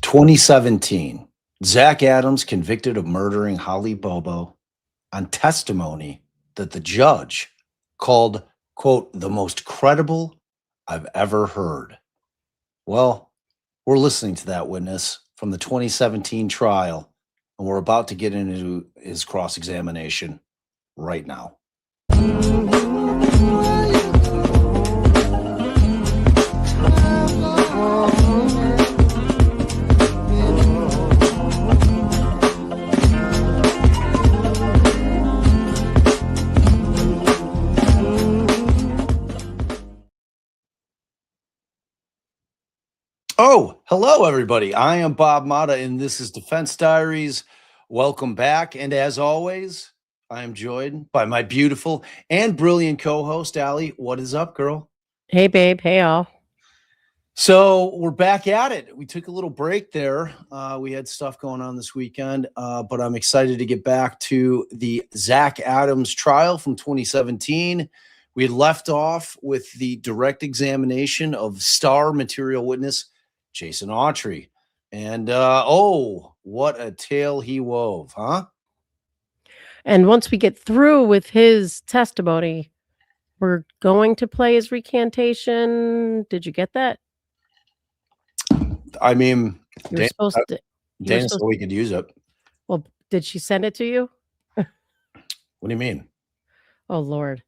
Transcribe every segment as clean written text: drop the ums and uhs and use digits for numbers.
2017, Zach Adams convicted of murdering Holly Bobo on testimony that the judge called, quote, the most credible I've ever heard. Well, we're listening to that witness from the 2017 trial, and we're about to get into his cross-examination right now. Oh, hello, everybody. I am Bob Mata, and this is Defense Diaries. Welcome back. And as always, I am joined by my beautiful and brilliant co-host, Allie. What is up, girl? Hey, babe. Hey, all. So we're back at it. We took a little break there. We had stuff going on this weekend, but I'm excited to get back to the Zach Adams trial from 2017. We had left off with the direct examination of star material witness Jason Autry. And, oh, what a tale he wove, huh? And once we get through with his testimony, we're going to play his recantation. Did you get that? I mean, You were supposed to. Dana said we could use it. Well, did she send it to you? What do you mean? Oh, Lord.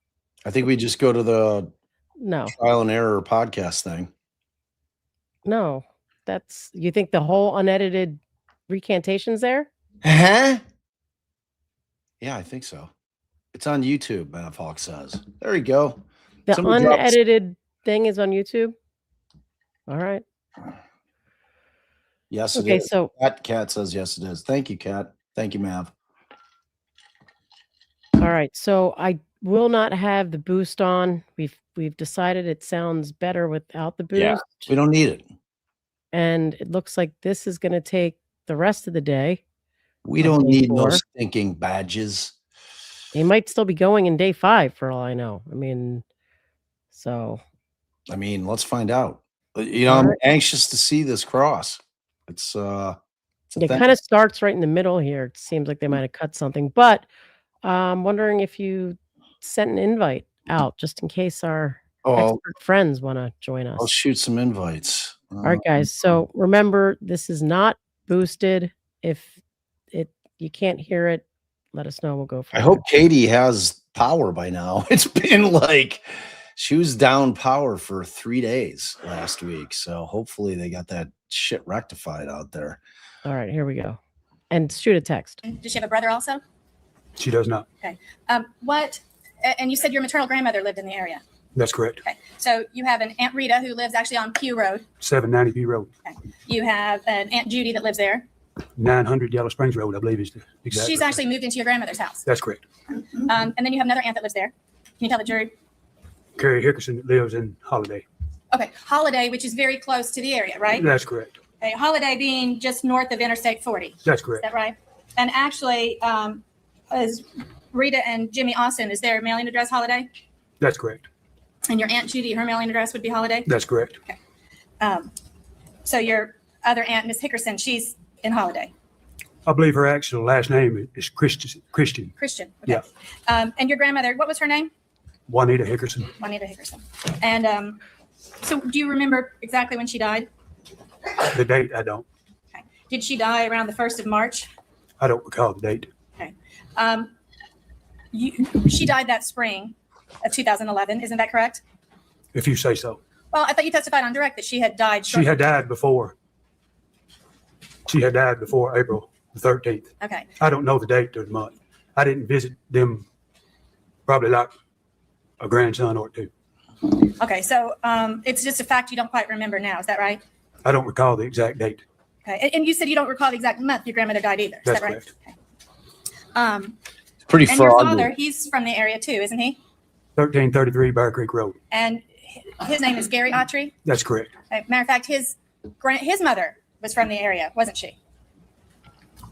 I think we just go to the No. trial and error podcast thing. No. You think the whole unedited recantation's there? Huh? Yeah, I think so. It's on YouTube, Matt Falk says. There you go. The Somebody unedited thing is on YouTube? All right. Yes, it Okay, is. so Cat says yes, it is. Thank you, Cat. Thank you, Mav. all right. So I will not have the boost on. We've decided it sounds better without the boost. Yeah, we don't need it. And it looks like this is going to take the rest of the day. We don't need no stinking badges. They might still be going in day 5 for all I know. I mean, let's find out. You know, I'm anxious to see this cross. It kind of starts right in the middle here. It seems like they might have cut something, but I'm wondering if you sent an invite out just in case our expert friends want to join us. I'll shoot some invites. All right, guys. So remember, this is not boosted. If you can't hear it, let us know. We'll go for it. I hope Katie has power by now. It's been like she was down power for 3 days last week. So hopefully they got that shit rectified out there. All right, here we go. And shoot a text. Does she have a brother also? She does not. Okay. And you said your maternal grandmother lived in the area? That's correct. Okay. So you have an Aunt Rita who lives actually on Pew Road. 790 Pew Road. Okay. You have an Aunt Judy that lives there. 900 Yellow Springs Road, I believe is the exact. She's actually moved into your grandmother's house. That's correct. And then you have another aunt that lives there. Can you tell the jury? Carrie Hickerson that lives in Holiday. Okay. Holiday, which is very close to the area, right? That's correct. Okay. Holiday being just north of Interstate 40. That's correct. Is that right? And actually, is Rita and Jimmy Austin, is their mailing address Holiday? That's correct. And your Aunt Judy, her mailing address would be Holiday? That's correct. Okay. So your other aunt, Miss Hickerson, she's in Holiday. I believe her actual last name is Christian. Christian. Okay. Yeah. And your grandmother, what was her name? Juanita Hickerson. Juanita Hickerson. And so do you remember exactly when she died? The date, I don't. Okay. Did she die around the 1st of March? I don't recall the date. Okay. She died that spring of 2011. Isn't that correct? If you say so. Well, I thought you testified on direct that she had died. She had died before. She had died before April the 13th. Okay. I don't know the date or the month. I didn't visit them probably like a grandson or two. Okay. So it's just a fact you don't quite remember now. Is that right? I don't recall the exact date. Okay. And you said you don't recall the exact month your grandmother died either. Is That's that right? correct. Okay. Pretty and fraud. Your father, he's from the area too, isn't he? 1333 Bear Creek Road. And his name is Gary Autry? That's correct. Okay. Matter of fact, his mother was from the area, wasn't she?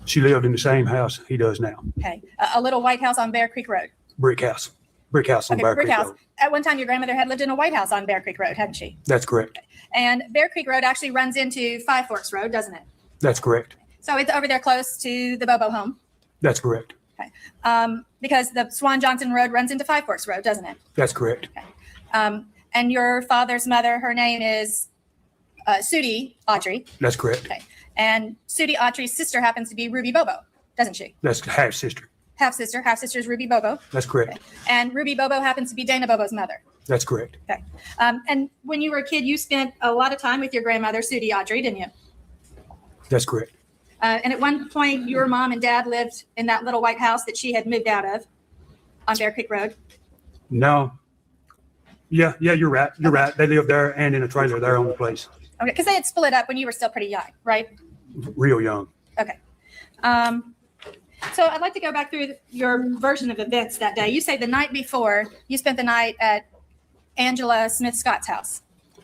She lived in the same house he does now. Okay. A little white house on Bear Creek Road. Brick house. Brick house on Bear brick Creek house. Road. At one time, your grandmother had lived in a white house on Bear Creek Road, hadn't she? That's correct. And Bear Creek Road actually runs into Five Forks Road, doesn't it? That's correct. So it's over there close to the Bobo home. That's correct. Okay. Because the Swan Johnson Road runs into Five Forks Road, doesn't it? That's correct. Okay. And your father's mother, her name is Sudie Autry. That's correct. Okay. And Sudie Autry's sister happens to be Ruby Bobo, doesn't she? That's half sister. Half sister. Half sister is Ruby Bobo. That's correct. Okay. And Ruby Bobo happens to be Dana Bobo's mother. That's correct. Okay. And when you were a kid, you spent a lot of time with your grandmother, Sudie Autry, didn't you? That's correct. And at one point, your mom and dad lived in that little white house that she had moved out of on Bear Creek Road. No. Yeah, you're right. You're right. They lived there and in a trailer there on the place. Okay, because they had split up when you were still pretty young, right? Real young. Okay. So I'd like to go back through your version of events that day. You say the night before, you spent the night at Angela Smith Scott's house. I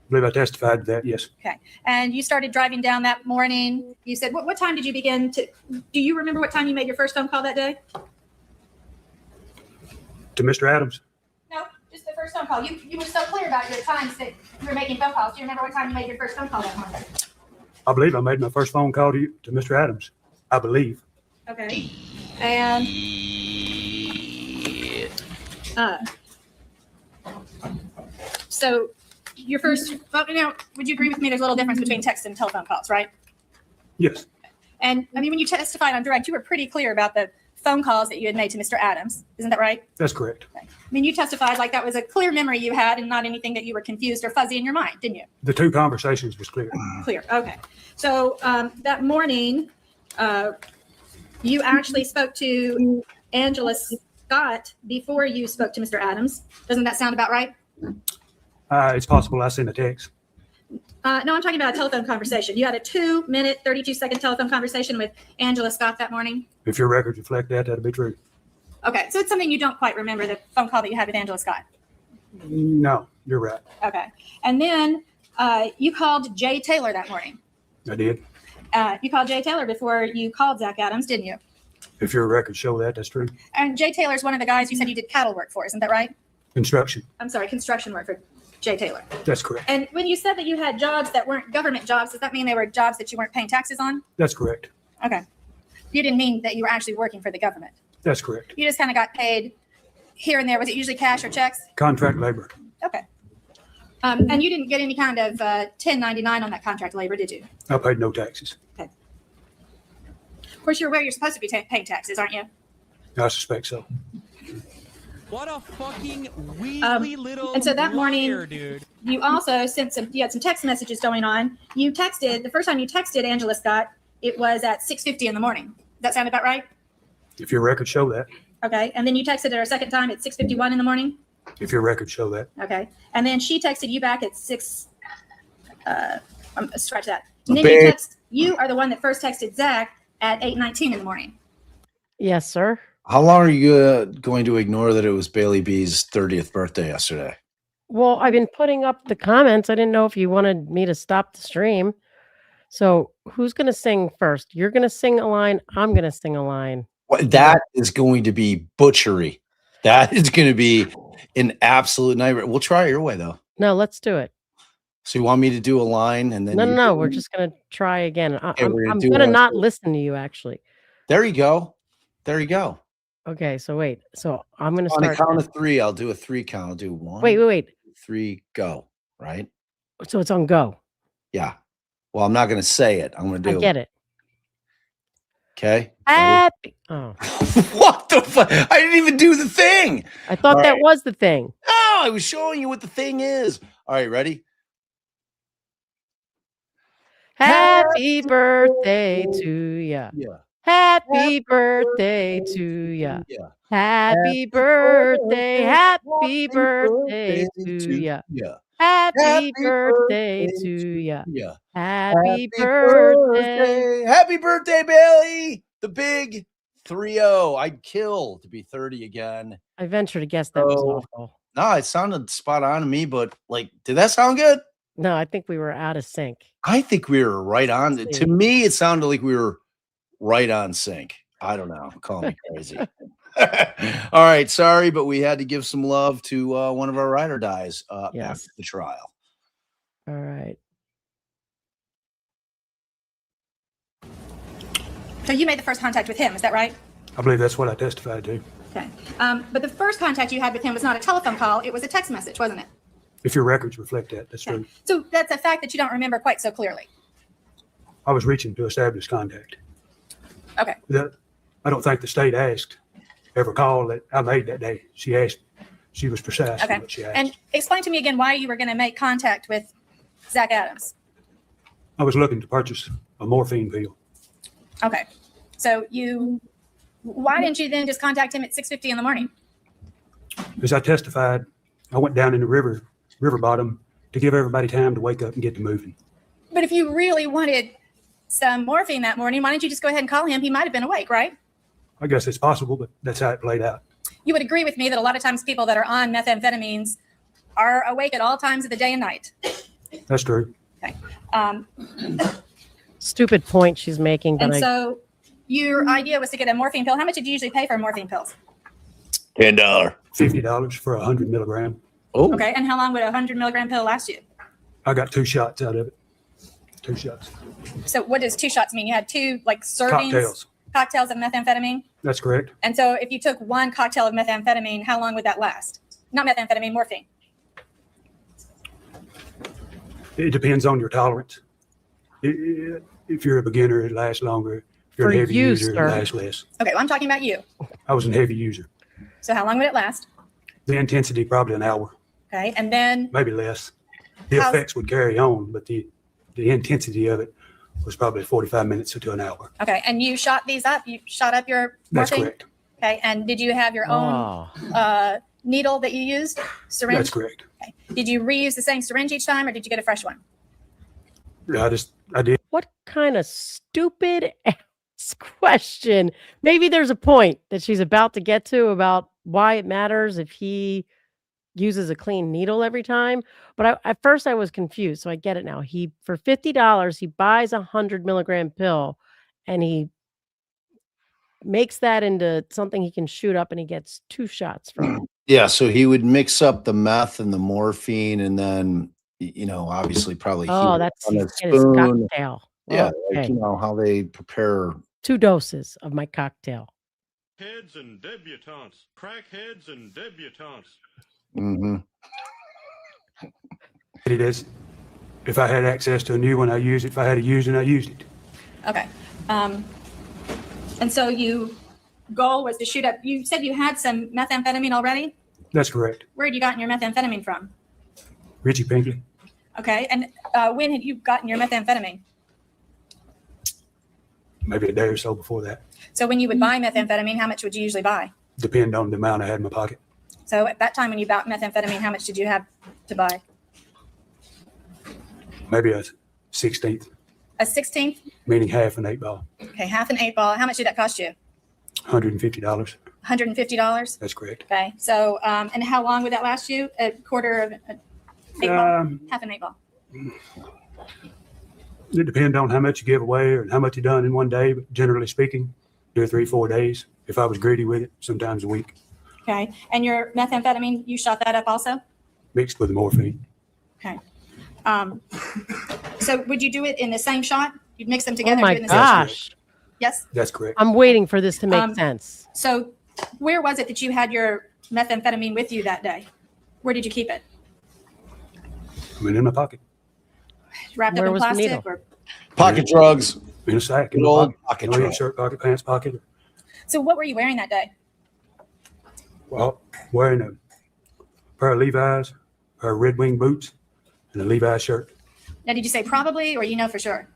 believe I testified to that, yes. Okay. And you started driving down that morning. You said, what time did you begin to, do you remember what time you made your first phone call that day? To Mr. Adams. No, just the first phone call. You were so clear about your times that you were making phone calls. Do you remember what time you made your first phone call that morning? I believe I made my first phone call to Mr. Adams. I believe. Okay. And so your first, well, now, would you agree with me? There's a little difference between text and telephone calls, right? Yes. And I mean, when you testified on direct, you were pretty clear about the phone calls that you had made to Mr. Adams. Isn't that right? That's correct. Okay. I mean, you testified like that was a clear memory you had and not anything that you were confused or fuzzy in your mind, didn't you? The two conversations was clear. Clear. Okay. So that morning, you actually spoke to Angela Scott before you spoke to Mr. Adams. Doesn't that sound about right? It's possible I sent a text. No, I'm talking about a telephone conversation. You had a 2-minute, 32-second telephone conversation with Angela Scott that morning. If your records reflect that, that'd be true. Okay, so it's something you don't quite remember, the phone call that you had with Angela Scott. No, you're right. Okay, and then you called Jay Taylor that morning. I did. You called Jay Taylor before you called Zach Adams, didn't you? If your records show that, that's true. And Jay Taylor's one of the guys you said you did cattle work for, isn't that right? Construction. I'm sorry, construction work for Jay Taylor. That's correct. And when you said that you had jobs that weren't government jobs, does that mean they were jobs that you weren't paying taxes on? That's correct. Okay. You didn't mean that you were actually working for the government. That's correct. You just kind of got paid here and there. Was it usually cash or checks? Contract labor. Okay. And you didn't get any kind of 1099 on that contract labor, did you? I paid no taxes. Okay. Of course, you're aware you're supposed to be paying taxes, aren't you? I suspect so. What a fucking weekly little and so that morning, liar, dude. You also sent you had some text messages going on. You texted, the first time you texted Angela Scott, it was at 6:50 in the morning. Does that sound about right? If your records show that. Okay. And then you texted her a second time at 6:51 in the morning? If your records show that. Okay. And then she texted you back at scratch that. And then you are the one that first texted Zach at 8:19 in the morning. Yes, sir. How long are you going to ignore that it was Bailey B's 30th birthday yesterday? Well, I've been putting up the comments. I didn't know if you wanted me to stop the stream. So who's going to sing first? You're going to sing a line. I'm going to sing a line. That is going to be butchery. That is going to be an absolute nightmare. We'll try it your way, though. No, let's do it. So you want me to do a line and then No. We're just going to try again. Okay, I'm going to not listen to you, actually. There you go. There you go. Okay, so wait. So I'm going to On start. a count of 3, I'll do a 3 count. I'll do 1. Wait. 3, go. Right? So it's on go. Yeah. Well, I'm not going to say it. I'm going to do I get it. Okay. Happy. Oh, What the fuck? I didn't even do the thing. I thought All that right. was the thing. No, I was showing you what the thing is. All right, ready? Happy birthday to ya. Yeah. Happy birthday to ya. Yeah. Happy birthday. Happy birthday to ya. Yeah. Happy birthday to ya. Yeah. Happy birthday. Happy birthday, Bailey. The big 3-0. I'd kill to be 30 again. I venture to guess that was Oh. awful. No, it sounded spot on to me, but like, did that sound good? No, I think we were out of sync. I think we were right on. Let's To see. me, it sounded like we were right on sync. I don't know. Call me crazy. All right. Sorry, but we had to give some love to one of our ride or dies Yes. after the trial. All right. So you made the first contact with him, is that right? I believe that's what I testified to. Okay. But the first contact you had with him was not a telephone call, it was a text message, wasn't it? If your records reflect that, that's Okay. true. So that's a fact that you don't remember quite so clearly. I was reaching to establish contact. Okay. I don't think the state asked every call that I made that day. She asked, she was precise in Okay. what she asked. And explain to me again why you were going to make contact with Zach Adams. I was looking to purchase a morphine pill. Okay. So why didn't you then just contact him at 6:50 in the morning? As I testified, I went down in the river bottom to give everybody time to wake up and get to moving. But if you really wanted some morphine that morning, why didn't you just go ahead and call him? He might have been awake, right? I guess it's possible, but that's how it played out. You would agree with me that a lot of times people that are on methamphetamines are awake at all times of the day and night. That's true. Okay. Stupid point she's making, but And so your idea was to get a morphine pill. How much did you usually pay for morphine pills? $10. $50 for 100 milligram. Oh, Okay. And how long would a 100 milligram pill last you? I got 2 shots out of it. 2 shots. So what does 2 shots mean? You had 2 like servings? Cocktails of methamphetamine? That's correct. And so if you took 1 cocktail of methamphetamine, how long would that last? Not methamphetamine, morphine. It depends on your tolerance. If you're a beginner, it lasts longer. If you're For a heavy you, user, sir. it lasts less. Okay, well, I'm talking about you. I was a heavy user. So how long would it last? The intensity, probably an hour, Okay, and then, maybe less. The How's- effects would carry on, but the intensity of it was probably 45 minutes to an hour. okay, and you shot these up? You shot up your That's morphine? correct. Okay, and did you have your own needle that you used? Syringe? That's correct. Okay. Did you reuse the same syringe each time, or did you get a fresh one? I did. what kind of stupid ass question? Maybe there's a point that she's about to get to about why it matters if he uses a clean needle every time. But at first I was confused, so I get it now. For $50, he buys a 100 milligram pill, and he makes that into something he can shoot up, and he gets 2 shots from it. yeah. So he would mix up the meth and the morphine, and then obviously probably heat Oh, it that's on a his spoon. cocktail. Yeah, Okay. like how they prepare. 2 doses of my cocktail. Heads and debutantes, crackheads and debutantes. Mm-hmm. It is. If I had access to a new one, I used it. If I had to use it, I used it. Okay. And so goal was to shoot up. You said you had some methamphetamine already? That's correct. Where had you gotten your methamphetamine from? Richie Pinkley. Okay, and when had you gotten your methamphetamine? Maybe a day or so before that. So when you would buy methamphetamine, how much would you usually buy? Depend on the amount I had in my pocket. So at that time when you bought methamphetamine, how much did you have to buy? Maybe a 16th, A 16th? meaning half an 8-ball. Okay, half an 8-ball. How much did that cost you? $150. $150? That's correct. Okay, so, and how long would that last you? A quarter of an 8-ball? Half an 8-ball? It depends on how much you give away or how much you done in one day, but generally speaking, 2 or 3, 4 days. If I was greedy with it, sometimes a week, Okay, and your methamphetamine, you shot that up also? mixed with morphine. Okay. So would you do it in the same shot? You'd mix them Oh together? my do it in the same- gosh. Yes? That's correct. I'm waiting for this to make sense. So where was it that you had your methamphetamine with you that day? Where did you keep it? I mean, in my pocket, Wrapped Where up in was the plastic? needle? Or Pocket drugs. in a sack, in Good my old pocket. pocket Oh, yeah, drug. shirt pocket, pants pocket. So what were you wearing that day? Well, wearing a pair of Levi's, a pair of Red Wing boots, and a Levi's shirt. Now, did you say probably, or you know for sure?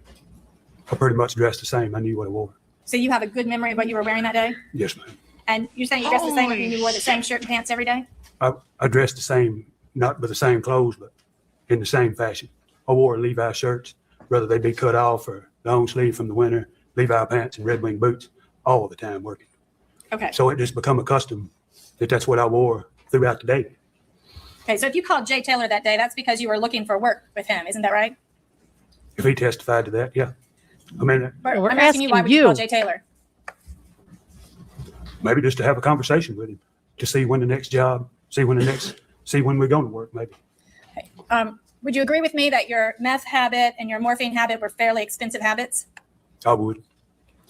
I pretty much dressed the same. I knew what I wore. So you have a good memory of what you were wearing that day? Yes, ma'am. And you're saying you dressed the same and you wore the same shirt and pants every day? I dressed the same, not with the same clothes, but in the same fashion. I wore Levi shirts, whether they be cut off or long sleeve from the winter, Levi pants and Red Wing boots, all the time working. Okay. So it just become accustomed that that's what I wore throughout the day. Okay. So if you called Jay Taylor that day, that's because you were looking for work with him. Isn't that right? If he testified to that, yeah. I mean, We're I'm asking you, why would asking you call you. Jay Taylor? maybe just to have a conversation with him to see when the next job, see when we're going to work, maybe. Okay. Would you agree with me that your meth habit and your morphine habit were fairly expensive habits? I would.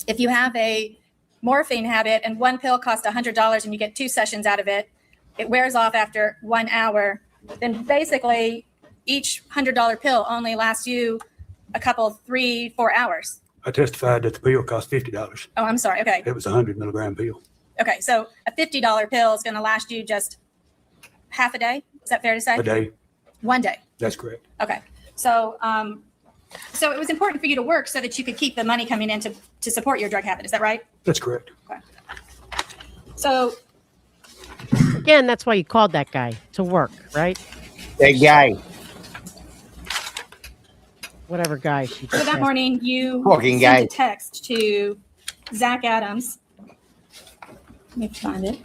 if you have a morphine habit and one pill costs $100 and you get 2 sessions out of it, it wears off after 1 hour, then basically each $100 pill only lasts you a couple, 3-4 hours. I testified that the pill cost $50. Oh, I'm sorry. Okay. It was a 100 milligram pill. Okay. So a $50 pill is going to last you just half a day. Is that fair to say? A day. 1 day. That's correct. Okay. So, so it was important for you to work so that you could keep the money coming in to support your drug habit. Is that right? That's correct. Okay. So Again, that's why you called that guy to work, right? That guy. Whatever guy she So that morning, you Fucking sent guy. a text to Zach Adams. Let me find it.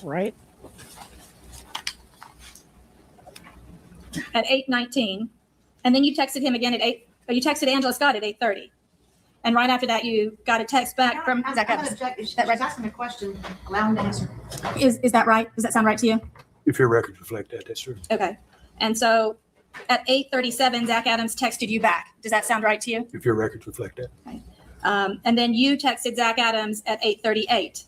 Right? At 8:19, and then you texted him again at 8. You texted Angela Scott at 8:30, and right after that, you got a text back from Zach Adams. She's That right? asking a question. Allow him to answer. Is that right? Does that sound right to you? If your records reflect that, that's true. Okay. And so at 8:37, Zach Adams texted you back. Does that sound right to you? If your records reflect that. And then you texted Zach Adams at 8:38. Does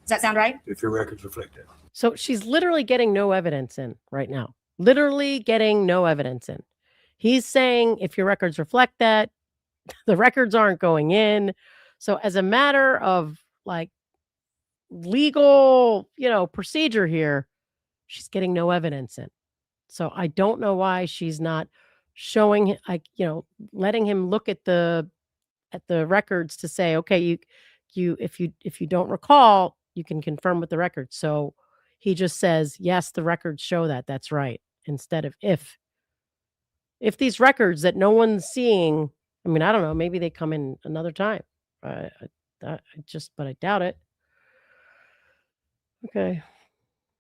that sound right? If your records reflect that. So she's literally getting no evidence in right now. Literally getting no evidence in. He's saying if your records reflect that, the records aren't going in. So as a matter of like legal, procedure here, she's getting no evidence in. So I don't know why she's not showing, letting him look at the records to say, okay, if you don't recall, you can confirm with the records. So he just says, yes, the records show that. That's right. Instead of if these records that no one's seeing, I mean, I don't know, maybe they come in another time. But I doubt it. Okay.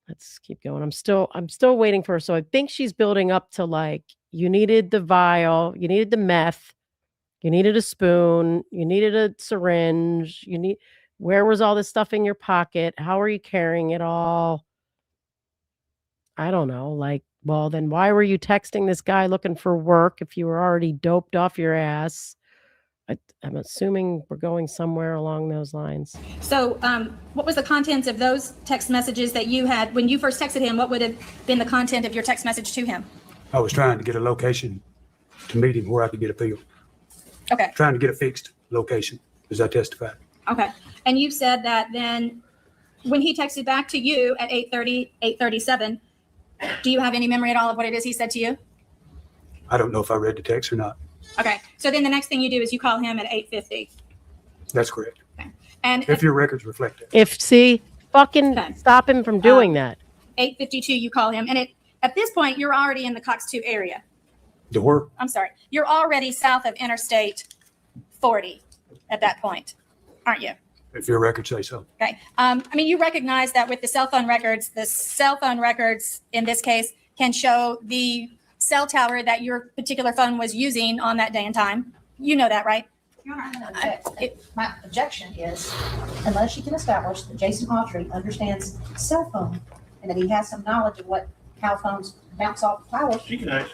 Let's keep going. I'm still waiting for her. So I think she's building up to like, you needed the vial, you needed the meth, you needed a spoon, you needed a syringe, where was all this stuff in your pocket? How are you carrying it all? I don't know. Like, well, then why were you texting this guy looking for work if you were already doped off your ass? I'm assuming we're going somewhere along those lines. So what was the content of those text messages that you had when you first texted him? What would have been the content of your text message to him? I was trying to get a location to meet him where I could get a pill. Okay. Trying to get a fixed location, as I testified. Okay. And you said that then when he texted back to you at 8:30, 8:37, do you have any memory at all of what it is he said to you? I don't know if I read the text or not. Okay. So then the next thing you do is you call him at 8:50. That's correct. Okay. And If your records reflect that. Fucking Okay. stop him from doing that. 8:52, you call him. And at this point, you're already in the Cox 2 area. The work. I'm sorry. You're already south of Interstate 40 at that point, aren't you? If your records say so. Okay. I mean, you recognize that with the cell phone records in this case can show the cell tower that your particular phone was using on that day and time. You know that, right? Your Honor, I'm gonna object. My objection is, unless you can establish that Jason Autry understands cell phone and that he has some knowledge of how phones bounce off towers. She can ask.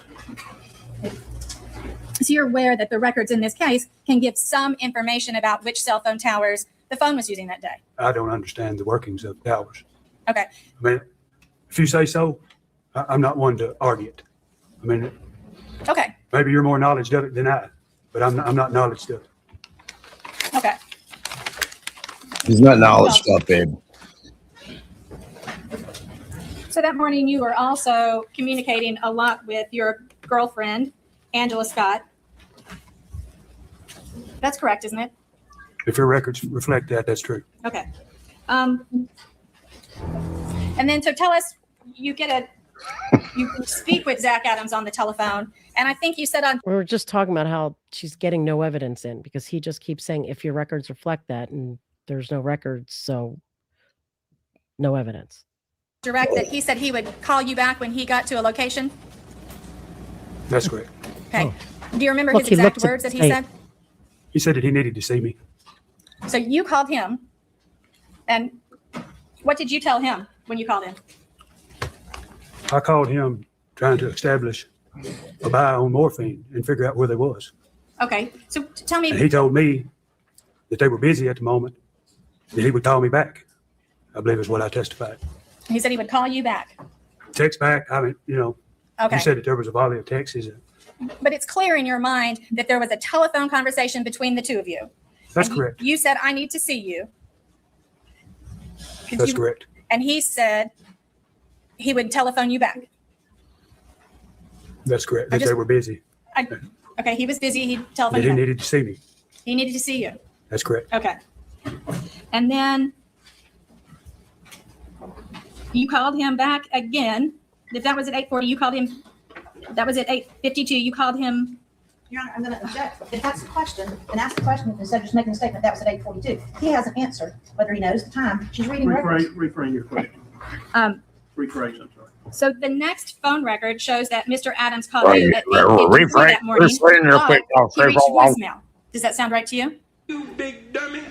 So you're aware that the records in this case can give some information about which cell phone towers the phone was using that day. I don't understand the workings of towers. Okay. I mean, if you say so, I'm not one to argue it. I mean, Okay. maybe you're more knowledgeable of it than I, but I'm not knowledgeable of it. Okay. He's not knowledge up, babe. So that morning you were also communicating a lot with your girlfriend, Angela Scott. That's correct, isn't it? If your records reflect that, that's true. Okay. And then so tell us, you speak with Zach Adams on the telephone, and I think you said on We were just talking about how she's getting no evidence in because he just keeps saying if your records reflect that, and there's no records, so no evidence. direct that he said he would call you back when he got to a location. That's correct. Okay. Do you remember Look, his he exact looked at words that he the said? He said that he needed to see me. So you called him, and What did you tell him when you called him? I called him trying to establish a buy on morphine and figure out where they was. Okay, so tell me. And he told me that they were busy at the moment, that he would call me back. I believe is what I testified. He said he would call you back. Text back, I mean, you know, Okay. you said that there was a volley of texts. But it's clear in your mind that there was a telephone conversation between the two of you. That's And correct. You said, I need to see you. That's correct. And he said he would telephone you back. That's correct. I That just- they were busy. Okay, he was busy. He That telephoned he you back. needed to see me. He needed to see you. That's correct. Okay. And then you called him back again. If that was at 8:40, you called him. That was at 8:52. You called him. Your Honor, I'm going to object. If that's the question, then ask the question instead of just making a statement. That was at 8:42. He hasn't answered whether he knows the time. She's reading records. Reframe your question. Um, Rephrase, I'm sorry. so the next phone record shows that Mr. Adams called you at 8:53 Reframe that morning. your quick. He reached voicemail. Does that sound right to you? You big dummy.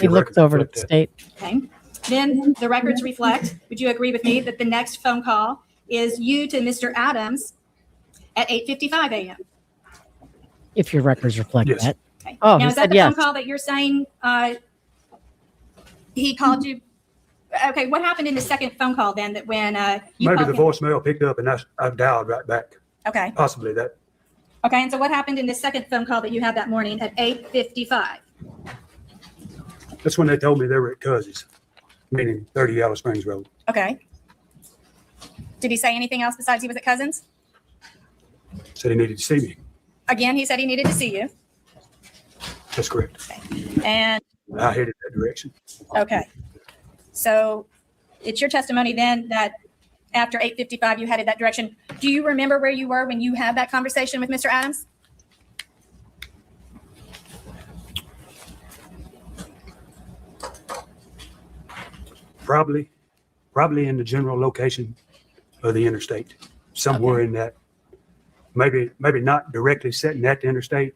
He looked over to the state. Okay. Then the records reflect, would you agree with me that the next phone call is you to Mr. Adams at 8:55 a.m.? If your records reflect Yes. that. Okay. Oh, now, he is that said the yes. phone call that you're saying he called you? Okay, what happened in the second phone call then that when you Maybe called the him? voicemail picked up and I dialed right back. Okay. Possibly that. Okay, and so what happened in the second phone call that you had that morning at 8:55? That's when they told me they were at Cousins, meaning 30 Yellow Springs Road. Okay. Did he say anything else besides he was at Cousins? Said he needed to see me. Again, he said he needed to see you. That's correct. And I headed that direction. okay. So it's your testimony then that after 8:55 you headed that direction. Do you remember where you were when you had that conversation with Mr. Adams? Probably in the general location of the interstate, somewhere in that. Maybe not directly sitting at the interstate,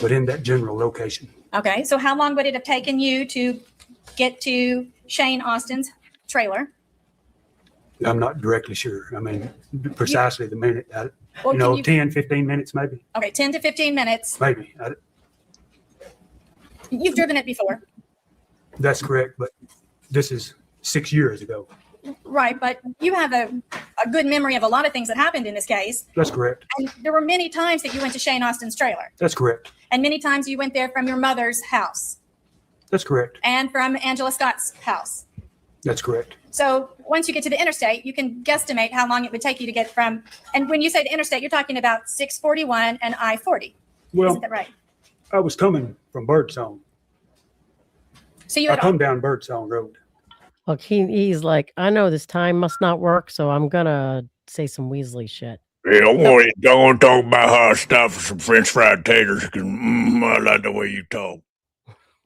but in that general location. Okay. So how long would it have taken you to get to Shane Austin's trailer? I'm not directly sure. I mean, precisely the minute, Or you know, can 10, 15 minutes maybe, Okay, 10 to 15 minutes. maybe. You've driven it before. That's correct, but this is 6 years ago. Right, but you have a good memory of a lot of things that happened in this case. That's correct. And there were many times that you went to Shane Austin's trailer. That's correct. And many times you went there from your mother's house That's correct. and from Angela Scott's house. That's correct. So once you get to the interstate, you can guesstimate how long it would take you to get from, and when you say the interstate, you're talking about 641 and I-40. Well, Isn't that right? I was coming from Birdsong. So you I had, come down Birdsong Road. Look, he's like, I know this time must not work, so I'm gonna say some Weasley shit. Yeah, don't talk about how I stopped for some French fried taters because I like the way you talk.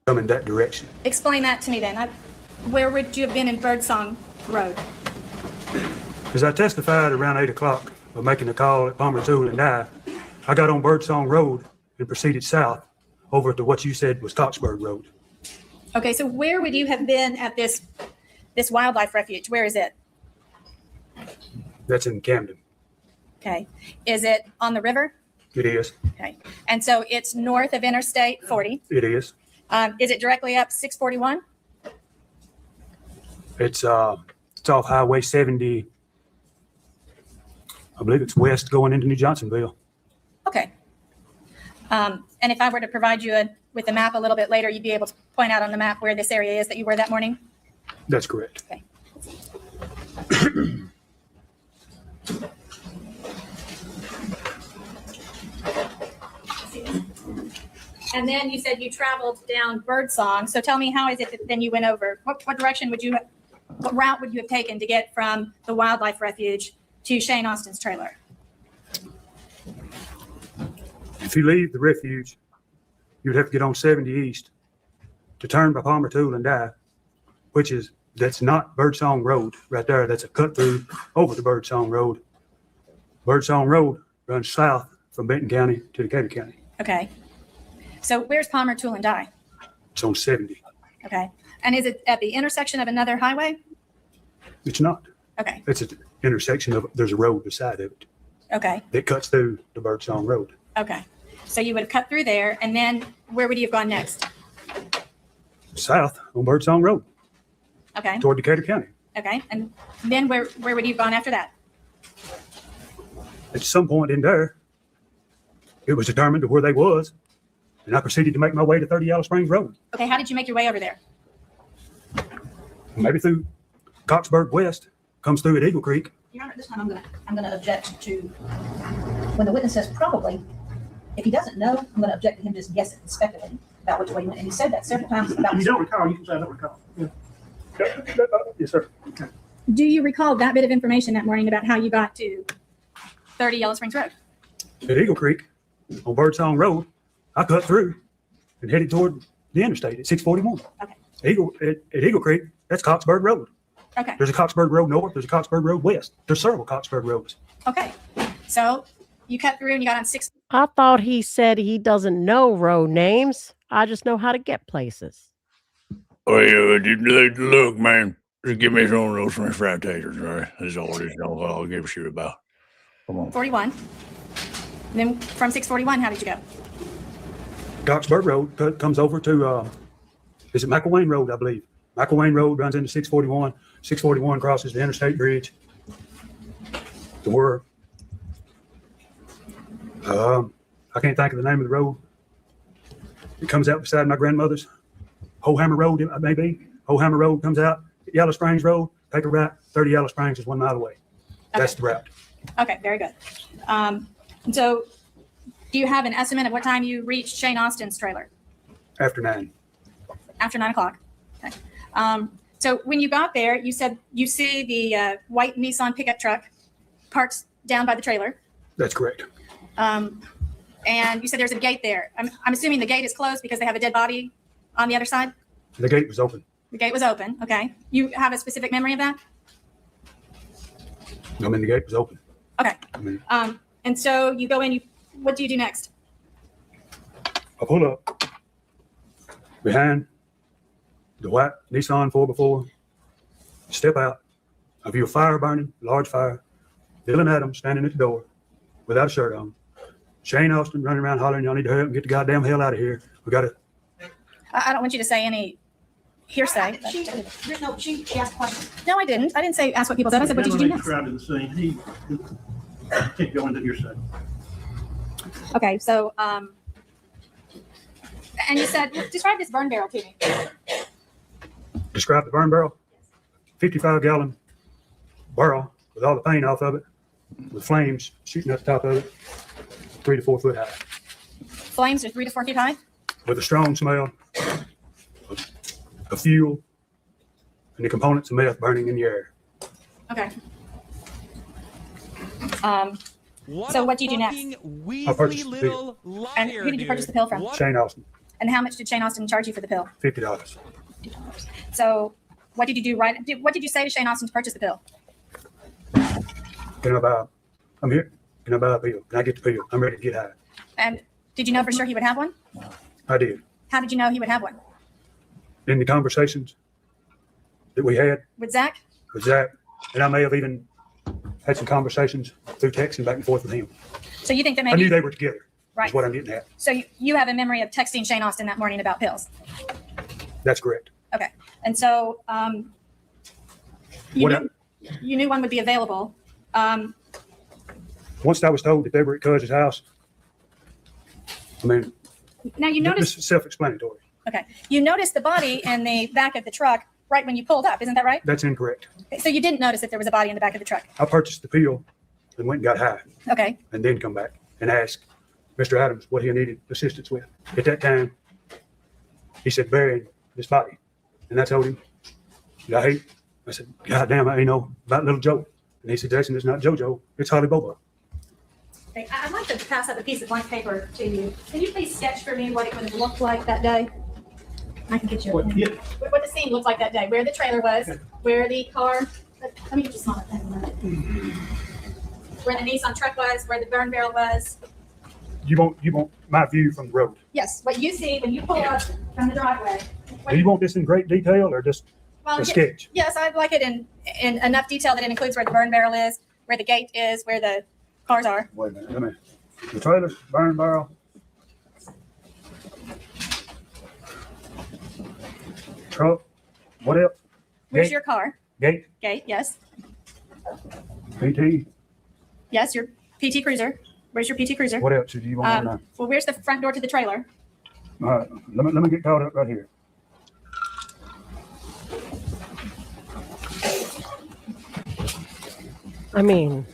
Coming that direction. explain that to me then. Where would you have been in Birdsong Road? As I testified around 8 o'clock of making a call at Palmer Tool and I got on Birdsong Road and proceeded south over to what you said was Coxburg Road. Okay, so where would you have been at this wildlife refuge? Where is it? That's in Camden. Okay. Is it on the river? It is. Okay. And so it's north of Interstate 40. It is. Is it directly up 641? It's off Highway 70. I believe it's west going into New Johnsonville. Okay. And if I were to provide you with a map a little bit later, you'd be able to point out on the map where this area is that you were that morning? That's correct. Okay. And then you said you traveled down Birdsong. So tell me, how is it that then you went over? What route would you have taken to get from the wildlife refuge to Shane Austin's trailer? If you leave the refuge, you'd have to get on 70 East to turn by Palmer Tool and Die, that's not Birdsong Road right there. That's a cut through over to Birdsong Road. Birdsong Road runs south from Benton County to Decatur County. Okay. So where's Palmer Tool and Die? It's on 70. Okay. And is it at the intersection of another highway? It's not. Okay. It's an intersection of, there's a road beside of it Okay. that cuts through the Birdsong Road. Okay. So you would have cut through there, and then where would you have gone next? South on Birdsong Road Okay. toward Decatur County. Okay. And then where would you have gone after that? At some point in there, it was determined to where they was, and I proceeded to make my way to 30 Yellow Springs Road. Okay. How did you make your way over there? Maybe through Coxburg West, comes through at Eagle Creek. Your Honor, this time I'm gonna object to, when the witness says probably, if he doesn't know, I'm gonna object to him just guessing and speculating about which way he went. And he said that several times about. If you don't recall, you can say I don't recall. Yeah. Yes, sir. Do you recall that bit of information that morning about how you got to 30 Yellow Springs Road? At Eagle Creek on Birdsong Road, I cut through and headed toward the interstate at 641. Okay. At Eagle Creek, that's Coxburg Road. Okay. There's a Coxburg Road north, there's a Coxburg Road west. There's several Coxburg roads. Okay. So you cut through and you got on 6. I thought he said he doesn't know road names. I just know how to get places. Oh, yeah, look, man. Just give me some of those French fried taters, all right? That's all it is. I'll give a shit about. Come on. 41. And then from 641, how did you go? Coxburg Road comes over to, is it McElwain Road, I believe. McElwain Road runs into 641. 641 crosses the interstate bridge to where, I can't think of the name of the road. It comes out beside my grandmother's. Hohammer Road, it may be. Hohammer Road comes out. Yellow Springs Road, take a right. 30 Yellow Springs is 1 mile away. That's the route. Okay, very good. And so do you have an estimate of what time you reached Shane Austin's trailer? After 9. After 9 o'clock. Okay. So when you got there, you said you see the white Nissan pickup truck parked down by the trailer. That's correct. And you said there's a gate there. I'm assuming the gate is closed because they have a dead body on the other side? The gate was open. The gate was open. Okay. You have a specific memory of that? I mean, the gate was open. Okay. I mean, And so you go in, what do you do next? I pull up behind the white Nissan 4x4, step out. I view a fire burning, large fire. Dylan Adams standing at the door without a shirt on. Shane Austin running around hollering, y'all need to hurry up and get the goddamn hell out of here. We got to. I don't want you to say any hearsay. She asked a question. No, I didn't. I didn't say ask what people said. I said, what did you do next? Described in the scene. He can't go into hearsay. Okay, so, and you said, describe this burn barrel to me. Describe the burn barrel. 55-gallon barrel with all the paint off of it, with flames shooting at the top of it, 3 to 4 foot high. Flames are 3 to 4 feet high? With a strong smell of fuel and the components of meth burning in the air. Okay. So what do you do next? I purchased the pill. And who did you purchase the pill from? Shane Austin, And how much did Shane Austin charge you for the pill? $50. So what did you do what did you say to Shane Austin to purchase the pill? I'm here. Can I buy a pill? Can I get the pill? I'm ready to get high. And did you know for sure he would have one? I did. How did you know he would have one? In the conversations that we had With Zach? with Zach, and I may have even had some conversations through texting back and forth with him. So you think that I maybe, knew they were together. right. Is what I'm getting at. So you have a memory of texting Shane Austin that morning about pills. That's correct. Okay. And so you What you knew one would be available. Once I was told that they were at Cuz's house, I mean, Now you this noticed, is self-explanatory. okay, you noticed the body in the back of the truck right when you pulled up. Isn't that right? That's incorrect. So you didn't notice that there was a body in the back of the truck. I purchased the pill and went and got high Okay. and then come back and ask Mr. Adams what he needed assistance with. At that time, he said, burying this body. And I told him, I said, God damn, I ain't know about little Joe. And he said, Jason, it's not JoJo, it's Holly Bobo. Okay, I'd like to pass up a piece of blank paper to you. Can you please sketch for me what it would have looked like that day? I can get you What what the scene looked like that day, where the trailer was, where the car, let me get you some of that. Where the Nissan truck was, where the burn barrel was. You want my view from the road. Yes, what you see when you pull up from the driveway Do you want this in great detail or just Well, a sketch? yes, I'd like it in enough detail that it includes where the burn barrel is, where the gate is, where the cars are. Wait a minute. Let me. The trailer, burn barrel. Truck. What else? Where's Gate. your car? Gate. Gate, yes. PT. Yes, your PT Cruiser. Where's your PT Cruiser? What else do you want to know? Well, where's the front door to the trailer? All right. Let me get caught up right here. I mean,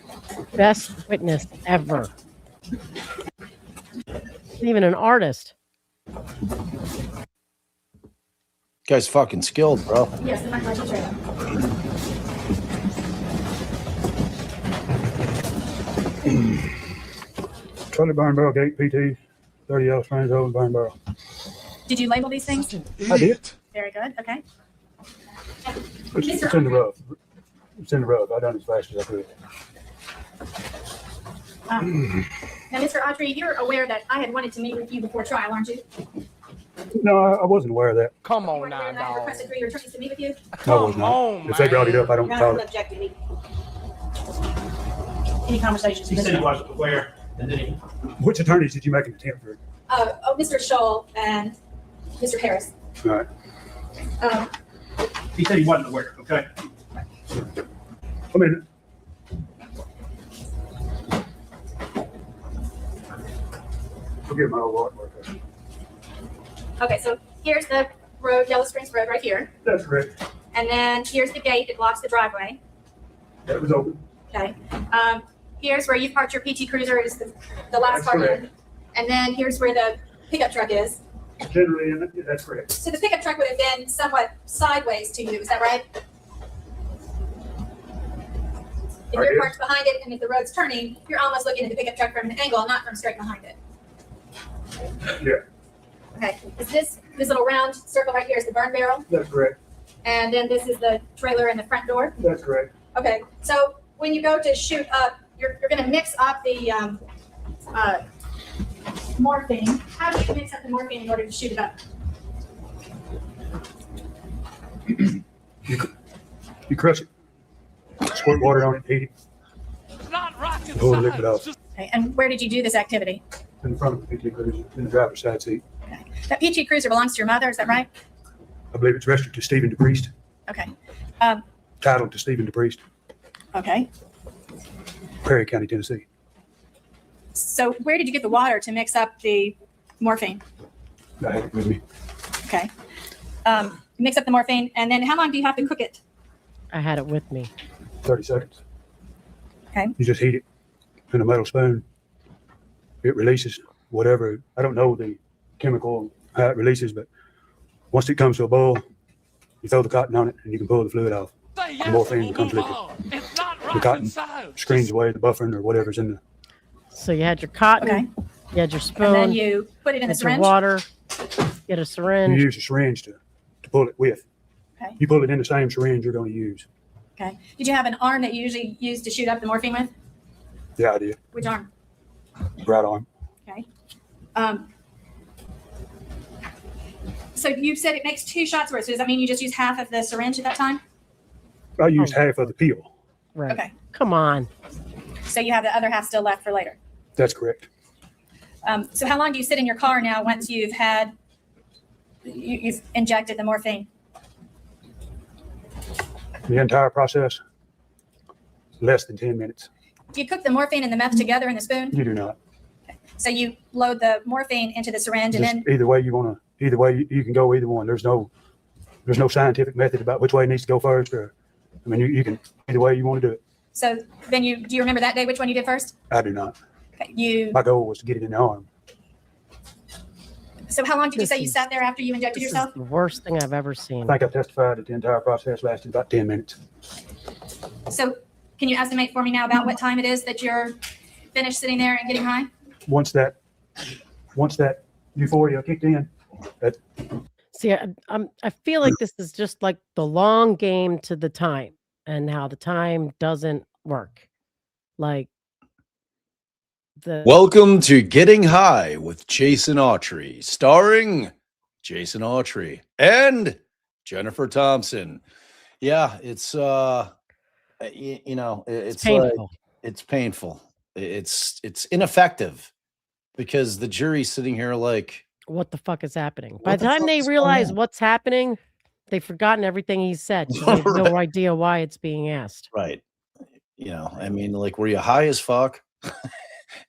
best witness ever. Even an artist. Guy's fucking skilled, bro. Yes, the front door to the trailer. Trailer, burn barrel, gate, PT, 30 Yellow Springs Road, burn barrel. Did you label these things? I did. Very good. Okay. It's in the rough. It's in the rough. I done it as fast as I could. Now, Mr. Autry, you're aware that I had wanted to meet with you before trial, aren't you? No, I wasn't aware of that. Come You on weren't aware now, that I dog. requested for your attorneys to meet with you? I was Come not. on, If they brought it up, I don't None call of it. them objected me. Any conversations? He said he wasn't aware, and then he Which attorneys did you make an attempt for? Mr. Scholl and Mr. Harris. All right. he said he wasn't aware, okay? I mean, forget my old artwork. Okay, so here's the road, Yellow Springs Road right here. That's correct. And then here's the gate that blocks the driveway. That was open. Okay. Here's where you parked your PT Cruiser is the last That's part correct. in. And then here's where the pickup truck is. Generally, that's correct. So the pickup truck would have been somewhat sideways to you, is that right? If I you're guess. parked behind it and if the road's turning, you're almost looking at the pickup truck from an angle, not from straight behind it. Yeah, Okay. Is this little round circle right here is the burn barrel? that's correct. And then this is the trailer and the front door? That's correct. Okay, so when you go to shoot up, you're going to mix up the morphine. How do you mix up the morphine in order to shoot it up? You crush it. Squirt water on it, heat it, Not rocket pull the liquid science. off. Okay, and where did you do this activity? In front of the PT Cruiser, in the driver's side seat. That PT Cruiser belongs to your mother, is that right? I believe it's registered to Stephen DePriest, Okay. titled to Stephen DePriest, Okay. Perry County, Tennessee. So where did you get the water to mix up the morphine? I had it with me. Okay. Mix up the morphine, and then how long do you have to cook it? I had it with me. 30 seconds. Okay. You just heat it in a metal spoon. It releases whatever, I don't know the chemical, how it releases, but once it comes to a boil, you throw the cotton on it and you can pull the fluid off. Say The morphine becomes liquid. It's not The rocket cotton science. screens away the buffering or whatever's in the, So you had your cotton, Okay. you had your And spoon, then you put it in you the had your syringe? water, you had a you syringe. use a syringe to pull it with. Okay. You pull it in the same syringe you're going to use. Okay. Did you have an arm that you usually use to shoot up the morphine with? The idea, Which arm? right arm. Okay. So you said it makes 2 shots worth. So does that mean you just use half of the syringe at that time? I used half of the peel. Right. Okay. Come on. So you have the other half still left for later. That's correct. So how long do you sit in your car now once you've had, you've injected the morphine? The entire process, less than 10 minutes. Do you cook the morphine and the meth together in the spoon? You do not. So you load the morphine into the syringe and Just then, either way you want to, either way you can go either one. There's no scientific method about which way it needs to go first. Or, I mean, you can either way you want to do it. so then do you remember that day which one you did first? I do not. Okay. My goal was to get it in the arm. So how long did you This say you is- sat there after you injected This is yourself? the worst thing I've ever seen. I think I testified that the entire process lasted about 10 minutes. So can you estimate for me now about what time it is that you're finished sitting there and getting high? Once that euphoria kicked in, See, I feel like this is just like the long game to the time and how the time doesn't work. Like the Welcome to Getting High with Jason Autry, starring Jason Autry, and Jennifer Thompson. Yeah, it's it's painful. like, it's painful. It's ineffective because the jury's sitting here like, What the fuck is happening? By What the the time fuck they is going realize on? what's happening, they've forgotten everything he said. So they have no Right. idea why it's being asked. right. I mean, like, were you high as fuck?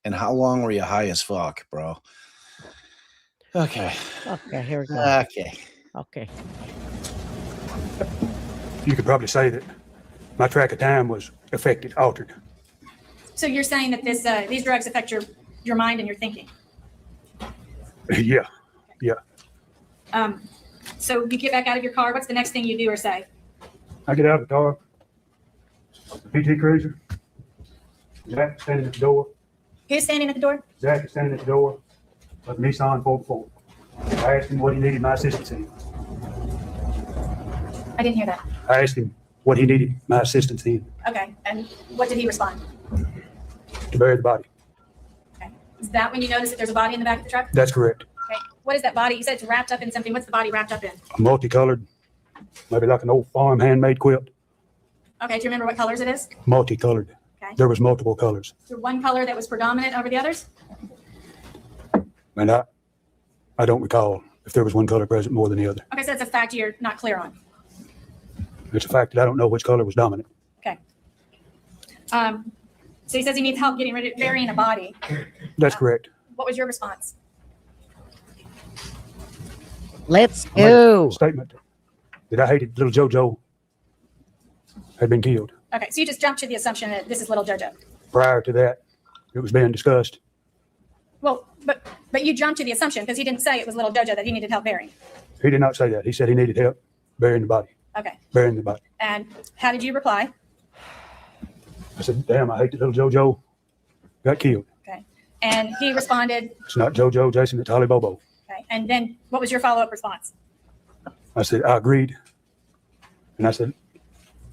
And how long were you high as fuck, bro? Okay. Okay, here we go. Okay. Okay. You could probably say that my track of time was affected, altered. So you're saying that these drugs affect your mind and your thinking. Yeah. So you get back out of your car. What's the next thing you do or say? I get out of the car, the PT Cruiser. Zach standing at the door. Who's standing at the door? Zach is standing at the door of Nissan 4x4. I asked him what he needed my assistance in. I didn't hear that. I asked him what he needed my assistance in Okay. And what did he respond? to bury the body. Okay. Is that when you notice that there's a body in the back of the truck? That's correct. Okay. What is that body? You said it's wrapped up in something. What's the body wrapped up in? A multicolored, maybe like an old farm handmade quilt. Okay. Do you remember what colors it is? Multicolored. Okay. There was multiple colors. Is there one color that was predominant over the others? And I don't recall if there was one color present more than the other. Okay. So that's a fact you're not clear on. It's a fact that I don't know which color was dominant. Okay. So he says he needs help getting rid of burying a body. That's correct. What was your response? Let's I made a go. statement that I hated little JoJo had been killed. Okay. So you just jumped to the assumption that this is little JoJo. Prior to that, it was being discussed. Well, but you jumped to the assumption because he didn't say it was little JoJo that he needed help burying. He did not say that. He said he needed help burying the body. Okay. Burying the body. And how did you reply? I said, damn, I hate that little JoJo got killed. Okay. And he responded, It's not JoJo, Jason, it's Holly Bobo. okay. And then what was your follow-up response? I said, I agreed. And I said,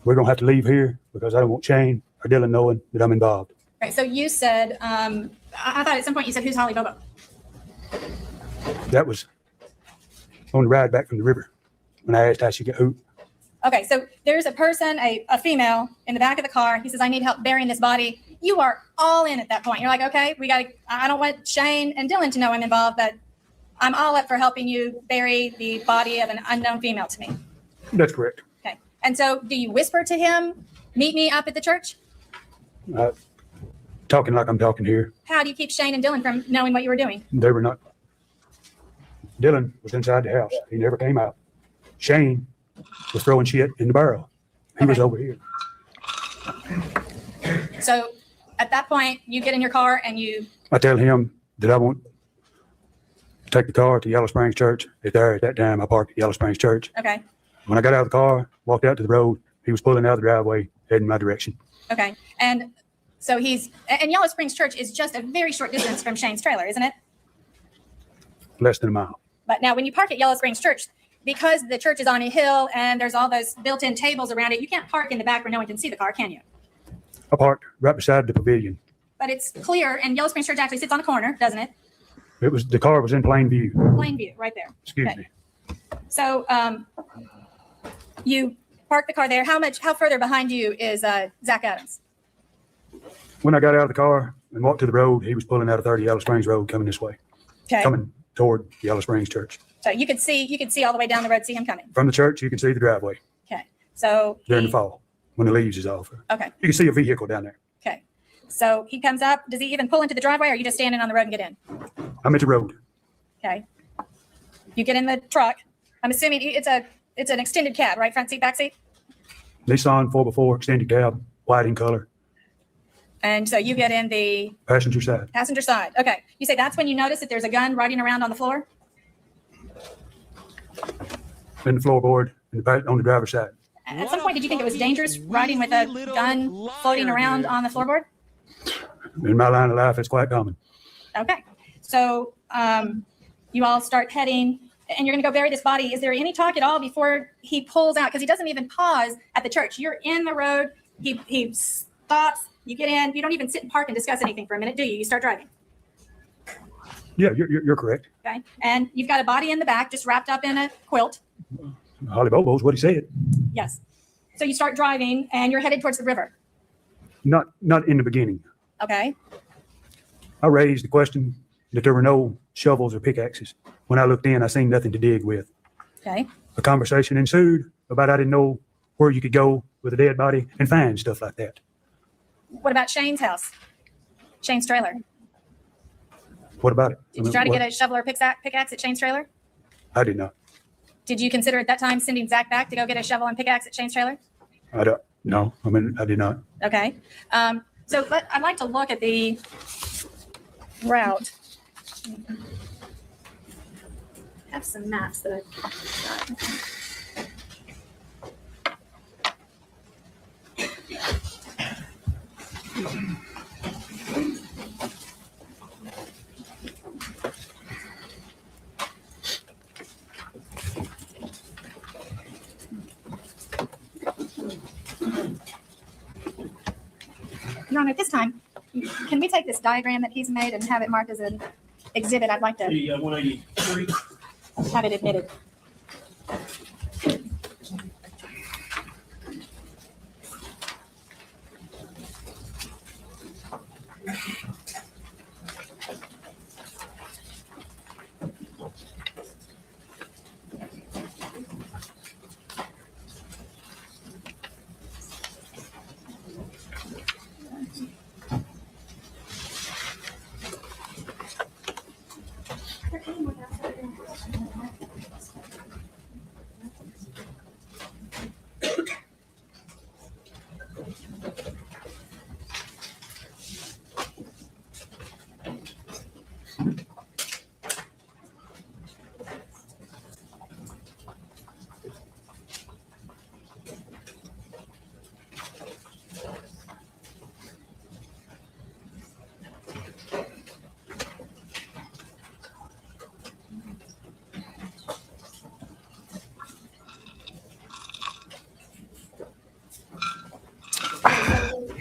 we're going to have to leave here because I don't want Shane or Dylan knowing that I'm involved. Okay. So you said, I thought at some point you said, who's Holly Bobo? That was on the ride back from the river when I asked how she got who. Okay. So there's a person, a female in the back of the car. He says, I need help burying this body. You are all in at that point. You're like, okay, I don't want Shane and Dylan to know I'm involved, but I'm all up for helping you bury the body of an unknown female to me. That's correct. Okay. And so do you whisper to him, meet me up at the church? Talking like I'm talking here. How do you keep Shane and Dylan from knowing what you were doing? They were not. Dylan was inside the house. He never came out. Shane was throwing shit in the barrel. He was Okay. over here. So at that point, you get in your car and you, I tell him that I want to take the car to Yellow Springs Church. At that time, I parked at Yellow Springs Church. okay, When I got out of the car, walked out to the road, he was pulling out of the driveway, heading my direction. okay. And so and Yellow Springs Church is just a very short distance from Shane's trailer, isn't it? Less than a mile. But now when you park at Yellow Springs Church, because the church is on a hill and there's all those built-in tables around it, you can't park in the back where no one can see the car, can you? I parked right beside the pavilion. But it's clear, and Yellow Springs Church actually sits on a corner, doesn't it? The car was in plain view. Plain view, right there. Excuse Okay. me. So you park the car there. How further behind you is Zach Adams? When I got out of the car and walked to the road, he was pulling out of 30 Yellow Springs Road coming this way, Okay. coming toward Yellow Springs Church. So you could see all the way down the road, see him coming. From the church, you can see the driveway Okay. So during the fall when the leaves is off. Okay. You can see a vehicle down there. Okay. So he comes up. Does he even pull into the driveway, or are you just standing on the road and get in? I'm at the road. Okay. You get in the truck. I'm assuming it's an extended cab, right? Front seat, back seat. Nissan 4x4 extended cab, white in color, And so you get in the passenger side. passenger side. Okay. You say that's when you notice that there's a gun riding around on the floor? In the floorboard on the driver's side. At some point, did you think it was dangerous riding with a gun floating around on the floorboard? In my line of life, it's quite common. Okay. So you all start heading, and you're going to go bury this body. Is there any talk at all before he pulls out? Because he doesn't even pause at the church. You're in the road. He stops. You get in. You don't even sit and park and discuss anything for a minute, do you? You start driving. Yeah, you're correct. Okay. And you've got a body in the back, just wrapped up in a quilt. Holly Bobo is what he said. Yes. So you start driving and you're headed towards the river. Not in the beginning. Okay. I raised the question that there were no shovels or pickaxes. When I looked in, I seen nothing to dig with. Okay. A conversation ensued about I didn't know where you could go with a dead body and find stuff like that. What about Shane's house? Shane's trailer. What about it? Did you try to get a shovel or pickaxe at Shane's trailer? I did not. Did you consider at that time sending Zach back to go get a shovel and pickaxe at Shane's trailer? I don't. No, I did not. Okay. So I'd like to look at the route. I have some maps that I've got. Your Honor, at this time, can we take this diagram that he's made and have it marked as an exhibit? I'd like to The 183. have it admitted.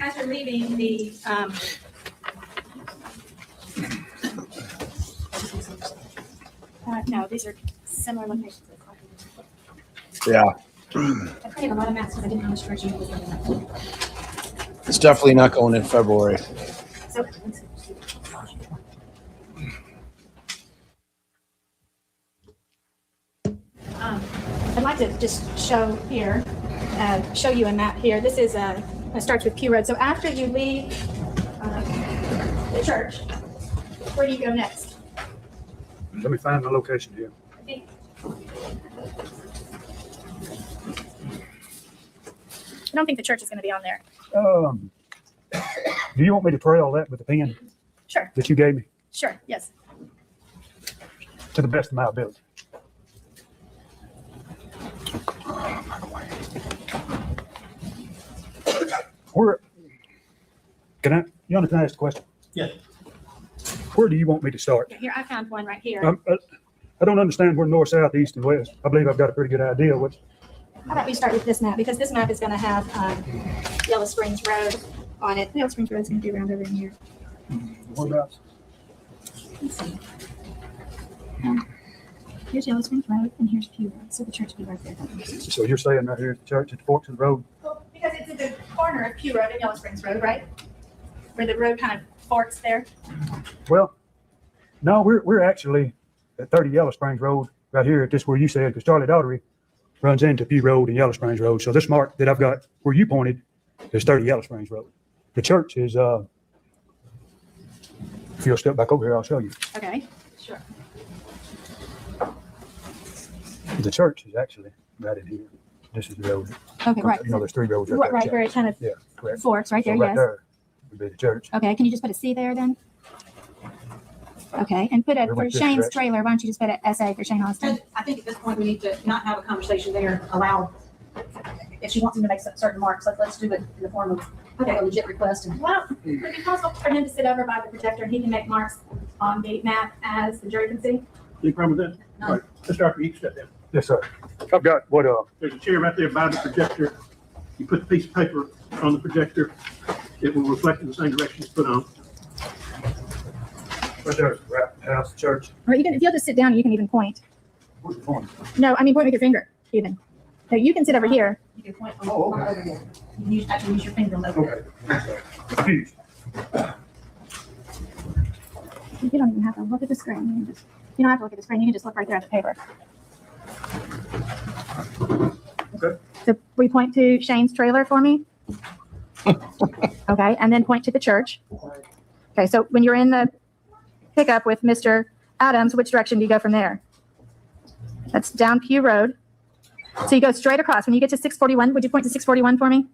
As you're leaving the no, these are similar locations. Yeah, I printed a lot of maps because I didn't know which version it was in. it's definitely not going in February. So, I'd like to just show here, show you a map here. This is it starts with Q Road. So after you leave the church, where do you go next? Let me find my location here. I don't think the church is going to be on there. Do you want me to trail that with the pen Sure, that you gave me sure, yes. to the best of my ability? Where you understand this question? Yes. Where do you want me to start? Here, I found one right here. I don't understand where north, south, east, and west. I believe I've got a pretty good idea what. How about we start with this map, because this map is going to have Yellow Springs Road on it. Yellow Springs Road is going to be around over in here. Whereabouts? Let's see. Here's Yellow Springs Road, and here's Pew Road. So the church will be right there. So you're saying right here at the church at the forks of the road? Well, because it's at the corner of Pew Road and Yellow Springs Road, right? Where the road kind of forks there. Well, no, we're actually at 30 Yellow Springs Road right here at this where you said, because Charlie Daughtery runs into Pew Road and Yellow Springs Road. So this mark that I've got where you pointed is 30 Yellow Springs Road. The church is, if you'll step back over here, I'll show you. Okay, sure. The church is actually right in here. This is the road. Okay, right. You know, there's three roads right there. Right where it kind of Yeah, correct. forks, right there, So right yes. there would be the church. Okay, can you just put a C there then? Okay, and put a, We for went this Shane's direction. trailer, why don't you just put a SA for Shane Austin? I think at this point, we need to not have a conversation there, allow, if she wants him to make certain marks, let's do it in the form of a legit request. And Well, would it be possible for him to sit over by the projector and he can make marks on the map as the jury can see? Any problem with that? No. All right, let's start with you. Step down. Yes, sir. I've got what, There's a chair right there by the projector. You put the piece of paper on the projector. It will reflect in the same direction it's put on. Right there, right, house, church. Or you can, if you'll just sit down, you can even point. Where's the point? No, I mean, point with your finger, even. So you can sit over here. You can point on Oh, okay. over there. You can use, actually use your finger on over there. Okay. I'm sorry. Confused. You don't even have to look at the screen. You don't have to look at the screen. You can just look right there at the paper. Okay. So we point to Shane's trailer for me. Okay, and then point to the church. Okay, so when you're in the pickup with Mr. Adams, which direction do you go from there? That's down Pew Road. So you go straight across. When you get to 641, would you point to 641 for me?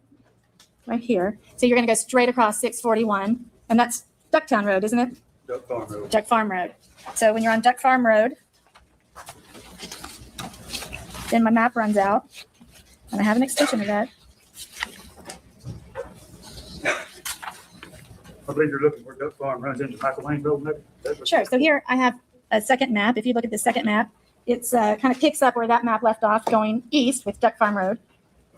Right here. So you're going to go straight across 641, and that's Ducktown Road, isn't it? Duck Farm Road. Duck Farm Road. So when you're on Duck Farm Road, then my map runs out, and I have an extension of that. I believe you're looking where Duck Farm runs into Michael Lane Road, maybe? That's what- Sure. So here I have a second map. If you look at the second map, it's kind of picks up where that map left off, going east with Duck Farm Road.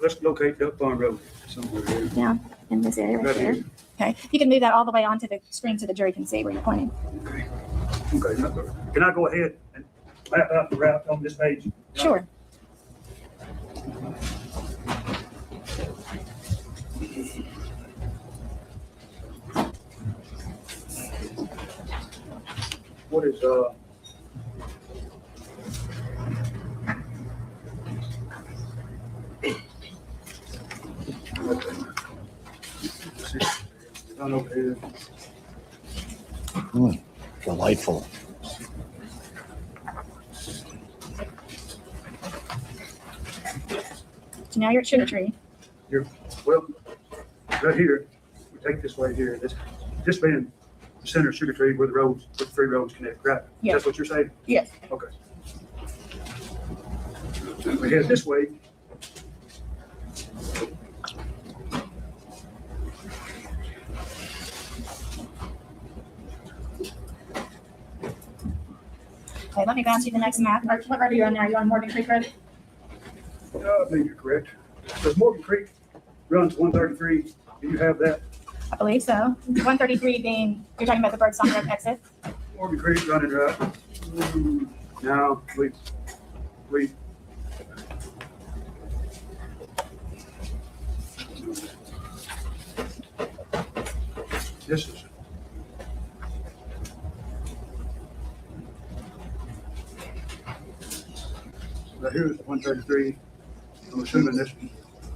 Let's locate Duck Farm Road somewhere here. Yeah, in this area right Right here. here. Okay. You can move that all the way onto the screen so the jury can see where you're pointing. Okay, can I go ahead and map out the route on this page? Sure. What is, Done over here. Delightful. So now you're at Sugar Tree. Well, right here, we take this way here, this being the center of Sugar Tree where the roads, where the three roads connect, right? Yes. That's what you're saying? Yes. Okay. We head this way. Okay, let me bounce you the next map. What road are you on now? Are you on Morgan Creek Road? I believe you're correct. Does Morgan Creek run to 133? Do you have that? I believe so. 133 being, you're talking about the Birdsong Road exit? Morgan Creek running right? No, we, this is, right here's 133. I'm assuming this is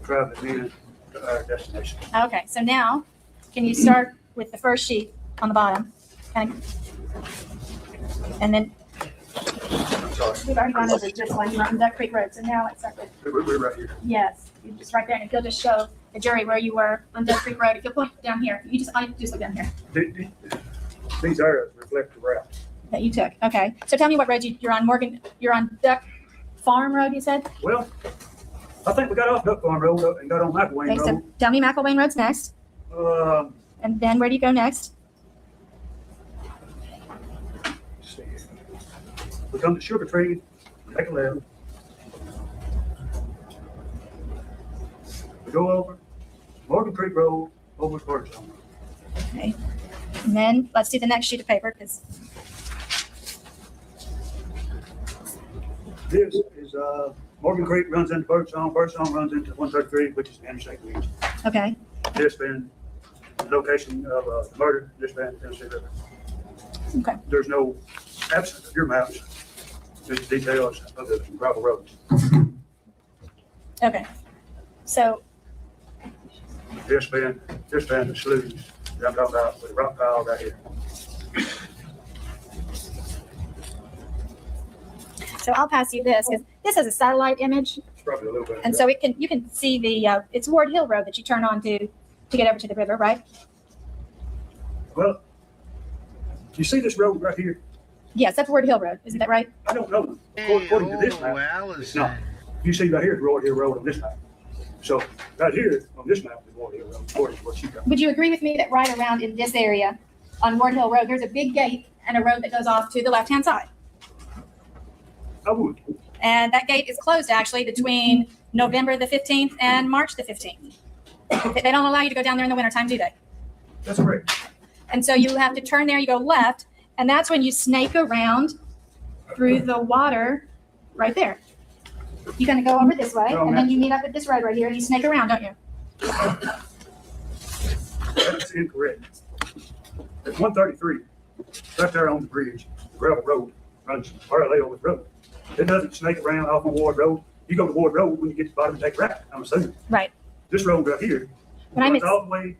traveling in to our destination. Okay, so now, can you start with the first sheet on the bottom? And then, Sorry, we've already gone over this one, you're on Duck Creek Road, so now let's start with, we're right here. yes, you just right there, and if you'll just show the jury where you were on Duck Creek Road, if you'll point down here, you just, I just look down here, These areas reflect the route. that you took, okay. So tell me what road you're on, Morgan, you're on Duck Farm Road, you said? Well, I think we got off Duck Farm Road and got on McElwain Okay, so Road. tell me McElwain Road's next, and then where do you go next? Let's see here. We come to Sugar Tree, take a left. We go over Morgan Creek Road, over to Birdsong Road. Okay, and then let's see the next sheet of paper, because, This is, Morgan Creek runs into Birdsong runs into 133, which is the interstate region. okay, This been the location of the murder, this been the Tennessee River. okay. There's no absence of your maps, just details of the gravel roads. Okay, so, This been the sloughs that I'm talking about with the rock pile right here. so I'll pass you this, because this is a satellite image, It's probably a little bit. and so it can, you can see the, it's Ward Hill Road that you turn on to get over to the river, right? Well, you see this road right here? Yes, that's Ward Hill Road, isn't that right? I don't know. According to this map, it's not. You see right here is Royal Hill Road on this map. So right here on this map is Royal Hill Road, according to what you got. Would you agree with me that right around in this area on Ward Hill Road, there's a big gate and a road that goes off to the left-hand side? I would. And that gate is closed actually between November the 15th and March the 15th. They don't allow you to go down there in the wintertime, do they? That's correct. And so you have to turn there, you go left, And that's when you snake around through the water right there. You're going to go over this way, and then you meet up at this road right here, and you snake around, don't you? That's incorrect. It's 133, right there on the bridge, the gravel road, runs parallel with the road. It doesn't snake around off on Ward Road. You go to Ward Road, when you get to the bottom, take a right, I'm assuming. Right. This road right here runs all the way,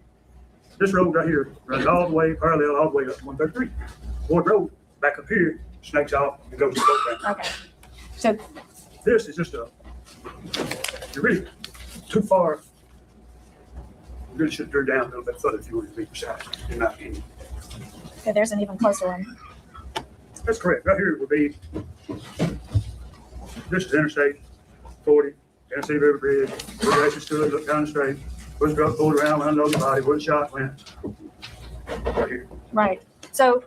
this road right here runs all the way, parallel all the way up to 133. Ward Road, back up here, snakes off and goes to the boat down. Okay. So This is just you're really too far. You really should have turned down a little bit further if you wanted to be precise, in my opinion. okay, there's an even closer one. That's correct. Right here would be, this is Interstate 40, Tennessee River Bridge, where the races stood, looked down the street, where the truck pulled around, unloaded the body, where the shot went. Right here. Right. So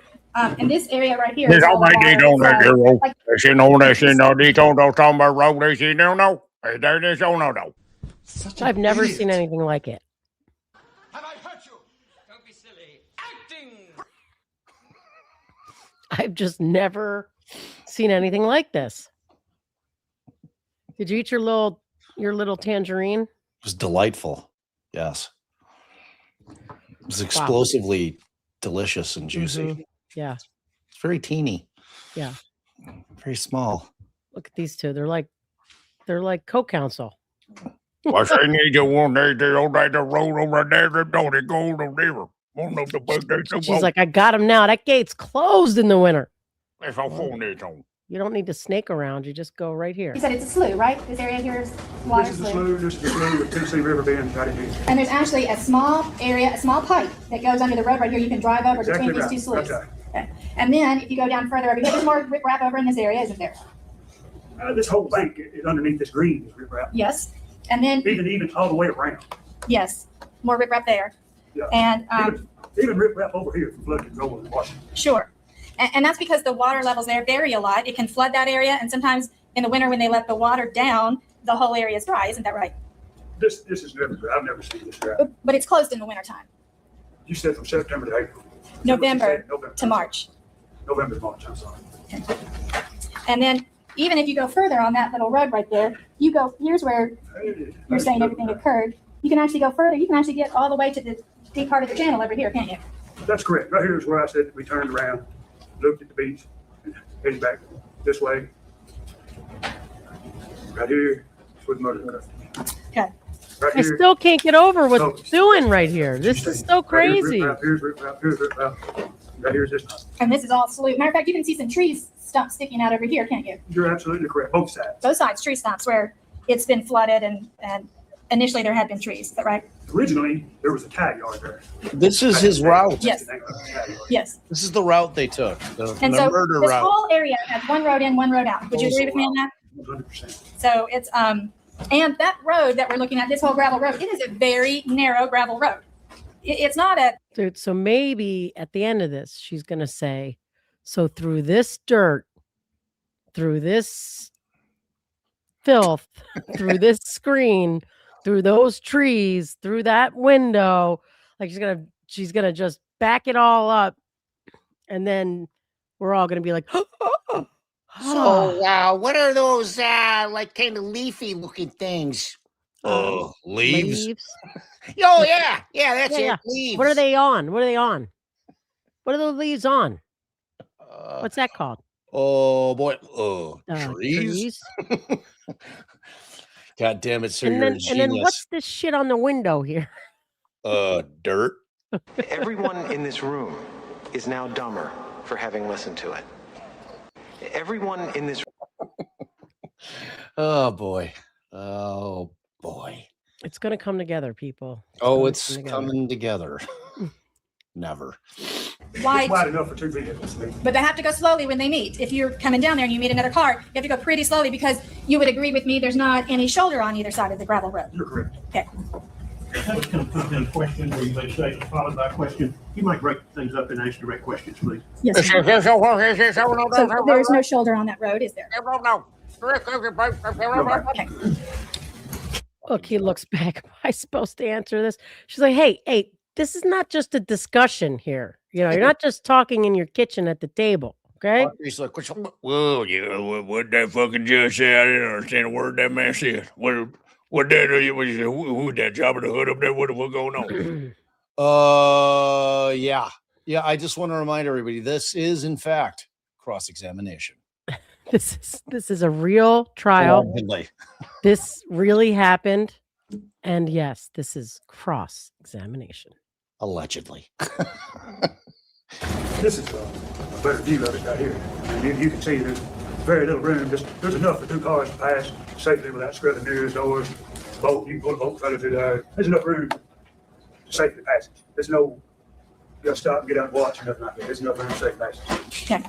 in this area right here. They is all don't make it on that water. hero. Like, They say no, they say no, they don't talk about road, they say no, no. They don't know. I've never seen anything like it. Have I hurt you? Don't be silly. Acting! I've just never seen anything like this. Did you eat your little tangerine? It was delightful. Yes. It was explosively delicious and juicy. Mhm. Yeah. It's very teeny. Yeah. Very small. Look at these two. They're like co-counsel. What's they need to want they on that road over there, they don't they go to river. One of the big days of She's like, I got him now. That gate's closed in the winter. If I phone it on. You don't need to snake around. You just go right here. you said it's a slough, right? This area here is water This is the slough. slough, this is the slough with Tennessee River being right in here. And there's actually a small area, a small pipe that goes under the road right here. You can drive over Exactly between right. these two sloughs. That's right. Okay. And then if you go down further over here, there's more riprap over in this area, isn't there? This whole bank is underneath this green is riprap. Yes. And then, Even all the way around. yes, more riprap there. Yeah. And Even riprap over here from flood control in Washington. sure. And that's because the water levels there vary a lot. It can flood that area. And sometimes in the winter when they let the water down, the whole area is dry. Isn't that right? This is never, I've never seen this drought. But it's closed in the wintertime, You said from September to April. November November to March. November to March, I'm sorry. And then even if you go further on that little road right there, you go, here's where you're saying everything occurred. You can actually go further. You can actually get all the way to the deep part of the channel over here, can't you? That's correct. Right here is where I said we turned around, looked at the beach, and headed back this way. Right here is where the murder occurred. Okay. Right I here. still can't get over what Oh. it's doing right here. This is so crazy. Here's riprap, here's riprap. Right here's this. And this is all slough. Matter of fact, you can see some trees stumps sticking out over here, can't you? You're absolutely correct. Both sides. Both sides, tree stumps where it's been flooded and initially there had been trees. Is that right? Originally, there was a tag yard there. This is his route. Yes. Yes. This is the route they took. The And so murder this route. whole area has one road in, one road out. Would you agree with me on that? 100%. So it's and that road that we're looking at, this whole gravel road, it is a very narrow gravel road. It's not a Dude, so maybe at the end of this, she's going to say, so through this dirt, through this filth, through this screen, through those trees, through that window, like she's gonna just back it all up. And then we're all going to be like, So, what are those, like, kind of leafy looking things? Leaves. Oh, yeah. Yeah, that's Yeah, it. Leaves. What are they on? What are they on? What are the leaves on? What's that called? Oh boy. Trees. Trees. God damn it, sir. And You're a then, and then genius. what's this shit on the window here? Dirt. Everyone in this room is now dumber for having listened to it. Everyone in this Oh boy. Oh boy. It's going to come together, people. It's coming together. Never. wide, It's wide enough for two vehicles. but they have to go slowly when they meet. If you're coming down there and you meet another car, you have to go pretty slowly because you would agree with me there's not any shoulder on either side of the gravel road. You're correct. Okay. That's going to put in a question where you may say it's followed by a question. You might break things up and ask direct questions, please. Yes. So there's no shoulder on that road, is there? Okay. Look, he looks back. Am I supposed to answer this? She's like, hey, this is not just a discussion here. You're not just talking in your kitchen at the table. Okay. He's like, Whoa, yeah, what that fucking judge say? I didn't understand a word that man said. What that who that job of the hood up there? What going on? Yeah. I just want to remind everybody, this is in fact cross-examination. This is a real trial. Allegedly. This really happened, and yes, this is cross-examination. Allegedly. This is a better view of it right here. And you can see there's very little room. There's enough for 2 cars to pass safely without scrubbing nearest doors. Bolt, you can put a bolt cutter through there. There's enough room to safely pass. There's no, you gotta stop and get out and watch or nothing like that. There's enough room to safe passage. Okay.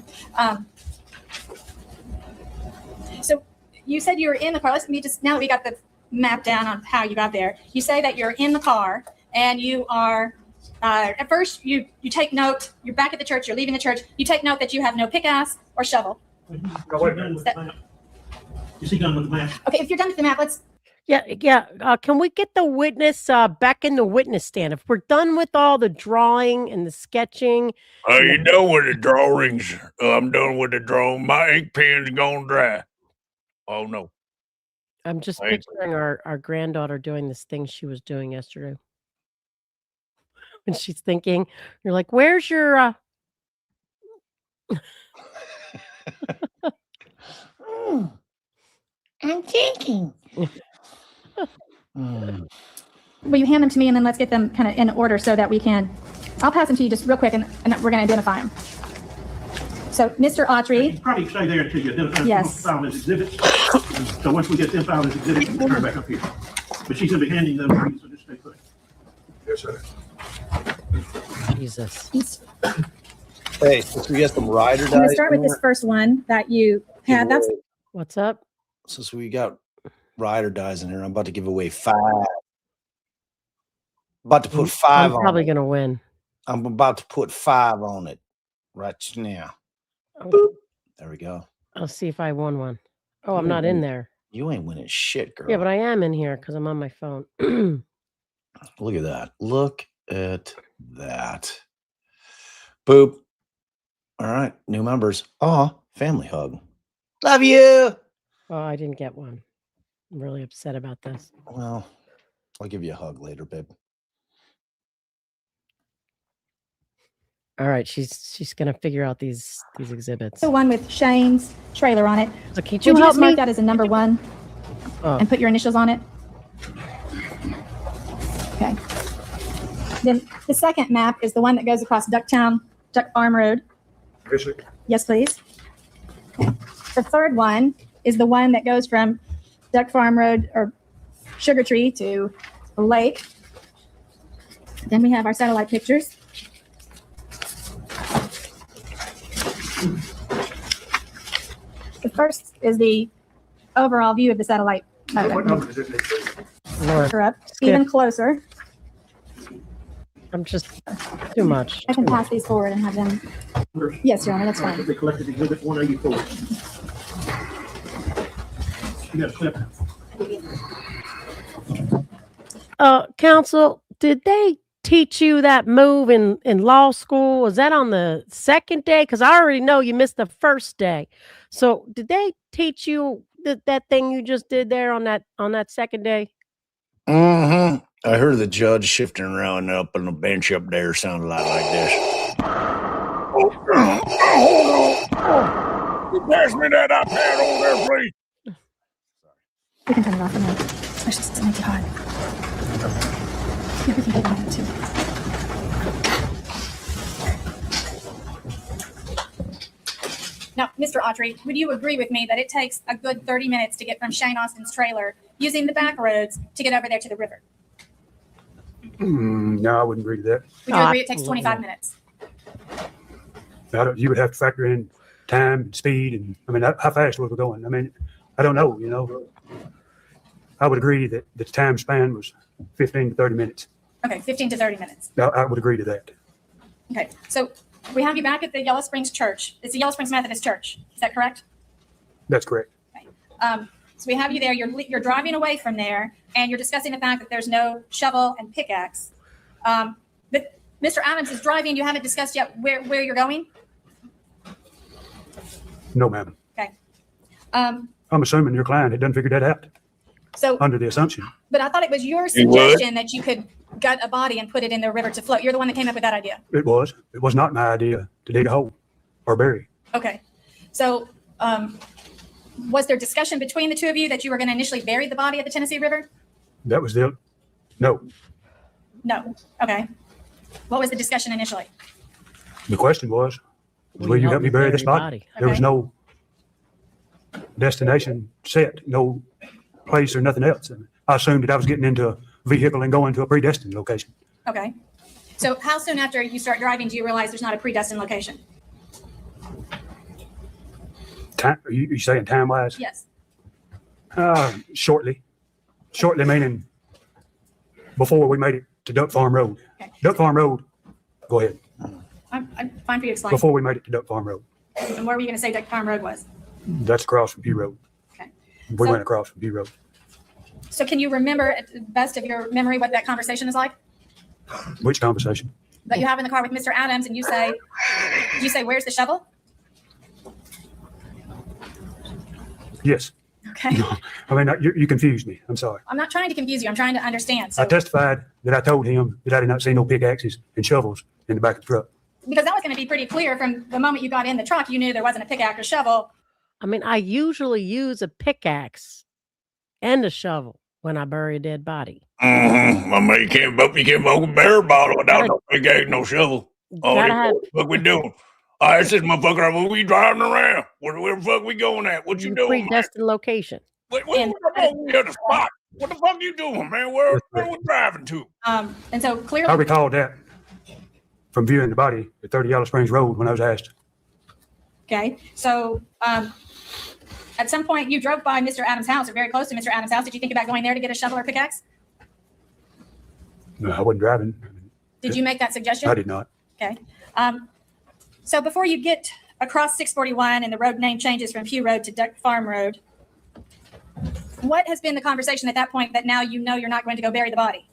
So you said you were in the car. Now that we got the map down on how you got there, you say that you're in the car and you are, at first you take note, you're back at the church, you're leaving the church, you take note that you have no pickaxe or shovel. Is he done with the map? Okay, if you're done with the map, let's. Yeah. Can we get the witness back in the witness stand? If we're done with all the drawing and the sketching. Are you done with the drawings? I'm done with the drawing. My ink pen's gone dry. Oh, no. I'm just picturing our granddaughter doing this thing she was doing yesterday. When she's thinking, you're like, where's your... I'm thinking. Will you hand them to me and then let's get them kind of in order so that we can... I'll pass them to you just real quick and we're going to identify them. So, Mr. Autry. You probably stay there until you identify yes. file as exhibits. So once we get them filed as exhibits, we'll turn back up here. But she's going to be handing them to you, so just stay put. Yes, sir. Jesus. Hey, we got some rider dice. I'm going to start with this first one that you had. That's what's up. So we got rider dies in here. I'm about to give away 5. About to put 5 on. I'm probably going to win. I'm about to put 5 on it right now. Boop. There we go. I'll see if I won one. Oh, I'm not in there. You ain't winning shit, girl. Yeah, but I am in here because I'm on my phone. Look at that. Look at that. Boop. All right. New members. Oh, family hug. Love you. Oh, I didn't get one. I'm really upset about this. Well, I'll give you a hug later, babe. All right, she's gonna figure out these exhibits. the one with Shane's trailer on it. So can Would you help just me? mark that as a number 1 and put your initials on it? Okay. Then the second map is the one that goes across Duck Farm Road. Yes, sir. Yes, please. Okay. The third one is the one that goes from Duck Farm Road or Sugar Tree to the lake. Then we have our satellite pictures. The first is the overall view of the satellite. What number does it need to Up even closer. I'm just too much. I can pass these forward and have them. Yes, Your Honor, that's fine. They collected exhibit 184. You got a clip. Counsel, did they teach you that move in law school? Was that on the second day? Because I already know you missed the first day. So did they teach you that thing you just did there on that second day? Mm-hmm. I heard the judge shifting around up on the bench up there sounded a lot like this. You pass me that iPad over there, please. We can turn it off in a minute. Let's just make it hot. Yeah, we can get on it too. Now, Mr. Autry, would you agree with me that it takes a good 30 minutes to get from Shane Austin's trailer using the back roads to get over there to the river? No, I wouldn't agree to that. Would you agree it takes 25 minutes? You would have to factor in time and speed, and I mean, how fast was we going? I mean, I don't know. I would agree that the time span was 15 to 30 minutes. Okay, 15 to 30 minutes. I would agree to that. Okay, so we have you back at the Yellow Springs Church. It's the Yellow Springs Methodist Church. Is that correct? That's correct. Okay. So we have you there. You're driving away from there, and you're discussing the fact that there's no shovel and pickaxe. But Mr. Adams is driving. You haven't discussed yet where you're going? No, ma'am. Okay. I'm assuming your client had done figured that out So, under the assumption. but I thought it was your suggestion that you could gut a body and put it in the river to float. You're the one that came up with that idea. It was. It was not my idea to dig a hole or bury. Okay. So, was there discussion between the two of you that you were going to initially bury the body at the Tennessee River? That was the, no. No. Okay. What was the discussion initially? The question was, will you help me bury this body? There was Okay. no destination set, no place or nothing else. I assumed that I was getting into a vehicle and going to a predestined location. Okay. So how soon after you start driving do you realize there's not a predestined location? Time, you saying time-wise? Yes. Shortly. Shortly meaning before we made it to Duck Farm Road. Okay. Duck Farm Road, go ahead. I'm fine for you to explain. Before we made it to Duck Farm Road. And where were you going to say Duck Farm Road was? That's across from Pugh Road. Okay. We So- went across from Pugh Road. So can you remember at the best of your memory what that conversation is like? Which conversation? That you have in the car with Mr. Adams and you say, where's the shovel? Yes. Okay. I mean, you confused me. I'm sorry. I'm not trying to confuse you. I'm trying to understand. I So, testified that I told him that I did not see no pickaxes and shovels in the back of the truck. because that was going to be pretty clear from the moment you got in the truck, you knew there wasn't a pickaxe or shovel. I mean, I usually use a pickaxe and a shovel when I bury a dead body. Mm-hmm. I mean, you can't bury a bear bottle without no pickaxe, no shovel. Oh, Gotta have what the fuck we doing? All right, it's this motherfucker. Where we driving around? Where the fuck we going at? What you doing, man? predestined location. Wait, we at the spot. What the fuck you doing, man? Where we driving to? And so clearly, I recall that from viewing the body at 30 Yellow Springs Road when I was asked. okay. So at some point you drove by Mr. Adams' house or very close to Mr. Adams' house. Did you think about going there to get a shovel or pickaxe? No, I wasn't driving. Did you make that suggestion? I did not. Okay. So before you get across 641 and the road name changes from Pugh Road to Duck Farm Road, what has been the conversation at that point that now you know you're not going to go bury the body?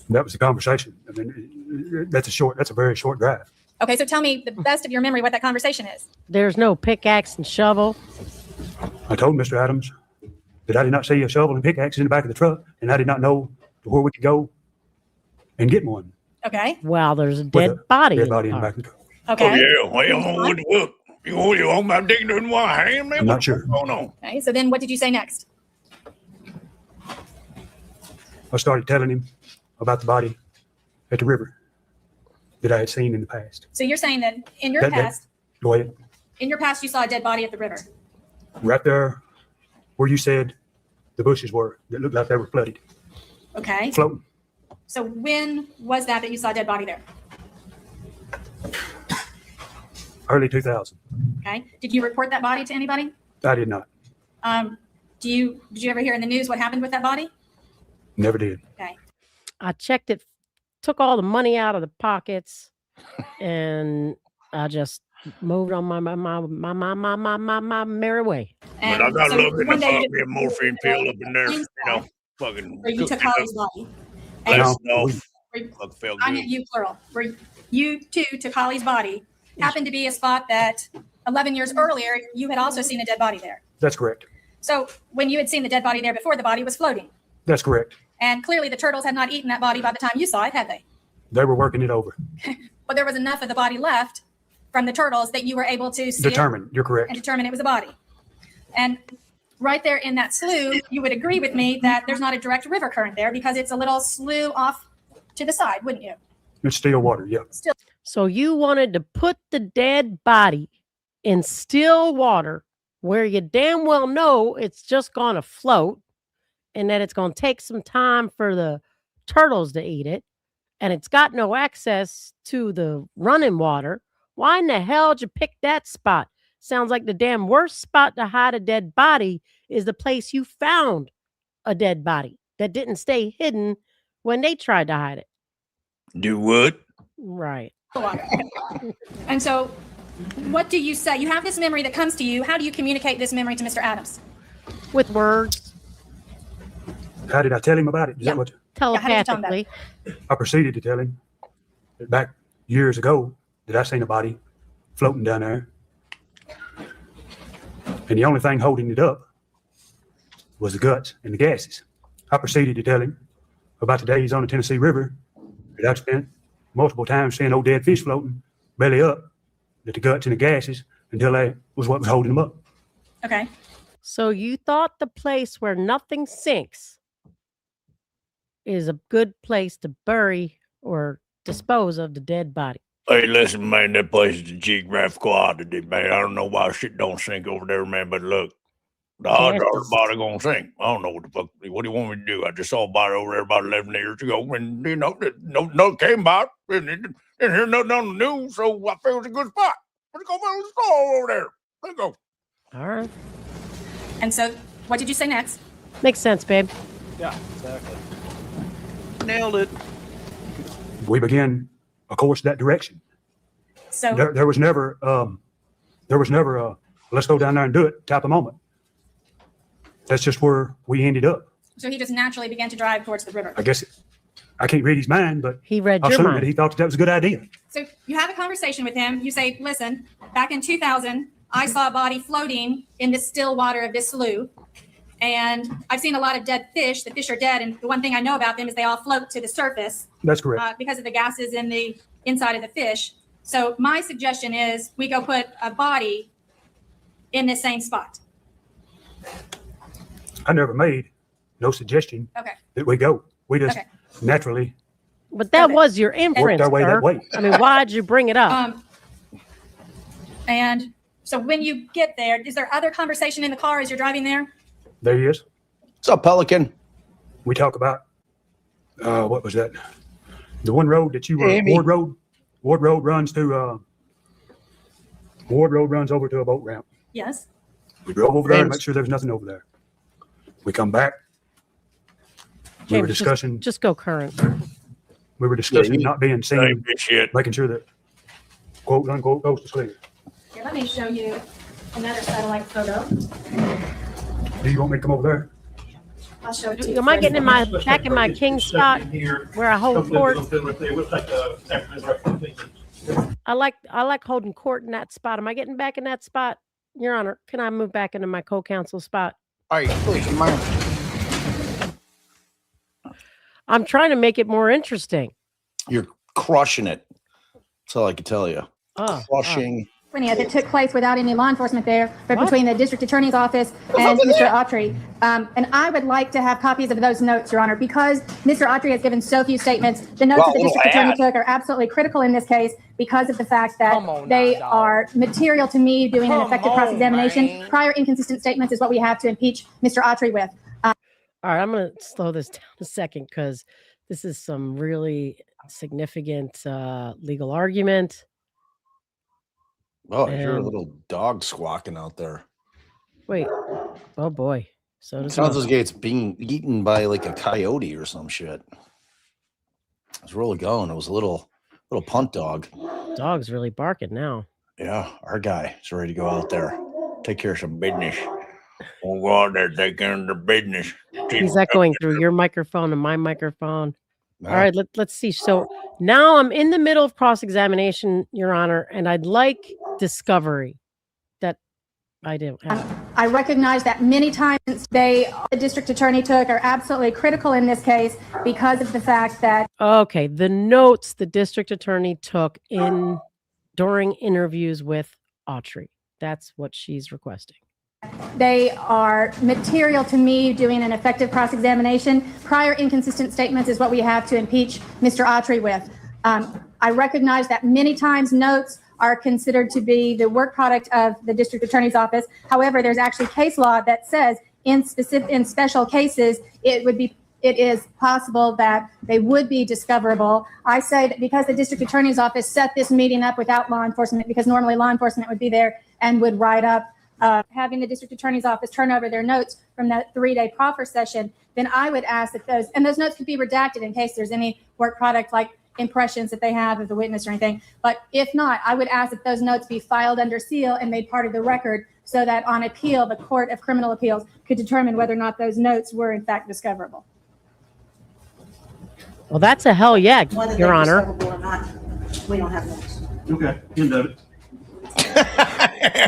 That was the conversation. I mean, that's a very short drive. Okay, so tell me the best of your memory what that conversation is. There's no pickaxe and shovel. I told Mr. Adams that I did not see a shovel and pickaxe in the back of the truck, and I did not know where we could go and get one. Okay. Well, there's a With dead a body. Dead in the body in the car. back of the truck. Okay. Oh, yeah. Well, what the fuck? You on my dick in one hand, man? I'm not What's sure. going on? Okay, so then what did you say next? I started telling him about the body at the river that I had seen in the past. So you're saying that in your That- past, Go ahead. you saw a dead body at the river. Right there where you said the bushes were that looked like they were flooded, Okay. floating. So when was that you saw a dead body there? Early 2000. Okay. Did you report that body to anybody? I did not. Did you ever hear in the news what happened with that body? Never did. Okay. I checked it, took all the money out of the pockets, and I just moved on my merry way. But I got so looking one to day fuck you- me a morphine pill up in there, you know, fucking. Where you took cooking Holly's up. body. Blast No, off. Where- Fuck, felt I good. meant you plural. Where you too took Holly's body. Happened to be a spot that 11 years earlier you had also seen a dead body there. That's correct. So when you had seen the dead body there before, the body was floating. That's correct. And clearly the turtles had not eaten that body by the time you saw it, had they? They were working it over. But there was enough of the body left from the turtles that you were able to see Determined. You're it correct. and determine it was a body. And right there in that slough, you would agree with me that there's not a direct river current there because it's a little slough off to the side, wouldn't you? It's still water. Yeah. Still, So you wanted to put the dead body in still water where you damn well know it's just going to float and that it's going to take some time for the turtles to eat it, and it's got no access to the running water. Why in the hell did you pick that spot? Sounds like the damn worst spot to hide a dead body is the place you found a dead body that didn't stay hidden when they tried to hide it. Do what? Right. and so what do you say? You have this memory that comes to you. How do you communicate this memory to Mr. Adams? With words, How did I tell him about it? Is Yeah. that what how did you tell him that? telepathically. I proceeded to tell him back years ago that I seen a body floating down there. And the only thing holding it up was the guts and the gases. I proceeded to tell him about the days on the Tennessee River that I'd spent multiple times seeing old dead fish floating, belly up, that the guts and the gases, until that was what was holding them up. Okay. So you thought the place where nothing sinks is a good place to bury or dispose of the dead body. Hey, listen, man, that place is a geographical oddity, man. I don't know why shit don't sink over there, man, but look, the odds are the body gonna sink. I don't know what the fuck, what do you want me to do? I just saw a body over there about 11 years ago, and, you know, no came about, and it didn't hear nothing on the news, so I figured it was a good spot. Let's go over there. Let's go. All right. And so what did you say next? Makes sense, babe. Yeah, exactly. Nailed it. We began a course that direction. So There was never a let's go down there and do it type of moment. That's just where we ended up. so he just naturally began to drive towards the river. I guess I can't read his mind, but He read I your assume mind. that he thought that was a good idea. So you have a conversation with him. You say, listen, back in 2000, I saw a body floating in the still water of this slough. And I've seen a lot of dead fish. The fish are dead. And the one thing I know about them is they all float to the surface That's correct. because of the gases in the inside of the fish. So my suggestion is we go put a body in the same spot. I never made no suggestion Okay. that we go. We just Okay. naturally But that Okay. was your inference, our way that sir. way. I mean, why'd you bring it up? And so when you get there, is there other conversation in the car as you're driving there? there he is. What's up, Pelican? We talk about what was that? The one road that you were Amy. Ward Road. Ward Road runs to Ward Road runs over to a boat ramp. Yes. We drove over there to James. make sure there was nothing over there. We come back. We were James, discussing just go current. not being Same seen, shit. making sure that quote unquote coast is clear. Here, let me show you another satellite photo. Do you want me to come over there? I'll show it to you. Am I getting in my Let's back take in my a king second spot here. where I hold court? We'll take I like holding court in that spot. Am I getting back in that spot? Your Honor, can I move back into my co-counsel spot? All right, please, you mind? I'm trying to make it more interesting. You're crushing it. That's all I can tell you. Crushing. That took place without any law enforcement there, but What? between the district attorney's office and Mr. Autry. And I would like to have copies of those notes, Your Honor, because Mr. Autry has given so few statements. The notes that the district attorney took are absolutely critical in this case because of the fact that they are material to me doing an effective cross-examination. Prior inconsistent statements is what we have to impeach Mr. Autry with. All right, I'm going to slow this down a second because this is some really significant legal argument. Oh, I hear a And- little dog squawking out there. Wait. Oh, boy. So It does sounds my- like it's being eaten by like a coyote or some shit. It's really going. It was a little punt dog. dog's really barking now. Yeah, our guy is ready to go out there, take care of some business. We'll go out there, take care of the business. He's echoing through your microphone and my microphone. Yeah. All right, let's see. So now I'm in the middle of cross-examination, Your Honor, and I'd like discovery that I didn't have. I recognize that many times the district attorney took are absolutely critical in this case because of the fact that Okay, the notes the district attorney took during interviews with Autry. That's what she's requesting. they are material to me doing an effective cross-examination. Prior inconsistent statements is what we have to impeach Mr. Autry with. I recognize that many times notes are considered to be the work product of the district attorney's office. However, there's actually case law that says in special cases, it is possible that they would be discoverable. I say that because the district attorney's office set this meeting up without law enforcement, because normally law enforcement would be there and would write up having the district attorney's office turn over their notes from that 3-day proffer session, then I would ask that those notes could be redacted in case there's any work product like impressions that they have of the witness or anything. But if not, I would ask that those notes be filed under seal and made part of the record so that on appeal, the Court of Criminal Appeals could determine whether or not those notes were in fact discoverable. Well, that's a hell yeah, Whether Your they're Honor. discoverable or not, We don't have notes. Okay, end of it.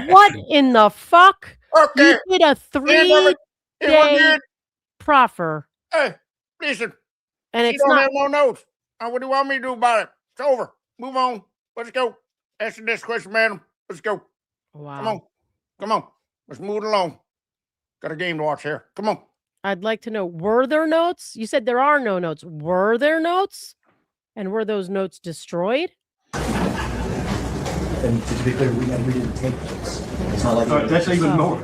What in the fuck? Okay. You did a Hey, 3-day proffer, Hey, listen. and She it's don't not. have no notes. What do you want me to do about it? It's over. Move on. Let's go. Answer this question, madam. Let's go. Wow. Come on. Come on. Let's move it along. Got a game to watch here. Come on. I'd like to know, were there notes? You said there are no notes. Were there notes? And were those notes destroyed? And to be clear, we didn't take those. It's not like That's even more.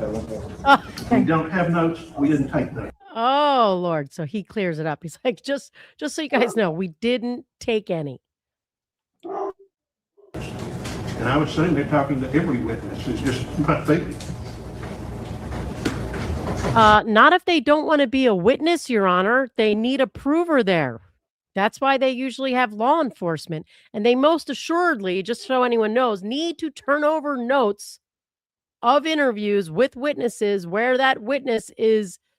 Oh, We don't have notes. We didn't take them. oh, Lord. So he clears it up. He's like, just so you guys know, we didn't take any. And I would assume they're talking to every witness. It's just my feeling. Not if they don't want to be a witness, Your Honor. They need a prover there. That's why they usually have law enforcement. And they most assuredly, just so anyone knows, need to turn over notes of interviews with witnesses where that witness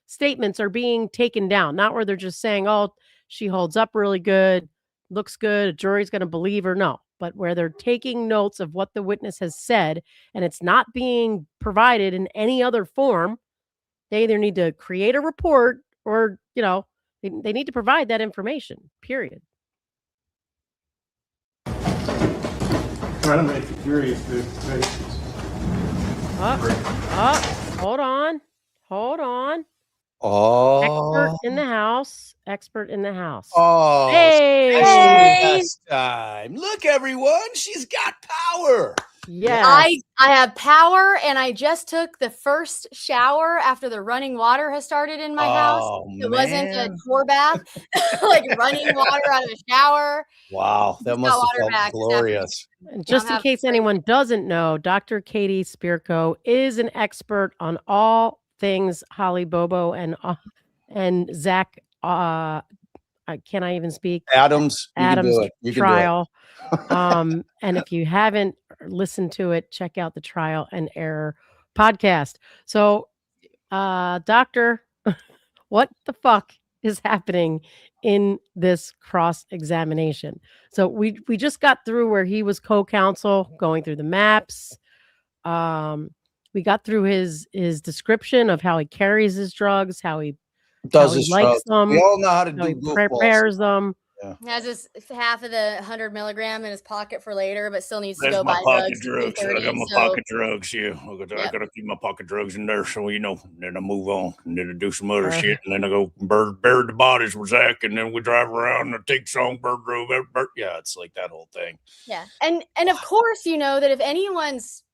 statements are being taken down. Not where they're just saying, oh, she holds up really good, looks good, a jury's going to believe her. No, but where they're taking notes of what the witness has said and it's not being provided in any other form. They either need to create a report or, they need to provide that information, period. I don't know if the jury is good. Hold on. Oh. Expert in the house. Oh. Hey! This time. Look, everyone. She's got power. Yeah. I have power, and I just took the first shower after the running water has started in my house. It wasn't a chore bath, like running water out of a shower. Wow, that must have felt glorious. And just in case anyone doesn't know, Dr. Katie Spirko is an expert on all things Holly Bobo and Zach. Can I even speak? Adams trial. And if you haven't listened to it, check out the Trial and Error podcast. So, Doctor, what the fuck is happening in this cross-examination? So we just got through where he was co-counsel going through the maps. We got through his description of how he carries his drugs, how he likes them. We all know how to do he prepares them. Yeah. He has his half of the 100 milligram in his pocket for later, but still needs to That's go my buy pocket drugs. drugs. I got my pocket drugs. Yeah, I gotta keep my pocket drugs in there. So then I move on, and then I do some other shit, and then I go bury the bodies with Zach, and then we drive around and I take Songbird Road. Yeah, it's like that whole thing. Yeah, and of course, you know that if anyone's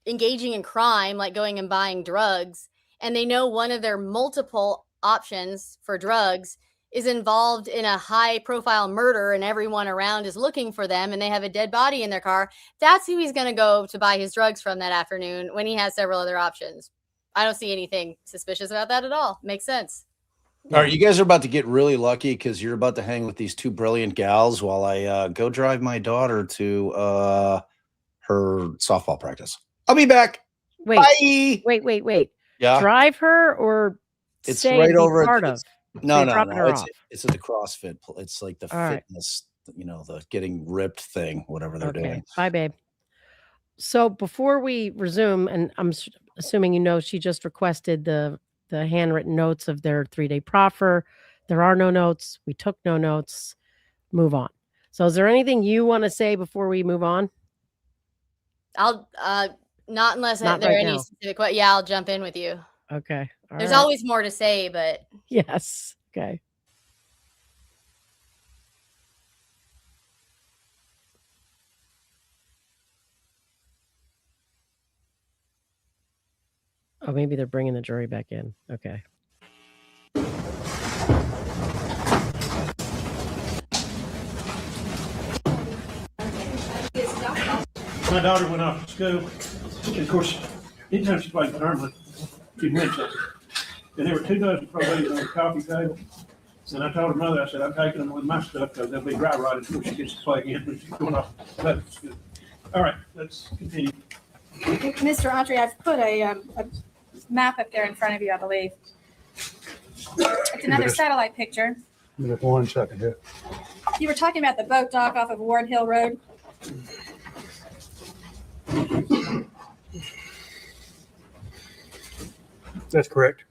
engaging in crime, like going and buying drugs, and they know one of their multiple options for drugs is involved in a high profile murder and everyone around is looking for them and they have a dead body in their car, that's who he's going to go to buy his drugs from that afternoon when he has several other options. I don't see anything suspicious about that at all. Makes sense. All right, you guys are about to get really lucky because you're about to hang with these two brilliant gals while I go drive my daughter to her softball practice. I'll be back. Wait. Bye. Wait. Yeah. Drive her or It's stay right and be over part at of? No. Off. It's at the CrossFit. It's like the fitness, the getting ripped thing, whatever they're doing. Bye, babe. So before we resume, and I'm assuming she just requested the handwritten notes of their 3-day proffer. There are no notes. We took no notes. Move on. So is there anything you want to say before we move on? I'll not unless Not there are right any now. specific questions. Yeah, I'll jump in with you. Okay. There's always more to say, but yes. Okay. Oh, maybe they're bringing the jury back in. Okay. My daughter went off to school. And of course, anytime she played tournament, she'd win something. And there were 2 dozen probations on the coffee table. And I told her mother, I said, I'm taking them with my stuff because they'll be dry rotted before she gets to play again when she's going off to school. All right, let's continue. Mr. Autry, I've put a map up there in front of you, I believe. It's another satellite picture. Give me 1 second here. You were talking about the boat dock off of Ward Hill Road. That's correct.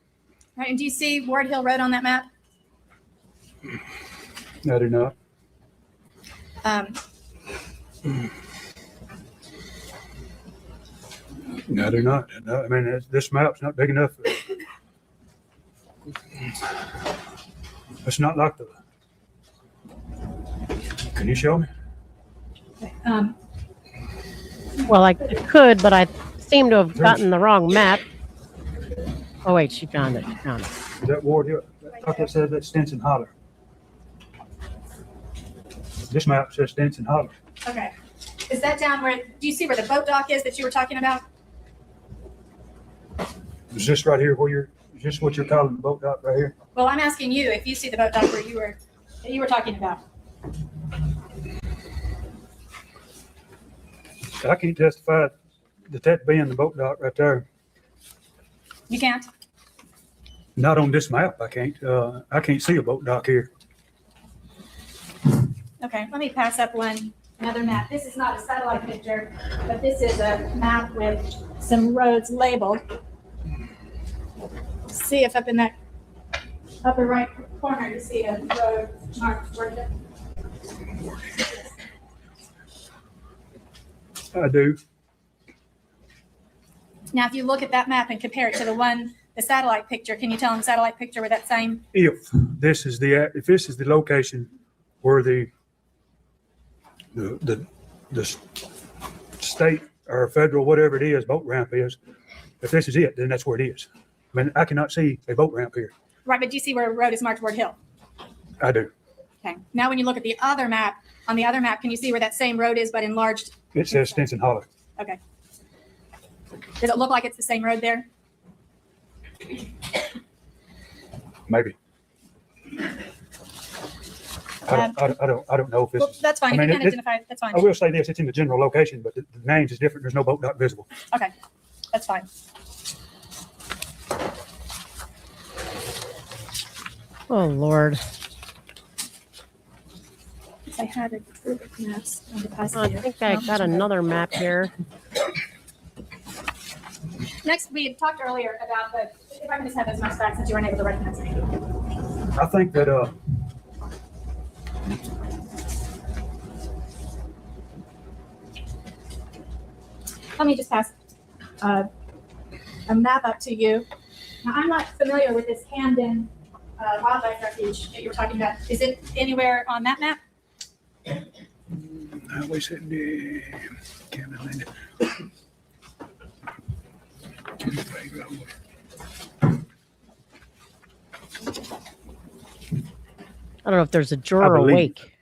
All right, and do you see Ward Hill Road on that map? I do not. No, I do not. No, I mean, this map's not big enough. It's not like the. Can you show me? Well, I could, but I seem to have gotten the wrong map. Oh, wait, she found it. She found it. Is that Ward Hill? I thought that said that Stinson Holler. This map says Stinson Holler. Okay. Is that down where, do you see where the boat dock is that you were talking about? Is this right here where you're, is this what you're calling the boat dock right here? Well, I'm asking you if you see the boat dock where you were talking about. I can't testify that being the boat dock right there. You can't? Not on this map, I can't. I can't see a boat dock here. Okay, let me pass up another map. This is not a satellite picture, but this is a map with some roads labeled. See if up in that upper right corner you see a road marked for it. I do. Now, if you look at that map and compare it to the satellite picture, can you tell in the satellite picture where that same? If this is the location where the state or federal, whatever it is, boat ramp is, if this is it, then that's where it is. I mean, I cannot see a boat ramp here. Right, but do you see where a road is marked Ward Hill? I do. Okay. Now, when you look at the other map, on the other map, can you see where that same road is, but enlarged? It says Stinson Holler. Okay. Does it look like it's the same road there? Maybe. I don't know if this. Well, that's fine. I mean, you can identify it. That's fine. I will say this: it's in the general location, but the names is different. There's no boat dock visible. Okay, that's fine. Oh, Lord. I had a group of maps on the past I think I got another map here. Next, we had talked earlier about if I can just have those maps back since you weren't able to recognize me. I think that Let me just pass a map up to you. Now, I'm not familiar with this Camden Wildlife Refuge that you were talking about. Is it anywhere on that map? I always said Camden. I don't know if there's a juror awake.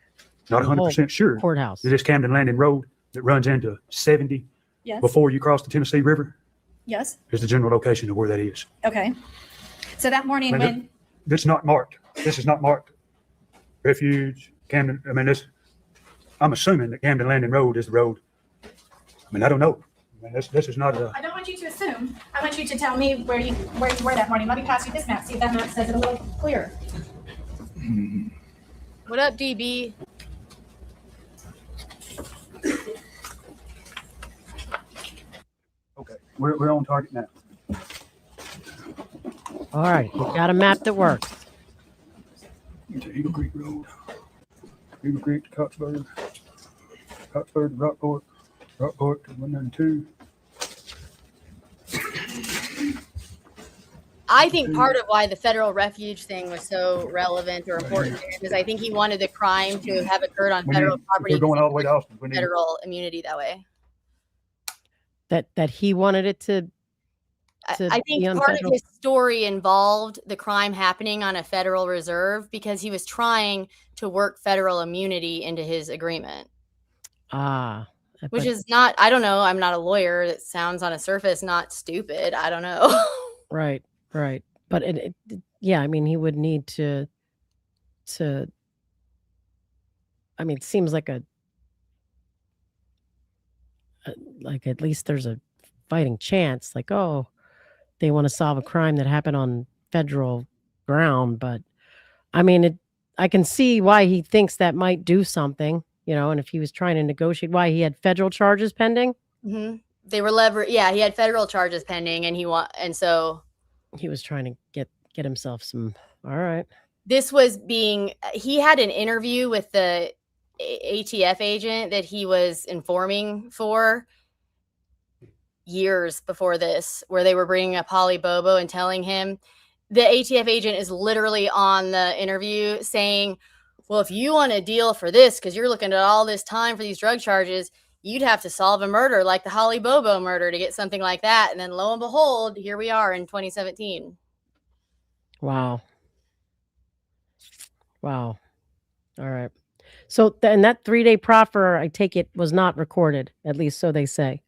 Not 100% sure. Courthouse. Is this Camden Landing Road that runs into 70 Yes. before you cross the Tennessee River? Yes. Is the general location of where that is. Okay. So that morning when This is not marked. This is not marked. Refuge, Camden. I mean, I'm assuming that Camden Landing Road is the road. I mean, I don't know. I mean, this is not a. I don't want you to assume. I want you to tell me where you were that morning. Let me pass you this map. See if that map says it a little clearer. What up, DB? Okay, we're on target now. All right, we got a map that works. Into Eagle Creek Road, Eagle Creek to Coxburg, Coxburg to Rockport, Rockport to 192. I think part of why the federal refuge thing was so relevant or important to him is I think he wanted the crime to have occurred on federal property. We're going all the way to Austin. Federal immunity that way. That he wanted it to I think part of his story involved the crime happening on a federal reserve because he was trying to work federal immunity into his agreement. Which is not, I don't know. I'm not a lawyer. It sounds on a surface not stupid. I don't know. Right. But yeah, I mean, he would need to I mean, it seems like like at least there's a fighting chance, like, oh, they want to solve a crime that happened on federal ground. But I mean, I can see why he thinks that might do something. and if he was trying to negotiate, why he had federal charges pending. Mm-hmm. They were Yeah, he had federal charges pending, and so he was trying to get himself some. All right. This was he had an interview with the ATF agent that he was informing for years before this, where they were bringing up Holly Bobo and telling him, the ATF agent is literally on the interview saying, well, if you want a deal for this, because you're looking at all this time for these drug charges, you'd have to solve a murder like the Holly Bobo murder to get something like that. And then lo and behold, here we are in 2017. Wow. All right. So, and that 3-day proffer, I take it, was not recorded, at least so they say.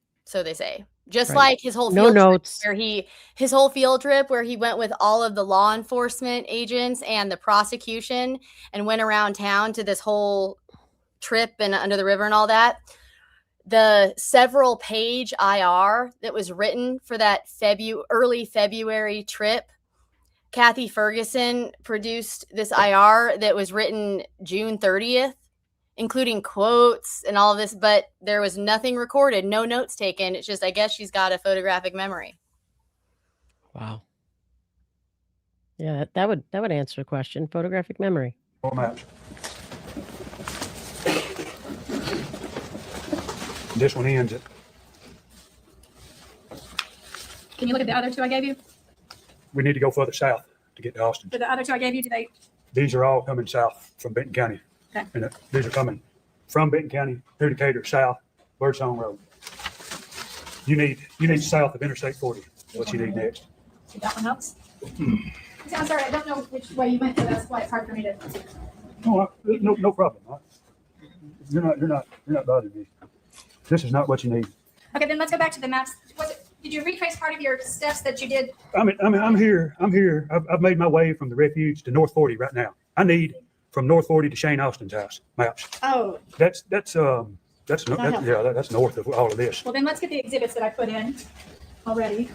Just Right. like his whole No field notes. trip where he went with all of the law enforcement agents and the prosecution and went around town to this whole trip and under the river and all that. The several page IR that was written for that early February trip, Kathy Ferguson produced this IR that was written June 30th, including quotes and all of this, but there was nothing recorded, no notes taken. It's just, I guess she's got a photographic memory. Wow. Yeah, that would answer the question. Photographic memory. This one ends it. Can you look at the other two I gave you? We need to go further south to get to Austin. For the other two I gave you, These are all coming south from Benton County. Okay. And these are coming from Benton County through Decatur, south, Birdsong Road. You need south of Interstate 40. What you need next. See, that one helps. See, I'm sorry, I don't know which way you went, so that's why it's hard for me to. No problem. You're not bothering me. This is not what you need. Okay, then let's go back to the maps. Did you retrace part of your steps that you did? I'm here. I've made my way from the refuge to North 40 right now. I need from North 40 to Shane Austin's house maps. Oh. That's north of all of this. Well, then let's get the exhibits that I put in already.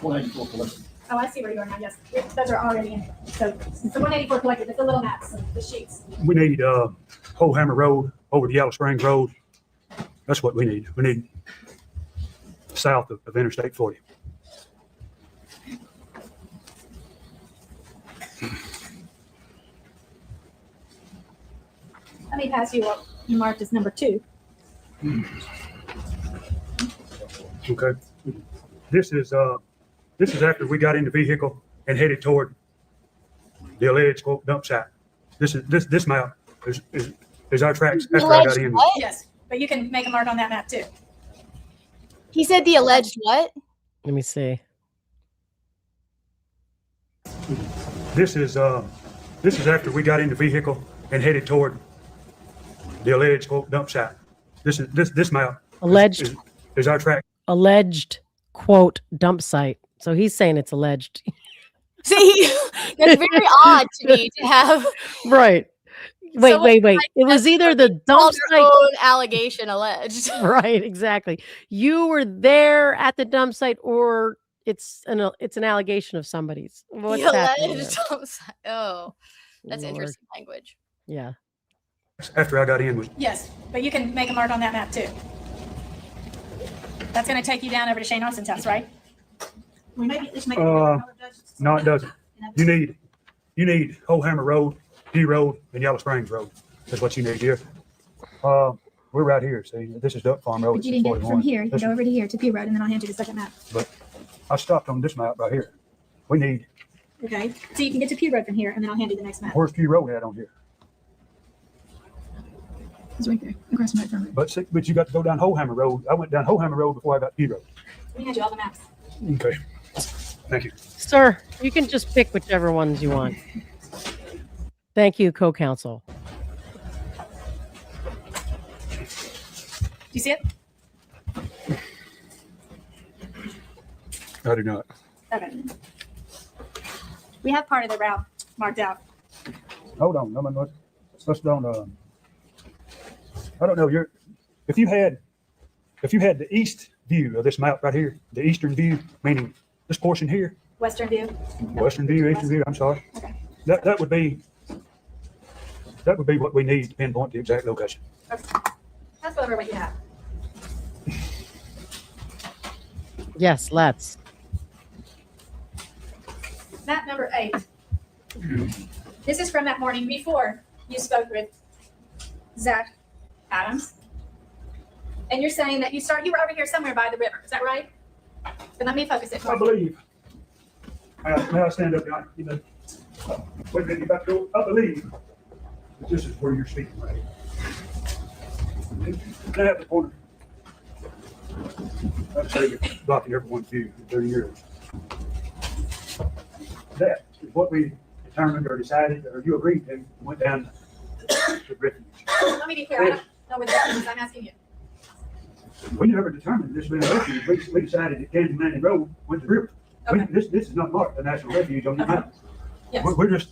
184 collected. Oh, I see where you are now. Yes, those are already in. So it's the 184 collected. It's the little maps, the sheets. We need Holehammer Road over the Yellow Springs Road. That's what we need. We need south of Interstate 40. Let me pass you what you marked as number 2. Okay. This is after we got in the vehicle and headed toward the alleged quote dump site. This map is our tracks after I got in. Yes, but you can make a mark on that map too. He said the alleged what? Let me see. This is after we got in the vehicle and headed toward the alleged quote dump site. This map Alleged is our track. Alleged quote dump site. So he's saying it's alleged. See, that's very odd to me to have. Right. Wait. It was either the dump site. Own allegation alleged. Right, exactly. You were there at the dump site, or it's an allegation of somebody's. What's happening there? Dump site. Oh, that's Lord. interesting language. Yeah. After I got in was. Yes, but you can make a mark on that map too. That's going to take you down over to Shane Austin's house, right? We maybe just make No, it doesn't. You need Holehammer Road, D Road, and Yellow Springs Road. That's what you need here. We're right here. See, this is Duck Farm Road. But you didn't get it from here. You go over to here to P Road, and then I'll hand you the second map. But I stopped on this map right here. We need. Okay, so you can get to P Road from here, and then I'll hand you the next map. Where's P Road at on here? It's right there, across from right from it. But you got to go down Holehammer Road. I went down Holehammer Road before I got P Road. We hand you all the maps. Okay. Thank you. Sir, you can just pick whichever ones you want. Thank you, co-counsel. Do you see it? I do not. Okay. We have part of the route marked out. Hold on. No, let's don't. I don't know. If you had the east view of this map right here, the eastern view, meaning this portion here. Western view. Western view, eastern view. I'm sorry. Okay. That would be That would be what we need to pinpoint the exact location. Okay. Let's go over what you have. Yes, let's. Map number 8. This is from that morning before you spoke with Zach Adams. And you're saying that you were over here somewhere by the river. Is that right? But let me focus it for I you. believe. May I stand up, John? You know, wait a minute, you got to go. I believe that this is where you're speaking, right? Can I have the corner? I'd say you're blocking everyone's view in 30 years. That is what we determined or decided, or you agreed to, went down to refuge. Let me be clear. I don't know what that means. I'm asking you. We never determined this was a refuge. We decided that Kansas Landing Road went to the river. Okay. This is not marked a national refuge on your map. Yes. We're just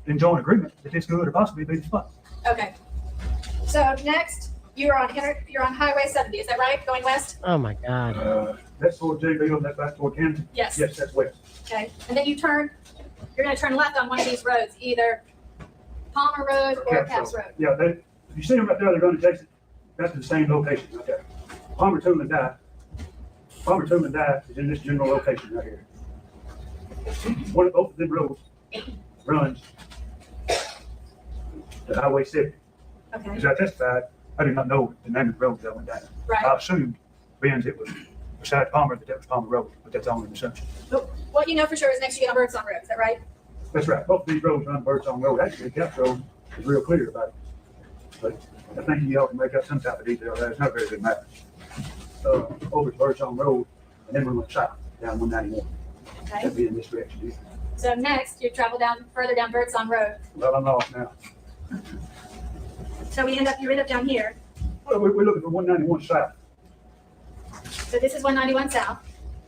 enjoying agreement that this could or possibly be the spot. Okay. So next, you're on Highway 70. Is that right? Going west? Oh my God. That's toward JB, that's back toward Kansas? Yes. Yes, that's west. Okay. And then you're going to turn left on one of these roads, either Palmer Road or Caps Road. Yeah, if you see them right there, they're going to Jason. That's the same location right there. Palmer Tool and Die is in this general location right here. Both of them roads runs to Highway 70. Okay. As I testified, I did not know the name of the road that went down. Right. I assumed, being it was beside Palmer, that was Palmer Road, but that's only an assumption. But what you know for sure is next you get on Birdsong Road. Is that right? That's right. Both of these roads run Birdsong Road. Actually, Caps Road is real clear about it. But I think you all can make up some type of detail there. It's not very good map. Over to Birdsong Road, and then we went south down 191. Okay. That'd be in this direction here. So next, you travel further down Birdsong Road. Well, I'm lost now. So you end up down here. Well, we're looking for 191 south. So this is 191 south.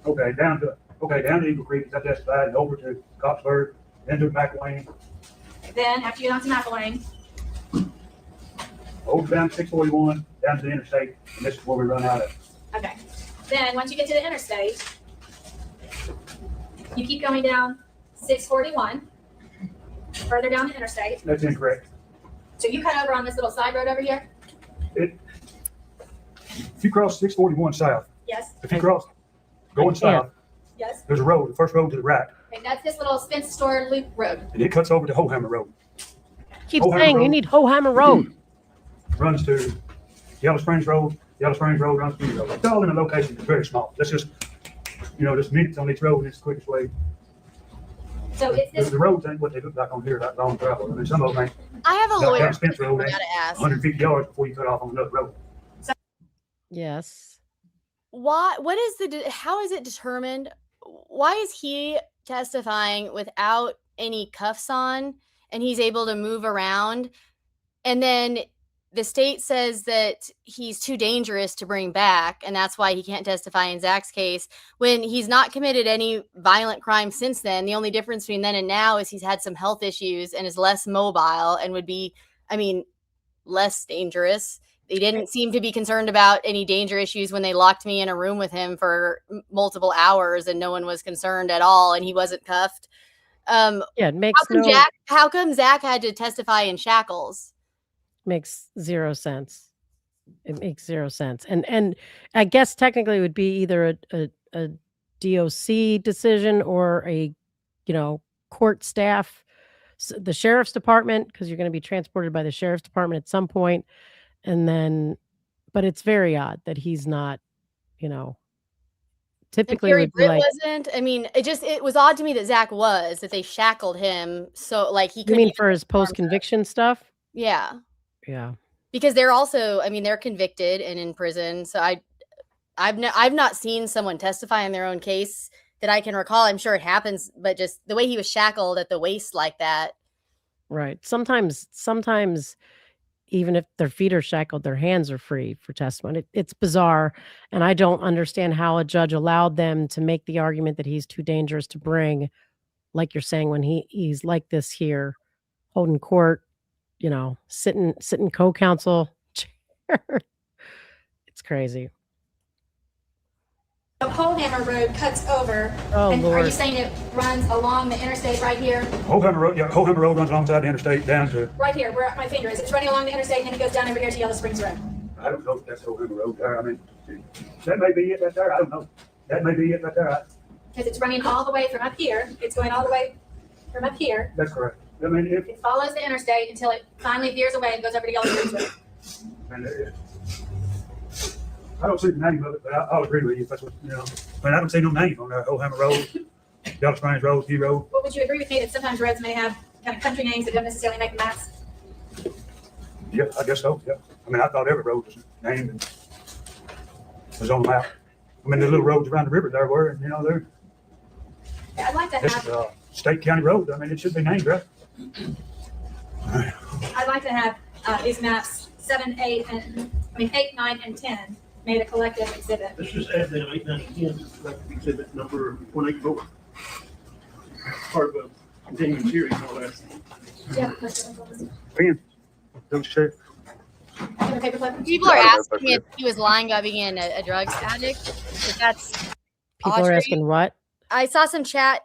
Okay, down to Eagle Creek, as I testified, and over to Coxburg, then to McElwain, Then after you get onto McElwain, over down 641, down to the interstate, and this is where we run out of. okay. Then once you get to the interstate, you keep going down 641, further down the interstate. That's incorrect. So you cut over on this little side road over here? If you cross 641 south, Yes. if you cross going south, Yes. there's a road, the first road to the right, Okay, that's this little Spence Store Loop Road. and it cuts over to Hohammer Road. Keep Hohammer saying you Road. need Hohammer Road. Runs to Yellow Springs Road. Yellow Springs Road runs to Eagle Road. It's all in a location that's very small. That's just, just minutes on each road, and it's the quickest way. So it's this. The roads ain't what they look like on here, like long travel. I mean, some of them ain't. I have a Down lawyer Spence Road I ain't gotta ask. 150 yards before you cut off on another road. Yes. How is it determined? Why is he testifying without any cuffs on and he's able to move around? And then the state says that he's too dangerous to bring back, and that's why he can't testify in Zach's case when he's not committed any violent crime since then. The only difference between then and now is he's had some health issues and is less mobile and would be, less dangerous. They didn't seem to be concerned about any danger issues when they locked me in a room with him for multiple hours and no one was concerned at all and he wasn't cuffed. Yeah, it makes How come Zach had to testify in shackles? Makes zero sense. It makes zero sense. And I guess technically it would be either a DOC decision or a, court staff, the sheriff's department, because you're going to be transported by the sheriff's department at some point. And then, but it's very odd that he's not, typically Gary would be Britt like, wasn't. It was odd to me that Zach was, that they shackled him. So like he you couldn't. mean for his post-conviction stuff? Yeah. Yeah. Because they're also, they're convicted and in prison. So I've not seen someone testify in their own case that I can recall. I'm sure it happens, but just the way he was shackled at the waist like that. Right. Sometimes even if their feet are shackled, their hands are free for testimony. It's bizarre. And I don't understand how a judge allowed them to make the argument that he's too dangerous to bring, like you're saying, when he's like this here, holding court, sitting co-counsel chair. It's crazy. Holhammer Road cuts over. Oh, and are Lord. you saying it runs along the interstate right here? Holhammer Road, yeah, Holhammer Road runs alongside the interstate down to. Right here, where my finger is. It's running along the interstate and then it goes down over here to Yellow Springs Road. I don't know if that's Holhammer Road there. I mean, that may be it right there. I don't know. That may be it right there. Because it's running all the way from up here. It's going all the way from up here. That's correct. I mean, if It follows the interstate until it finally veers away and goes over to Yellow Springs Road. and, I don't see the name of it, but I'll agree with you if that's what, you know. I mean, I don't see no name on there. Holhammer Road, Yellow Springs Road, Key Road. Well, would you agree with me that sometimes roads may have kind of country names that don't necessarily make the maps? Yeah, I guess so, yeah. I mean, I thought every road was named and was on the map. I mean, the little roads around the river there were, and, you know, they're, Yeah, I'd like to this have. is state county road. I mean, it should be named, right? I'd like to have these maps 7, 8, 8, 9, and 10 made a collective exhibit. Let's just add that 8, 9, and 10 to the collective exhibit number 184. Part of a continuing series and all that. Yeah. Ben, don't you say? Have a paperclip? People are asking if he was lying about being a drugs addict. If that's People are Autry. asking what? I saw some chat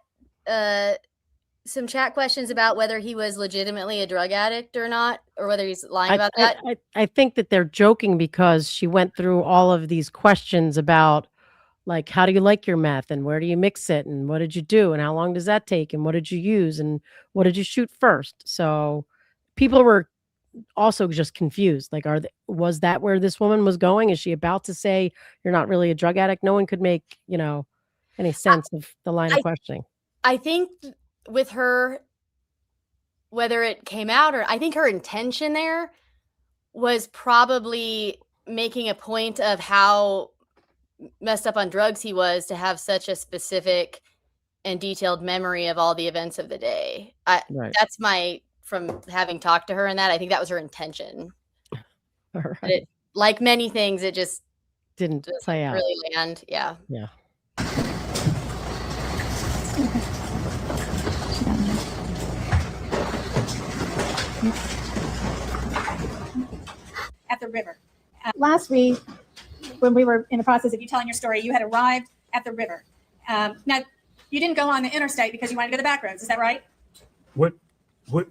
questions about whether he was legitimately a drug addict or not, or whether he's lying about that. I think that they're joking because she went through all of these questions about, like, how do you like your meth and where do you mix it and what did you do and how long does that take and what did you use and what did you shoot first? So people were also just confused. Like, was that where this woman was going? Is she about to say you're not really a drug addict? No one could make, any sense of the line of questioning. I think with her, whether it came out or I think her intention there was probably making a point of how messed up on drugs he was to have such a specific and detailed memory of all the events of the day. Right. That's from having talked to her and that, I think that was her intention. All right. But like many things, it just didn't play out. Really land. Yeah. Yeah. At the river. Last week, when we were in the process of you telling your story, you had arrived at the river. Now, you didn't go on the interstate because you wanted to go to the back roads. Is that right? What?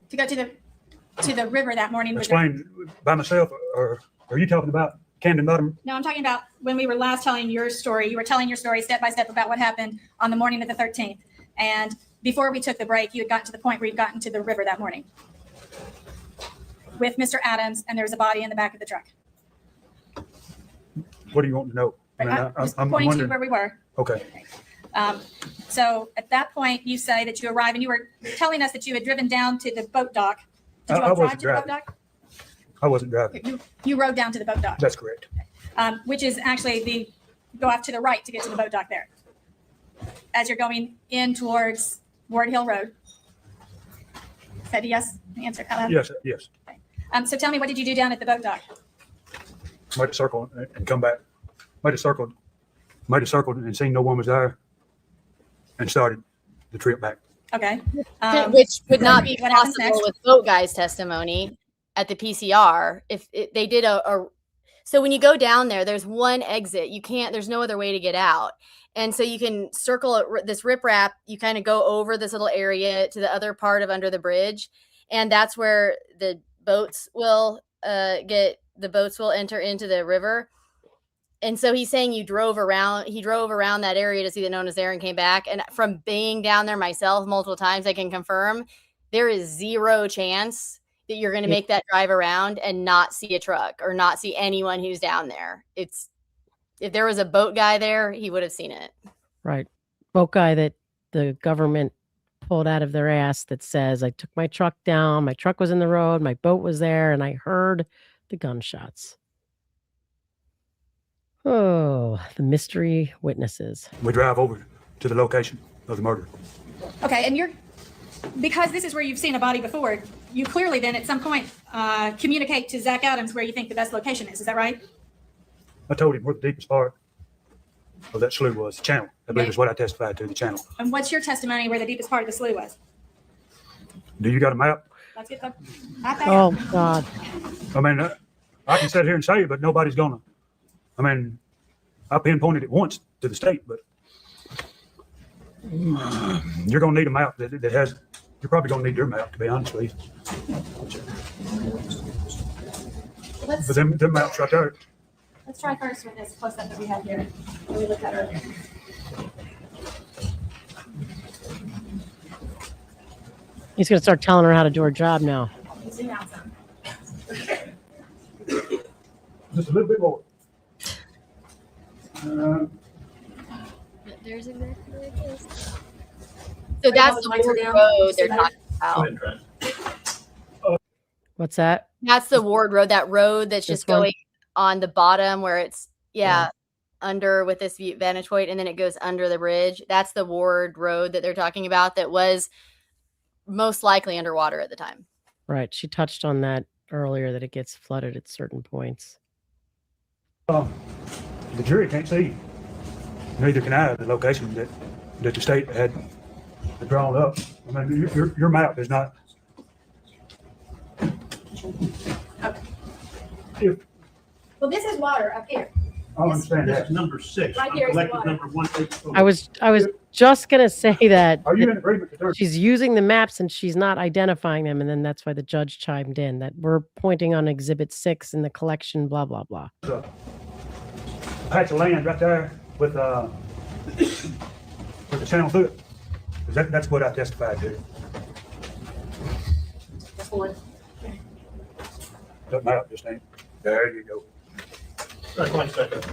To go to the river that morning. Explain by myself, or are you talking about Camden Bottom? No, I'm talking about when we were last telling your story. You were telling your story step by step about what happened on the morning of the 13th. And before we took the break, you had gotten to the point where you'd gotten to the river that morning with Mr. Adams, and there was a body in the back of the truck. What do you want to know? I mean, I'm pointing to where we were. Okay. So at that point, you say that you arrived, and you were telling us that you had driven down to the boat dock. Did you I drive wasn't to the boat driving. dock? I wasn't driving. You rode down to the boat dock. That's correct. Which is actually go off to the right to get to the boat dock there. As you're going in towards Ward Hill Road. Said yes? Answer out loud? Yes, yes. So tell me, what did you do down at the boat dock? Made a circle and come back. Made a circle and seen no one was there and started the trip back. Okay. Which would not be what happens possible next? with boat guy's testimony at the PCR. If they did so when you go down there, there's one exit. There's no other way to get out. And so you can circle this riprap. You kind of go over this little area to the other part of under the bridge. And that's where the boats will enter into the river. And so he's saying he drove around that area to see that no one was there and came back. And from being down there myself multiple times, I can confirm there is zero chance that you're going to make that drive around and not see a truck or not see anyone who's down there. If there was a boat guy there, he would have seen it. Right. Boat guy that the government pulled out of their ass that says, I took my truck down, my truck was in the road, my boat was there, and I heard the gunshots. Oh, the mystery witnesses. We drive over to the location of the murder. Okay, and because this is where you've seen a body before, you clearly then at some point communicate to Zach Adams where you think the best location is. Is that right? I told him where the deepest part of that slough was, the channel. I believe is what I testified to, the channel. And what's your testimony where the deepest part of the slough was? Do you got a map? Let's get the Oh, God. I mean, I can sit here and say it, but nobody's gonna. I mean, I pinpointed it once to the state, but you're going to need a map that has. You're probably going to need your map, to be honest with you. But them maps right there. Let's try first with this close-up that we have here that we looked at earlier. He's going to start telling her how to do her job now. Zoom out some. Just a little bit more. There's exactly where it is. So that's the ward road they're talking about. What's that? That's the ward road, that road that's just going on the bottom where it's, under with this vantage point, and then it goes under the bridge. That's the ward road that they're talking about that was most likely underwater at the time. Right. She touched on that earlier, that it gets flooded at certain points. The jury can't see. Neither can I, the location that the state had drawn up. I mean, your map is not. Okay. Well, this is water up here. I understand that. Number 6. Right here is the water. Number 184. I was just going to say that. Are you in agreement with her? She's using the maps and she's not identifying them, and then that's why the judge chimed in that we're pointing on Exhibit 6 in the collection, blah, blah, blah. A patch of land right there with the channel through it. That's what I testified to. That map just ain't. There you go. Right, 1 second.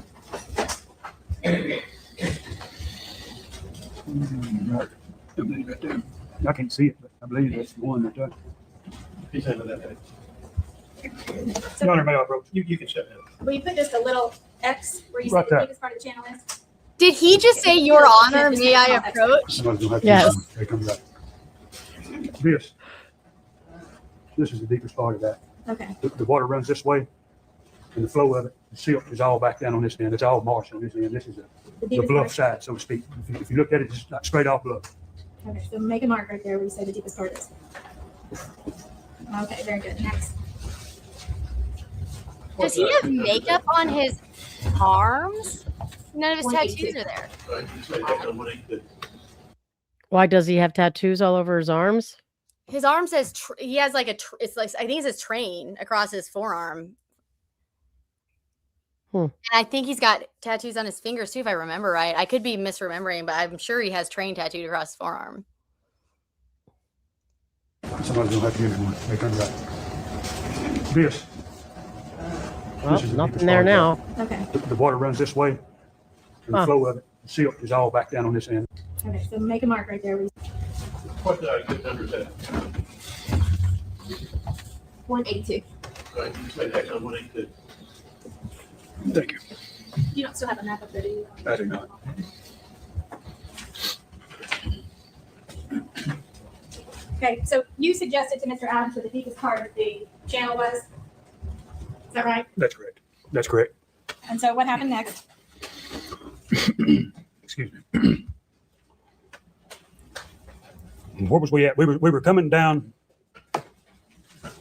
Right. I believe right there. I can't see it, but I believe that's the one right there. He's under that head. So Not my approach. You can shut down. we put just a little X where you Right see the there. biggest part of the channel is. Did he just say, Your Honor, may I approach? Somebody's gonna have to Yes. use them. They come back. This is the deepest part of that. Okay. The water runs this way, and the flow of it, the silt is all back down on this end. It's all marsh on this end. This is the deepest bluff part. side, so to speak. If you look at it, it's like straight off bluff. Okay, so make a mark right there where you say the deepest part is. Okay, very good. Next. Does he have makeup on his arms? None of his 182. tattoos are there. Right, you say that on 182. Why does he have tattoos all over his arms? His arm says he has like it's like, I think it says train across his forearm. And I think he's got tattoos on his fingers too, if I remember right. I could be misremembering, but I'm sure he has train tattooed across his forearm. Somebody's gonna have to give me one. They come back. This. Well, This is the nothing deepest there part now. of that. Okay. The water runs this way, and the flow of it, the silt is all back down on this end. Okay, so make a mark right there where you What good number is that? 182. Right, you say that on 182. Thank you. You don't still have a map up there, do you? I do not. Okay, so you suggested to Mr. Adams that the deepest part of the channel was. Is that right? That's correct. That's correct. And so what happened next? Excuse me. Where was we at? We were coming down.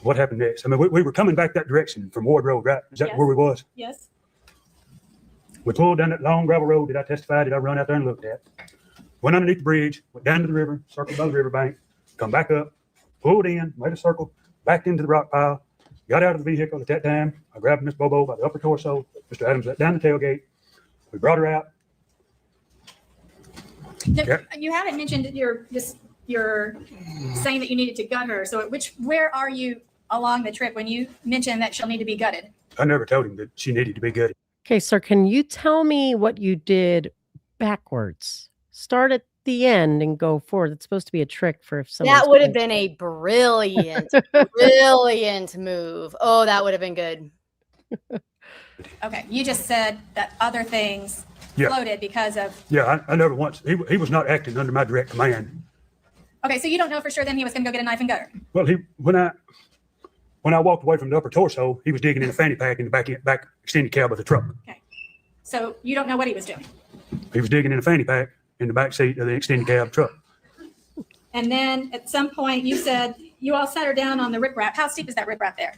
What happened next? I mean, we were coming back that direction from Ward Road, right? Is that Yes. where we was? Yes. We pulled down that long gravel road that I testified that I run out there and looked at. Went underneath the bridge, went down to the river, circled by the riverbank, come back up, pulled in, made a circle, backed into the rock pile, got out of the vehicle at that time. I grabbed Miss Bobo by the upper torso. Mr. Adams let down the tailgate. We brought her out. No, you haven't mentioned that you're saying that you needed to gut her. So where are you along the trip when you mentioned that she'll need to be gutted? I never told him that she needed to be gutted. Okay, sir, can you tell me what you did backwards? Start at the end and go forward. It's supposed to be a trick for if someone. That would have been a brilliant, brilliant move. Oh, that would have been good. Okay, you just said that other things Yeah. floated because of. Yeah, I never once. He was not acting under my direct command. Okay, so you don't know for sure then he was going to go get a knife and gut her. Well, when I walked away from the upper torso, he was digging in a fanny pack in the back extended cab of the truck. Okay, so you don't know what he was doing. He was digging in a fanny pack in the back seat of the extended cab truck. And then at some point you said you all set her down on the riprap. How steep is that riprap there?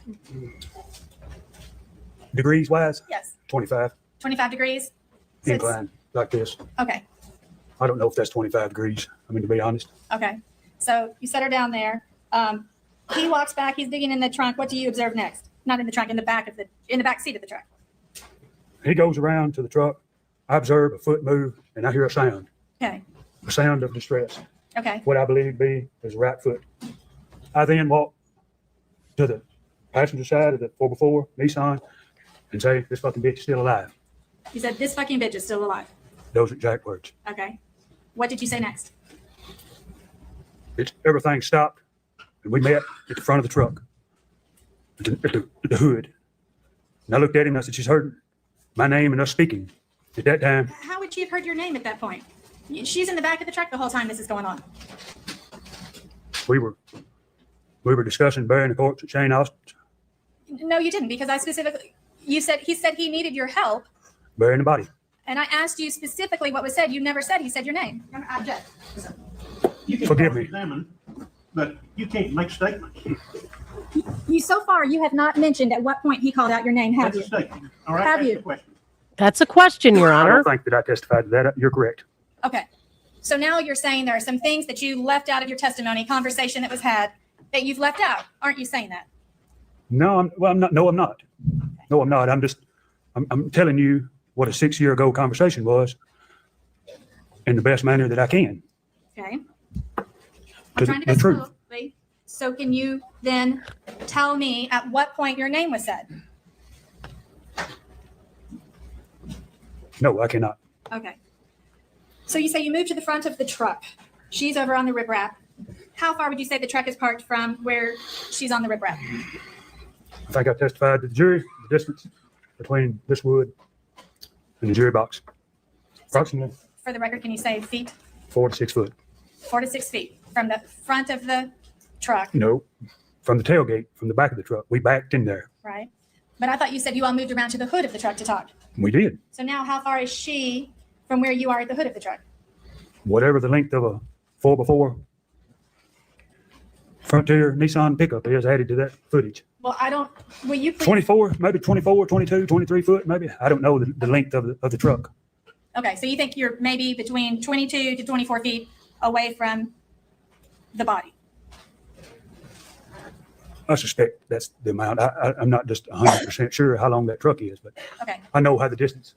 Degrees wise, Yes, 25 25 degrees. So it's incline. like this. Okay. I don't know if that's 25 degrees. I mean, to be honest. Okay. So you set her down there. He walks back. He's digging in the trunk. What do you observe next? Not in the trunk, in the back seat of the truck. He goes around to the truck. I observe a foot move, and I hear a sound. Okay. A sound of distress. Okay. What I believe to be is a right foot. I then walk to the passenger side of the 4x4 Nissan and say, "This fucking bitch is still alive." You said, "This fucking bitch is still alive." Those exact words. Okay. What did you say next? Everything stopped, and we met at the front of the truck, at the hood. And I looked at him and I said, "She's heard my name and us speaking." At that time, How would she have heard your name at that point? She's in the back of the truck the whole time this is going on. we were discussing burying the corpse at Shane Austin's, No, you didn't, because he said he needed your help, burying the body. and I asked you specifically what was said. You never said he said your name. I object. You can Forgive me. cross-examine, but you can't make statements. So far, you have not mentioned at what point he called out your name, have That's you? a statement. All right, Have that's you? the question. That's a question, Your I Honor. don't think that I testified to that. You're correct. Okay. So now you're saying there are some things that you left out of your testimony, conversation that was had, that you've left out. Aren't you saying that? No, I'm not. No, I'm not. No, I'm not. I'm telling you what a 6-year ago conversation was in the best manner that I can. Okay. To I'm trying to the go truth. slowly. So can you then tell me at what point your name was said? No, I cannot. Okay. So you say you moved to the front of the truck. She's over on the riprap. How far would you say the truck is parked from where she's on the riprap? I think I testified to the jury the distance between this wood and the jury box. Approximately For the record, can you say feet? 4 to 6 foot. 4 to 6 feet from the front of the truck, No, from the tailgate, from the back of the truck. We backed in there. right? But I thought you said you all moved around to the hood of the truck to talk. We did. So now how far is she from where you are at the hood of the truck? Whatever the length of a 4x4 Frontier Nissan pickup is added to that footage. Well, will you please? 24, maybe 24, 22, 23 foot, maybe. I don't know the length of the truck. Okay, so you think you're maybe between 22 to 24 feet away from the body? I suspect that's the amount. I'm not just 100% sure how long that truck is, but Okay, I know how the distance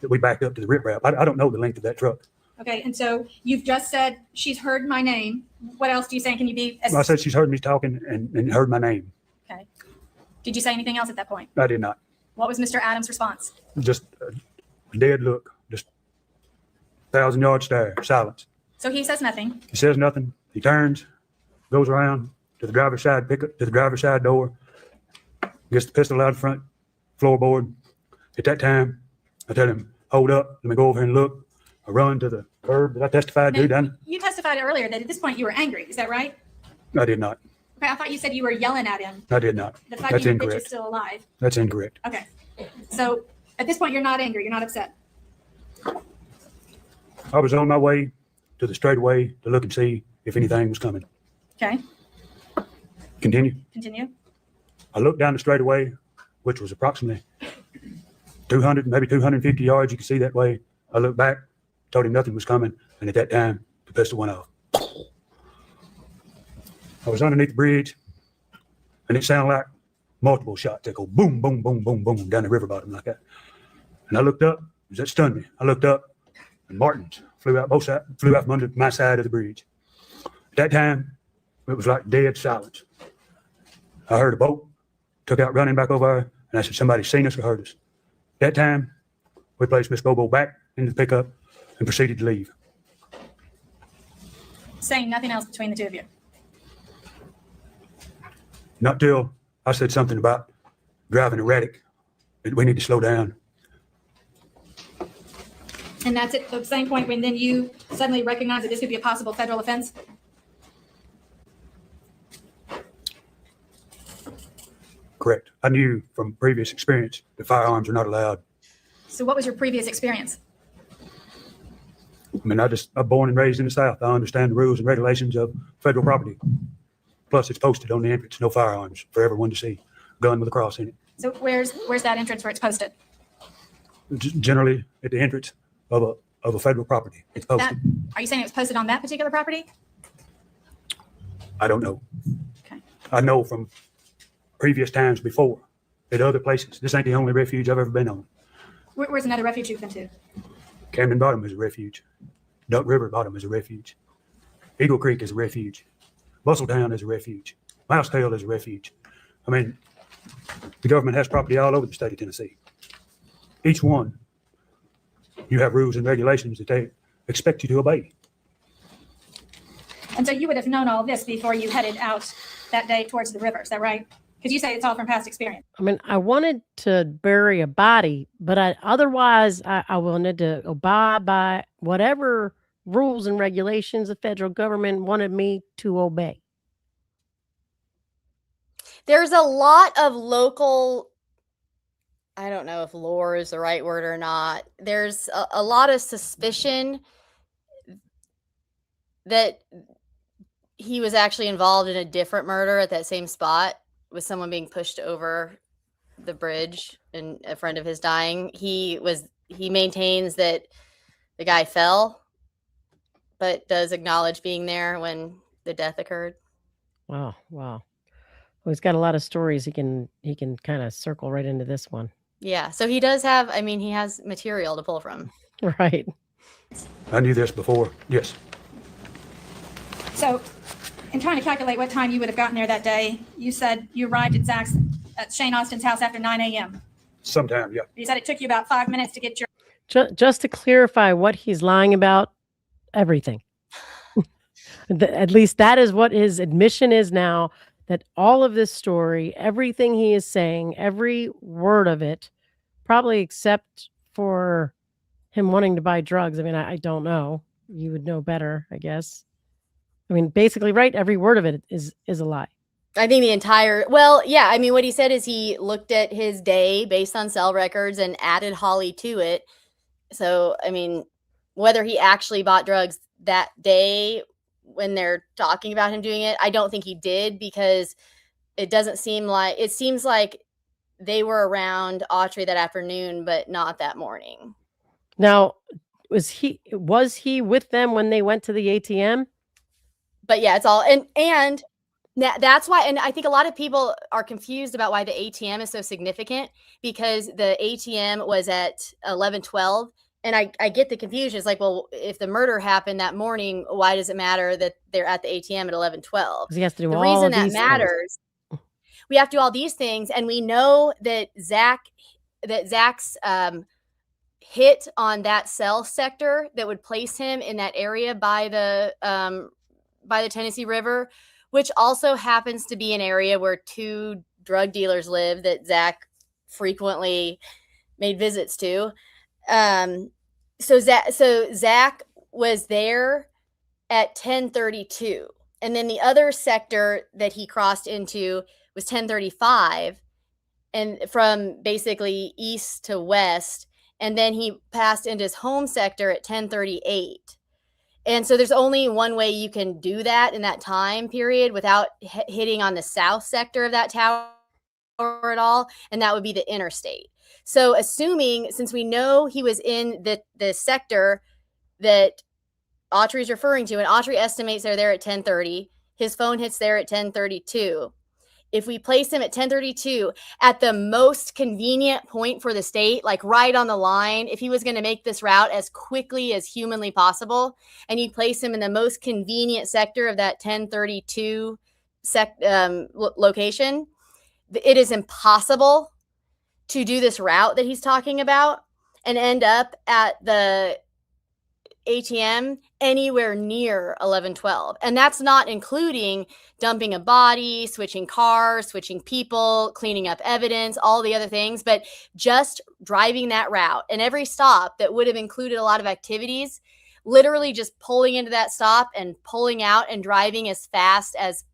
that we backed up to the riprap. I don't know the length of that truck. okay, and so you've just said she's heard my name. What else do you say? Can you be? I said she's heard me talking and heard my name. Okay. Did you say anything else at that point? I did not. What was Mr. Adams' response? Just a dead look, just 1,000-yard stare, silence. So he says nothing. He says nothing. He turns, goes around to the driver's side pickup, to the driver's side door, gets the pistol out of the front floorboard. At that time, I tell him, "Hold up, let me go over here and look." I run to the curb that I testified to. Now, you testified earlier that at this point you were angry. Is that right? I did not. Okay, I thought you said you were yelling at him. I did not. The fact That's that your bitch is incorrect. still alive. That's incorrect. Okay. So at this point, you're not angry. You're not upset. I was on my way to the straightaway to look and see if anything was coming. Okay. Continue. Continue. I looked down the straightaway, which was approximately 200, maybe 250 yards. You can see that way. I looked back, told him nothing was coming, and at that time, the pistol went off. I was underneath the bridge, and it sounded like multiple shots. They go boom, boom, boom, boom, boom down the river bottom like that. And I looked up. That stunned me. I looked up, and Martins flew out from under my side of the bridge. At that time, it was like dead silence. I heard a boat, took out running back over there, and I said, "Somebody seen us or heard us." That time, we placed Miss Bobo back into the pickup and proceeded to leave. Saying nothing else between the two of you. Not till I said something about driving erratic, that we need to slow down. And that's at the same point when then you suddenly recognize that this could be a possible federal offense? Correct. I knew from previous experience that firearms are not allowed. So what was your previous experience? I mean, I'm born and raised in the South. I understand the rules and regulations of federal property. Plus, it's posted on the entrance, no firearms for everyone to see. Gun with a cross in it. So where's that entrance where it's posted? Generally, at the entrance, of a federal property. It's posted. Are you saying it was posted on that particular property? I don't know. Okay. I know from previous times before at other places. This ain't the only refuge I've ever been on. Where's another refuge you've been to? Camden Bottom is a refuge. Duck River Bottom is a refuge. Eagle Creek is a refuge. Bustletown is a refuge. Mousetail is a refuge. I mean, the government has property all over the state of Tennessee. Each one, you have rules and regulations that they expect you to obey. And so you would have known all this before you headed out that day towards the river. Is that right? Because you say it's all from past experience. I mean, I wanted to bury a body, but otherwise I wanted to abide by whatever rules and regulations the federal government wanted me to obey. There's a lot of local, I don't know if lore is the right word or not. There's a lot of suspicion that he was actually involved in a different murder at that same spot, with someone being pushed over the bridge and a friend of his dying. He maintains that the guy fell, but does acknowledge being there when the death occurred. Wow. Well, he's got a lot of stories. He can kind of circle right into this one. Yeah. So he does have, I mean, he has material to pull from. Right. I knew this before. Yes. So in trying to calculate what time you would have gotten there that day, you said you arrived at Shane Austin's house after 9 a.m. Sometime, yeah. You said it took you about 5 minutes to get your... Just to clarify what he's lying about, everything. At least that is what his admission is now, that all of this story, everything he is saying, every word of it, probably except for him wanting to buy drugs. I mean, I don't know. You would know better, I guess. I mean, basically, right? Every word of it is a lie. I think the entire, well, yeah. I mean, what he said is he looked at his day based on cell records and added Holly to it. So, I mean, whether he actually bought drugs that day when they're talking about him doing it, I don't think he did, because it seems like they were around Autry that afternoon, but not that morning. Now, was he with them when they went to the ATM? But yeah, it's all, and that's why, and I think a lot of people are confused about why the ATM is so significant, because the ATM was at 11:12, and I get the confusion. It's like, well, if the murder happened that morning, why does it matter that they're at the ATM at 11:12? He has to do the all reason that these matters. Things. We have to do all these things, and we know that Zach's hit on that cell sector that would place him in that area by the Tennessee River, which also happens to be an area where 2 drug dealers live that Zach frequently made visits to. So Zach was there at 10:32, and then the other sector that he crossed into was 10:35, and from basically east to west, and then he passed into his home sector at 10:38. And so there's only one way you can do that in that time period without hitting on the south sector of that tower at all, and that would be the interstate. So assuming, since we know he was in the sector that Autry is referring to, and Autry estimates they're there at 10:30, his phone hits there at 10:32. If we place him at 10:32 at the most convenient point for the state, like right on the line, if he was going to make this route as quickly as humanly possible, and you place him in the most convenient sector of that 10:32 location, it is impossible to do this route that he's talking about and end up at the ATM anywhere near 11:12. And that's not including dumping a body, switching cars, switching people, cleaning up evidence, all the other things, but just driving that route. And every stop that would have included a lot of activities, literally just pulling into that stop and pulling out and driving as fast as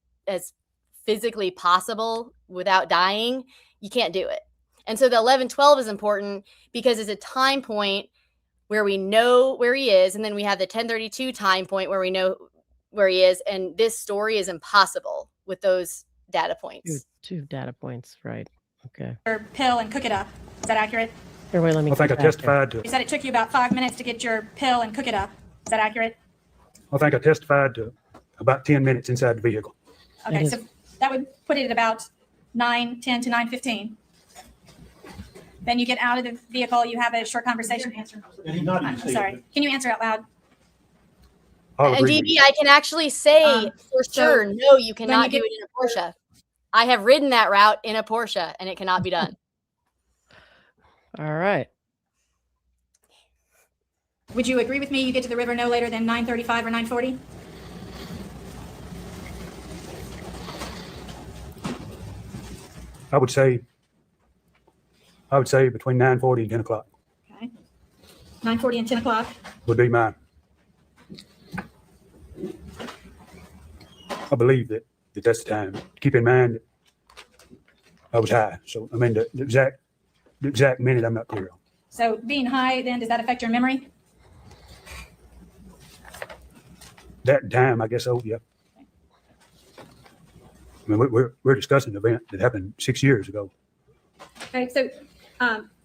physically possible without dying, you can't do it. And so the 11:12 is important because it's a time point where we know where he is, and then we have the 10:32 time point where we know where he is, and this story is impossible with those data points. Two data points, right? Okay. Or pill and cook it up. Is that accurate? Here, wait, let me I think I get back here. testified to. You said it took you about 5 minutes to get your pill and cook it up. Is that accurate? I think I testified to about 10 minutes inside the vehicle. Okay, so that would put it at about 9:10 to 9:15. Then you get out of the vehicle, you have a short conversation. I'm sorry. Can you answer out loud? And DB, I can actually say for sure, no, you cannot do it in a Porsche. I have ridden that route in a Porsche, and it cannot be done. All right. Would you agree with me? You get to the river no later than 9:35 or 9:40? I would say between 9:40 and 10 o'clock Okay. 9:40 and 10 o'clock. would be mine. I believe that that's the time. Keep in mind that I was high. So, I mean, the exact minute I'm not clear on. So being high, then, does that affect your memory? That time, I guess so, yeah. I mean, we're discussing an event that happened 6 years ago. Okay, so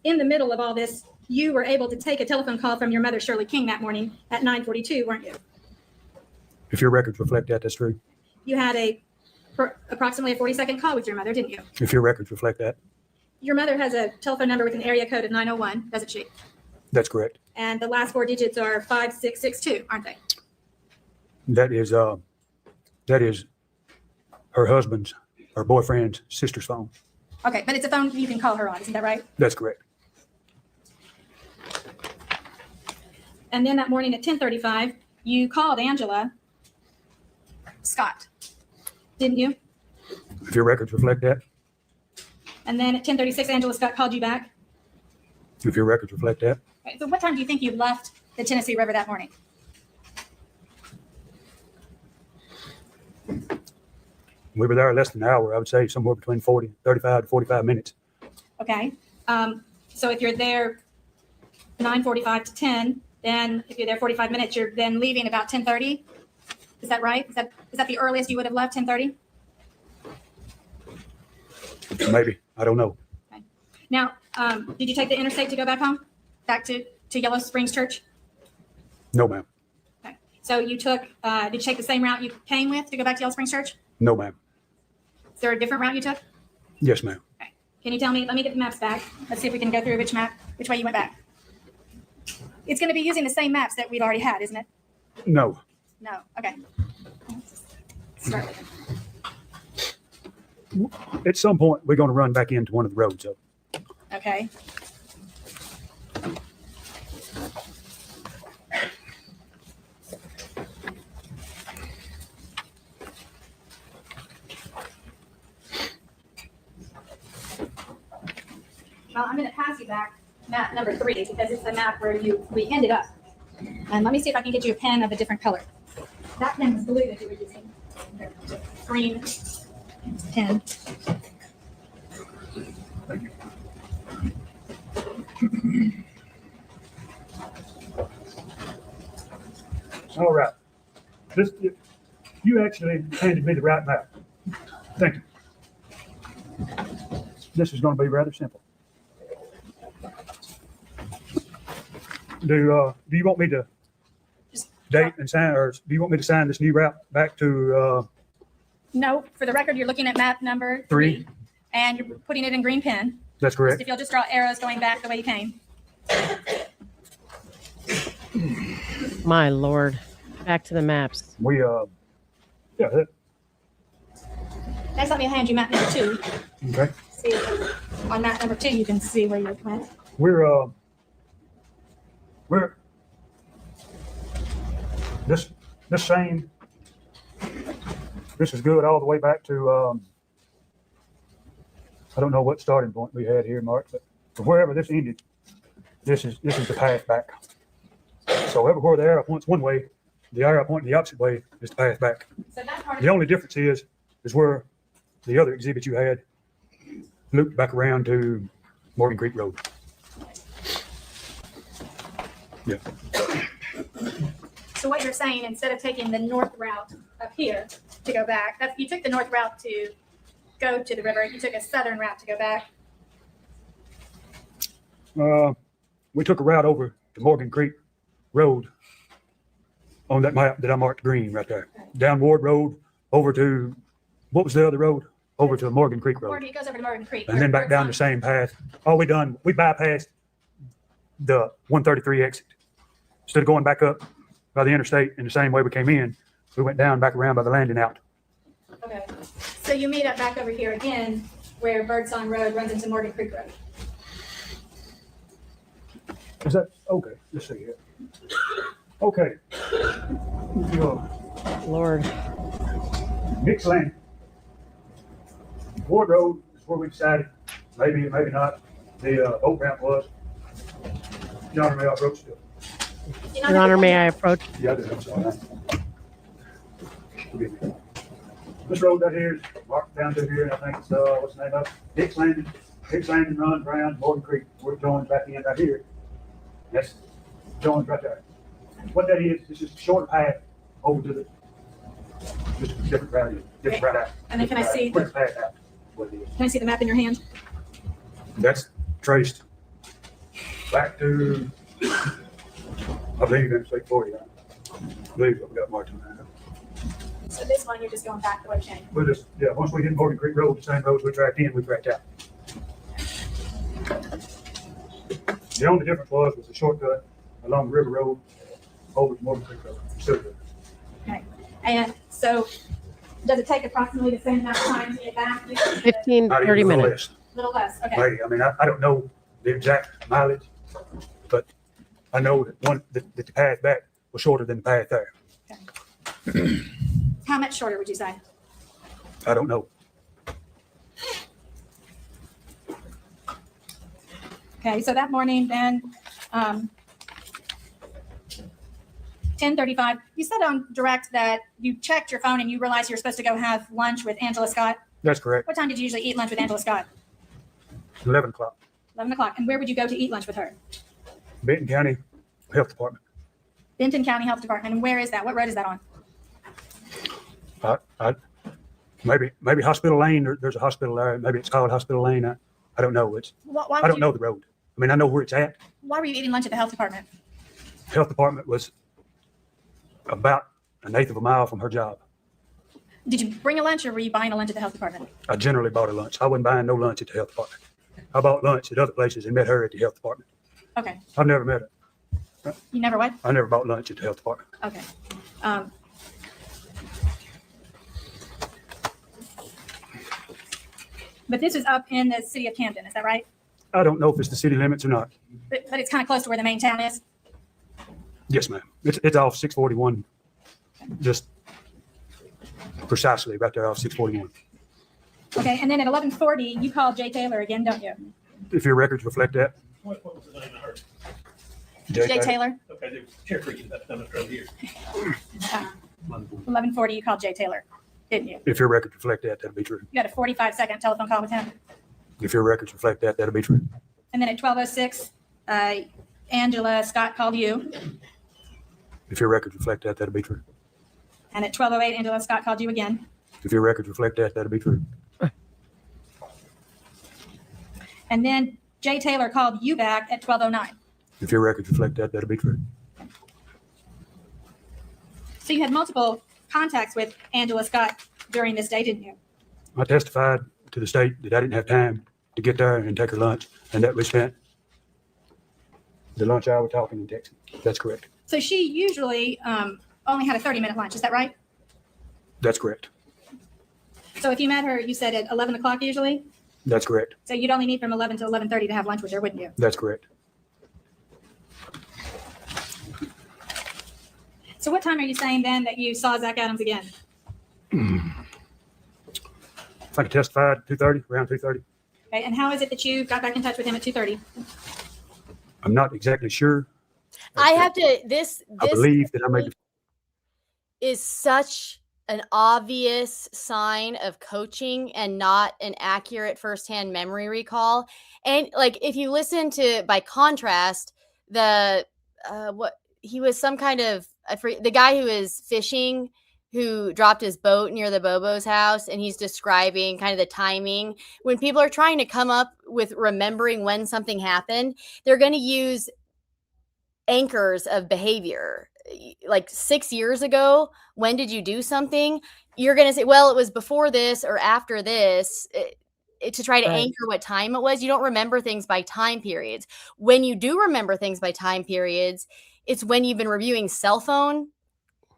in the middle of all this, you were able to take a telephone call from your mother, Shirley King, that morning at 9:42, weren't you? If your records reflect that, that's true. You had approximately a 40-second call with your mother, didn't you? If your records reflect that, Your mother has a telephone number with an area code of 901, doesn't she? that's correct. And the last 4 digits are 5662, aren't they? That is her husband's or boyfriend's sister's phone. Okay, but it's a phone you can call her on, isn't that right? That's correct. And then that morning at 10:35, you called Angela Scott, didn't you? If your records reflect that, And then at 10:36, Angela Scott called you back. if your records reflect that, Okay, so what time do you think you left the Tennessee River that morning? we were there less than an hour. I would say somewhere between 35 to 45 minutes. Okay. So if you're there 9:45 to 10, then if you're there 45 minutes, you're then leaving about 10:30. Is that right? Is that the earliest you would have left, 10:30? Maybe. I don't know. Okay. Now, did you take the interstate to go back home? Back to Yellow Springs Church? No, ma'am. Okay. So you took, did you take the same route you came with to go back to Yellow Springs Church? No, ma'am. Is there a different route you took? Yes, ma'am. Okay. Can you tell me, let me get the maps back. Let's see if we can go through which way you went back. It's going to be using the same maps that we'd already had, isn't it? No. No. Okay. Start with it. At some point, we're going to run back into one of the roads. Though. Okay. Well, I'm going to pass you back map number 3 because it's the map where we ended up. And let me see if I can get you a pen of a different color. That pen was blue that you were using. Green pen. Thank you. All right. You actually handed me the right map. Thank you. This is going to be rather simple. Do you want me to date and sign, or do you want me to sign this new route back to? No, for the record, you're looking at map number 3, and you're putting it in green pen. That's correct. If you'll just draw arrows going back the way you came. My Lord. Back to the maps. Yeah. Next, let me hand you map number 2. Okay. See, on map number 2, you can see where you went. We're this same. This is good all the way back to. I don't know what starting point we had here, Mark, but wherever this ended, this is the path back. So everywhere the arrow points one way, the arrow pointing the opposite way is the path back. So that part The only difference is where the other exhibit you had looped back around to Morgan Creek Road. Yeah. So what you're saying, instead of taking the north route up here to go back, you took the north route to go to the river. You took a southern route to go back. We took a route over to Morgan Creek Road on that map that I marked green right there. Down Ward Road, over to, what was the other road? Over to Morgan Creek Road. It goes over to Morgan Creek. And then back down the same path. All we bypassed the 133 exit. Instead of going back up by the interstate in the same way we came in, we went down back around by the landing out. Okay. So you meet up back over here again where Birdsong Road runs into Morgan Creek Road. Is that, okay, let's see here. Okay. Lord. Nick's Landing. Ward Road is where we decided, maybe not, the boat ramp was. Your Honor, may I approach it? Your Honor, may I approach? Yeah, I did, I'm sorry. Forgive me. This road right here is marked down to here, and I think it's, what's the name of it? Nick's Landing. Nick's Landing runs around Morgan Creek, where it joins back in right here. That's joins right there. What that is just a shorter path over to the, just a different route, different route out. And then can I see Quick path out, what it is. Can I see the map in your hand? That's traced back to, I believe, Interstate 40. I believe I've got marked on that. So this one, you're just going back the way you came. We'll just, yeah, once we hit Morgan Creek Road, the same roads we tracked in, we tracked out. The only difference was the shortcut along the River Road over to Morgan Creek Road. Okay. And so does it take approximately the same amount of time to get back? 15, 30 minutes. A little less. Okay. Maybe. I mean, I don't know the exact mileage, but I know that the path back was shorter than the path there. Okay. How much shorter would you say? I don't know. Okay, so that morning then, 10:35, you said on direct that you checked your phone and you realized you were supposed to go have lunch with Angela Scott. That's correct. What time did you usually eat lunch with Angela Scott? 11 o'clock. 11 o'clock. And where would you go to eat lunch with her? Benton County Health Department. Benton County Health Department. And where is that? What road is that on? Maybe Hospital Lane. There's a hospital there. Maybe it's called Hospital Lane. I don't know. I don't know the road. I mean, I know where it's at. Why were you eating lunch at the health department? Health department was about an eighth of a mile from her job. Did you bring a lunch or were you buying a lunch at the health department? I generally bought a lunch. I wasn't buying no lunch at the health department. I bought lunch at other places and met her at the health department. Okay. I've never met her. You never what? I never bought lunch at the health department. Okay. But this is up in the city of Camden, is that right? I don't know if it's the city limits or not. But it's kind of close to where the main town is? Yes, ma'am. It's off 641. Just precisely right there off 641. Okay, and then at 11:40, you called Jay Taylor again, don't you? If your records reflect that. What was the name of her? Jay Taylor? Okay, there was a chair creaking about the right here. 11:40, you called Jay Taylor, didn't you? If your records reflect that, that'll be true. You had a 45-second telephone call with him. If your records reflect that, that'll be true. And then at 12:06, Angela Scott called you. If your records reflect that, that'll be true. And at 12:08, Angela Scott called you again. If your records reflect that, that'll be true. And then Jay Taylor called you back at 12:09. If your records reflect that, that'll be true. So you had multiple contacts with Angela Scott during this day, didn't you? I testified to the state that I didn't have time to get there and take her lunch, and that we spent the lunch hour talking and texting. That's correct. So she usually only had a 30-minute lunch, is that right? That's correct. So if you met her, you said at 11 o'clock usually? That's correct. So you'd only need from 11 to 11:30 to have lunch with her, wouldn't you? That's correct. So what time are you saying then that you saw Zach Adams again? I think I testified 2:30, around 2:30. Okay, and how is it that you got back in touch with him at 2:30? I'm not exactly sure. I have to, this I believe that I made the is such an obvious sign of coaching and not an accurate firsthand memory recall. And like, if you listen to, by contrast, the, what he was some kind of, the guy who was fishing who dropped his boat near the Bobo's house, and he's describing kind of the timing. When people are trying to come up with remembering when something happened, they're going to use anchors of behavior. Like 6 years ago, when did you do something? You're going to say, well, it was before this or after this, to try to anchor what time it was. You don't remember things by time periods. When you do remember things by time periods, it's when you've been reviewing cell phone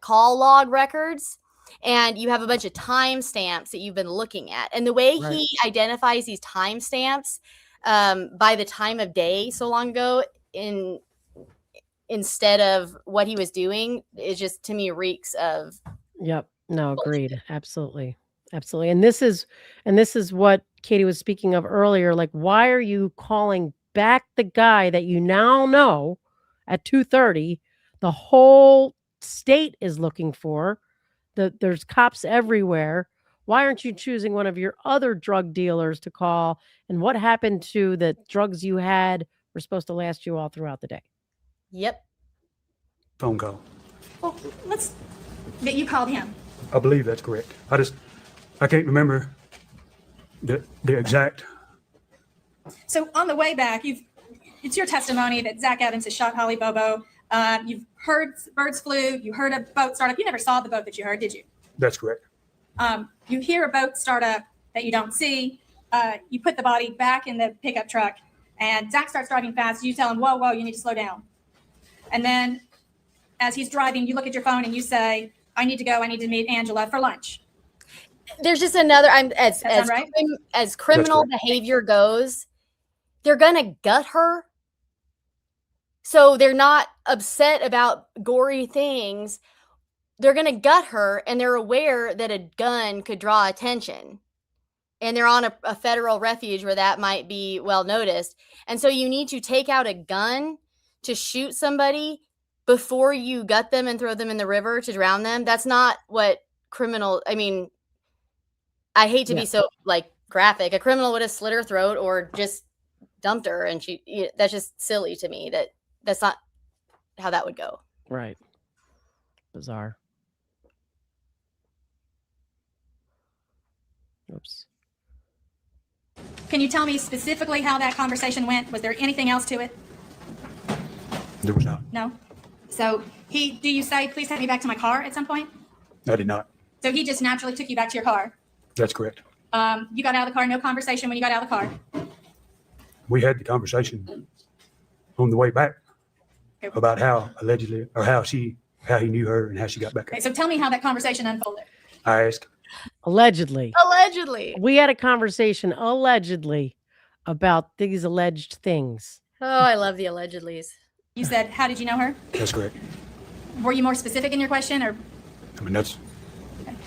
call log records and you have a bunch of timestamps that you've been looking at. And the way he identifies these timestamps by the time of day so long ago instead of what he was doing is just, to me, reeks of. Yep. No, agreed. Absolutely. Absolutely. And this is what Katie was speaking of earlier. Like, why are you calling back the guy that you now know at 2:30? The whole state is looking for. There's cops everywhere. Why aren't you choosing one of your other drug dealers to call? And what happened to the drugs you had were supposed to last you all throughout the day? Yep. Phone call. Well, that you called him. I believe that's correct. I can't remember the exact. So on the way back, it's your testimony that Zach Adams has shot Holly Bobo. You've heard birds flew. You heard a boat start up. You never saw the boat that you heard, did you? That's correct. You hear a boat start up that you don't see. You put the body back in the pickup truck, and Zach starts driving fast. You tell him, whoa, you need to slow down. And then as he's driving, you look at your phone and you say, I need to go. I need to meet Angela for lunch. There's just another, as criminal behavior goes, they're going to gut her. So they're not upset about gory things. They're going to gut her, and they're aware that a gun could draw attention. And they're on a federal refuge where that might be well noticed. And so you need to take out a gun to shoot somebody before you gut them and throw them in the river to drown them. That's not what I hate to be so graphic. A criminal would have slit her throat or just dumped her, and that's just silly to me. That's not how that would go. Right. Bizarre. Oops. Can you tell me specifically how that conversation went? Was there anything else to it? There was not. No. So do you say, please take me back to my car at some point? I did not. So he just naturally took you back to your car? That's correct. You got out of the car, no conversation when you got out of the car? We had the conversation on the way back about how allegedly, or how he knew her and how she got back. Okay, so tell me how that conversation unfolded. I asked. Allegedly. We had a conversation allegedly about these alleged things. Oh, I love the allegedlys. You said, how did you know her? That's correct. Were you more specific in your question, or? I mean, that's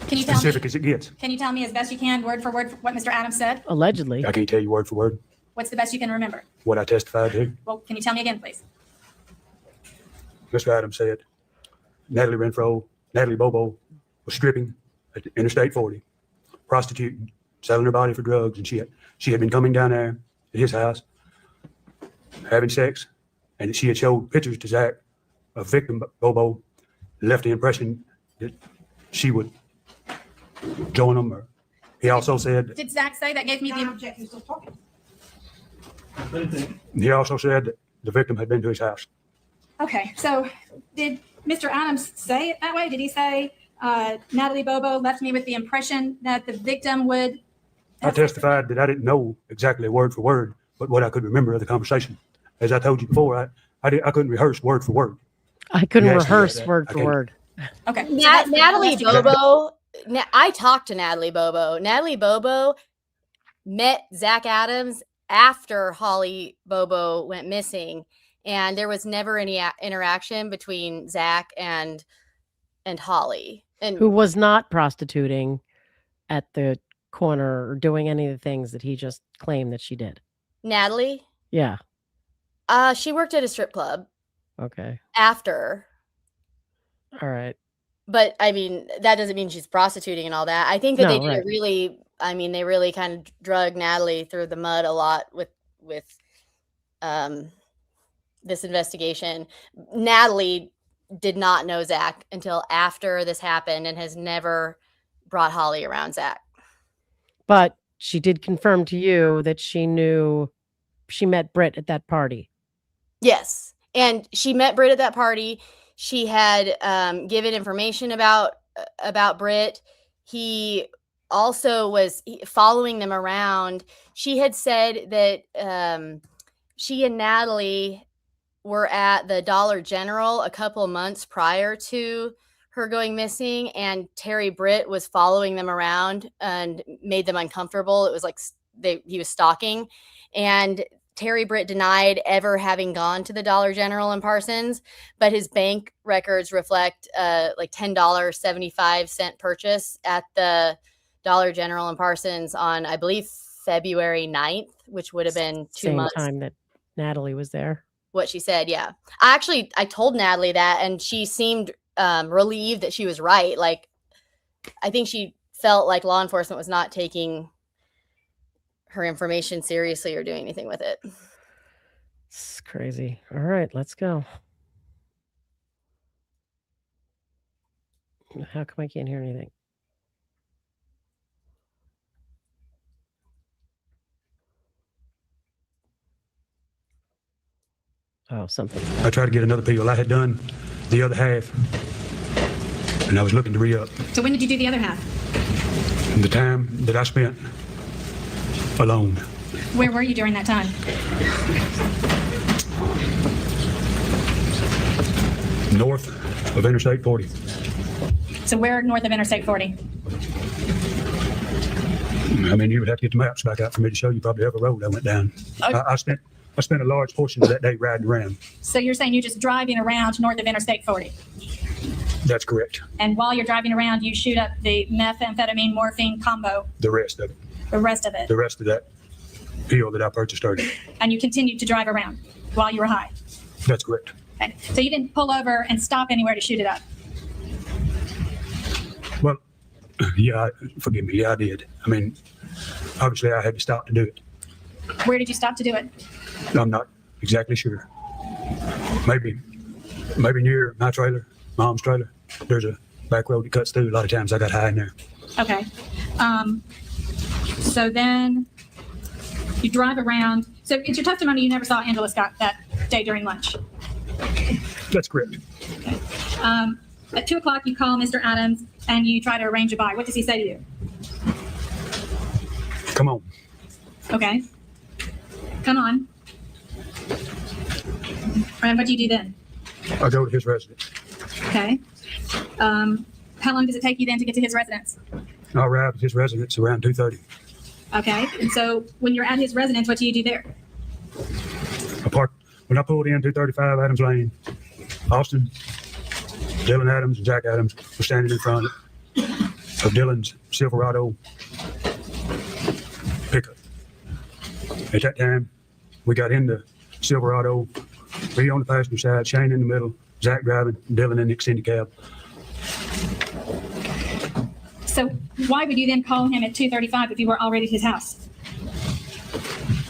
Can you specific as it gets. Can you tell me as best you can, word for word, what Mr. Adams said? Allegedly. I can't tell you word for word. What's the best you can remember? What I testified to. Well, can you tell me again, please? Mr. Adams said Natalie Bobo was stripping at Interstate 40, prostituting, selling her body for drugs, and she had been coming down there at his house, having sex, and she had showed pictures to Zach of victim Bobo, left the impression that she would join them. Or he also said. Did Zach say that gave me the? He also said that the victim had been to his house. Okay, so did Mr. Adams say it that way? Did he say Natalie Bobo left me with the impression that the victim would? I testified that I didn't know exactly word for word, but what I could remember of the conversation. As I told you before, I couldn't rehearse word for word. I couldn't rehearse word for word. Okay. Natalie Bobo, I talked to Natalie Bobo. Natalie Bobo met Zach Adams after Holly Bobo went missing, and there was never any interaction between Zach and Holly, and who was not prostituting at the corner or doing any of the things that he just claimed that she did. Natalie? Yeah. She worked at a strip club. Okay. After. All right. But I mean, that doesn't mean she's prostituting and all that. I think that they did they really kind of drug Natalie through the mud a lot with this investigation. Natalie did not know Zach until after this happened and has never brought Holly around Zach. But she did confirm to you that she met Britt at that party. Yes. And she met Britt at that party. She had given information about Britt. He also was following them around. She had said that she and Natalie were at the Dollar General a couple months prior to her going missing, and Terry Britt was following them around and made them uncomfortable. It was like he was stalking, and Terry Britt denied ever having gone to the Dollar General in Parsons, but his bank records reflect like $10.75 purchase at the Dollar General in Parsons on, I believe, February 9th, which would have been 2 months. Same time that Natalie was there. What she said, yeah. I told Natalie that, and she seemed relieved that she was right. Like, I think she felt like law enforcement was not taking her information seriously or doing anything with it. It's crazy. All right, let's go. How come I can't hear anything? Oh, something. I tried to get another peel. I had done the other half, and I was looking to re-up. So when did you do the other half? The time that I spent alone. Where were you during that time? North of Interstate 40. So where north of Interstate 40? I mean, you would have to get the maps back out for me to show you probably every road I went down. I spent a large portion of that day riding around. So you're saying you're just driving around north of Interstate 40? That's correct. And while you're driving around, you shoot up the methamphetamine morphine combo? The rest of it. The rest of it? The rest of that peel that I purchased earlier. And you continued to drive around while you were high? That's correct. Okay. So you didn't pull over and stop anywhere to shoot it up? Well, yeah, forgive me. Yeah, I did. I mean, obviously I had to stop to do it. Where did you stop to do it? I'm not exactly sure. Maybe near my trailer, mom's trailer. There's a back road that cuts through. A lot of times I got high in there. Okay. So then you drive around. So it's your testimony you never saw Angela Scott that day during lunch? That's correct. Okay. At 2 o'clock, you call Mr. Adams and you try to arrange a buy. What does he say to you? Come on. Okay. Come on. And what do you do then? I go to his residence. Okay. How long does it take you then to get to his residence? I arrive at his residence around 2:30. Okay. And so when you're at his residence, what do you do there? When I pulled in 235 Adams Lane, Austin, Dylan Adams, and Jack Adams were standing in front of Dylan's Silverado pickup. At that time, we got into Silverado, me on the passenger side, Shane in the middle, Zach driving, Dylan in the extended cab. So why would you then call him at 2:35 if you were already at his house?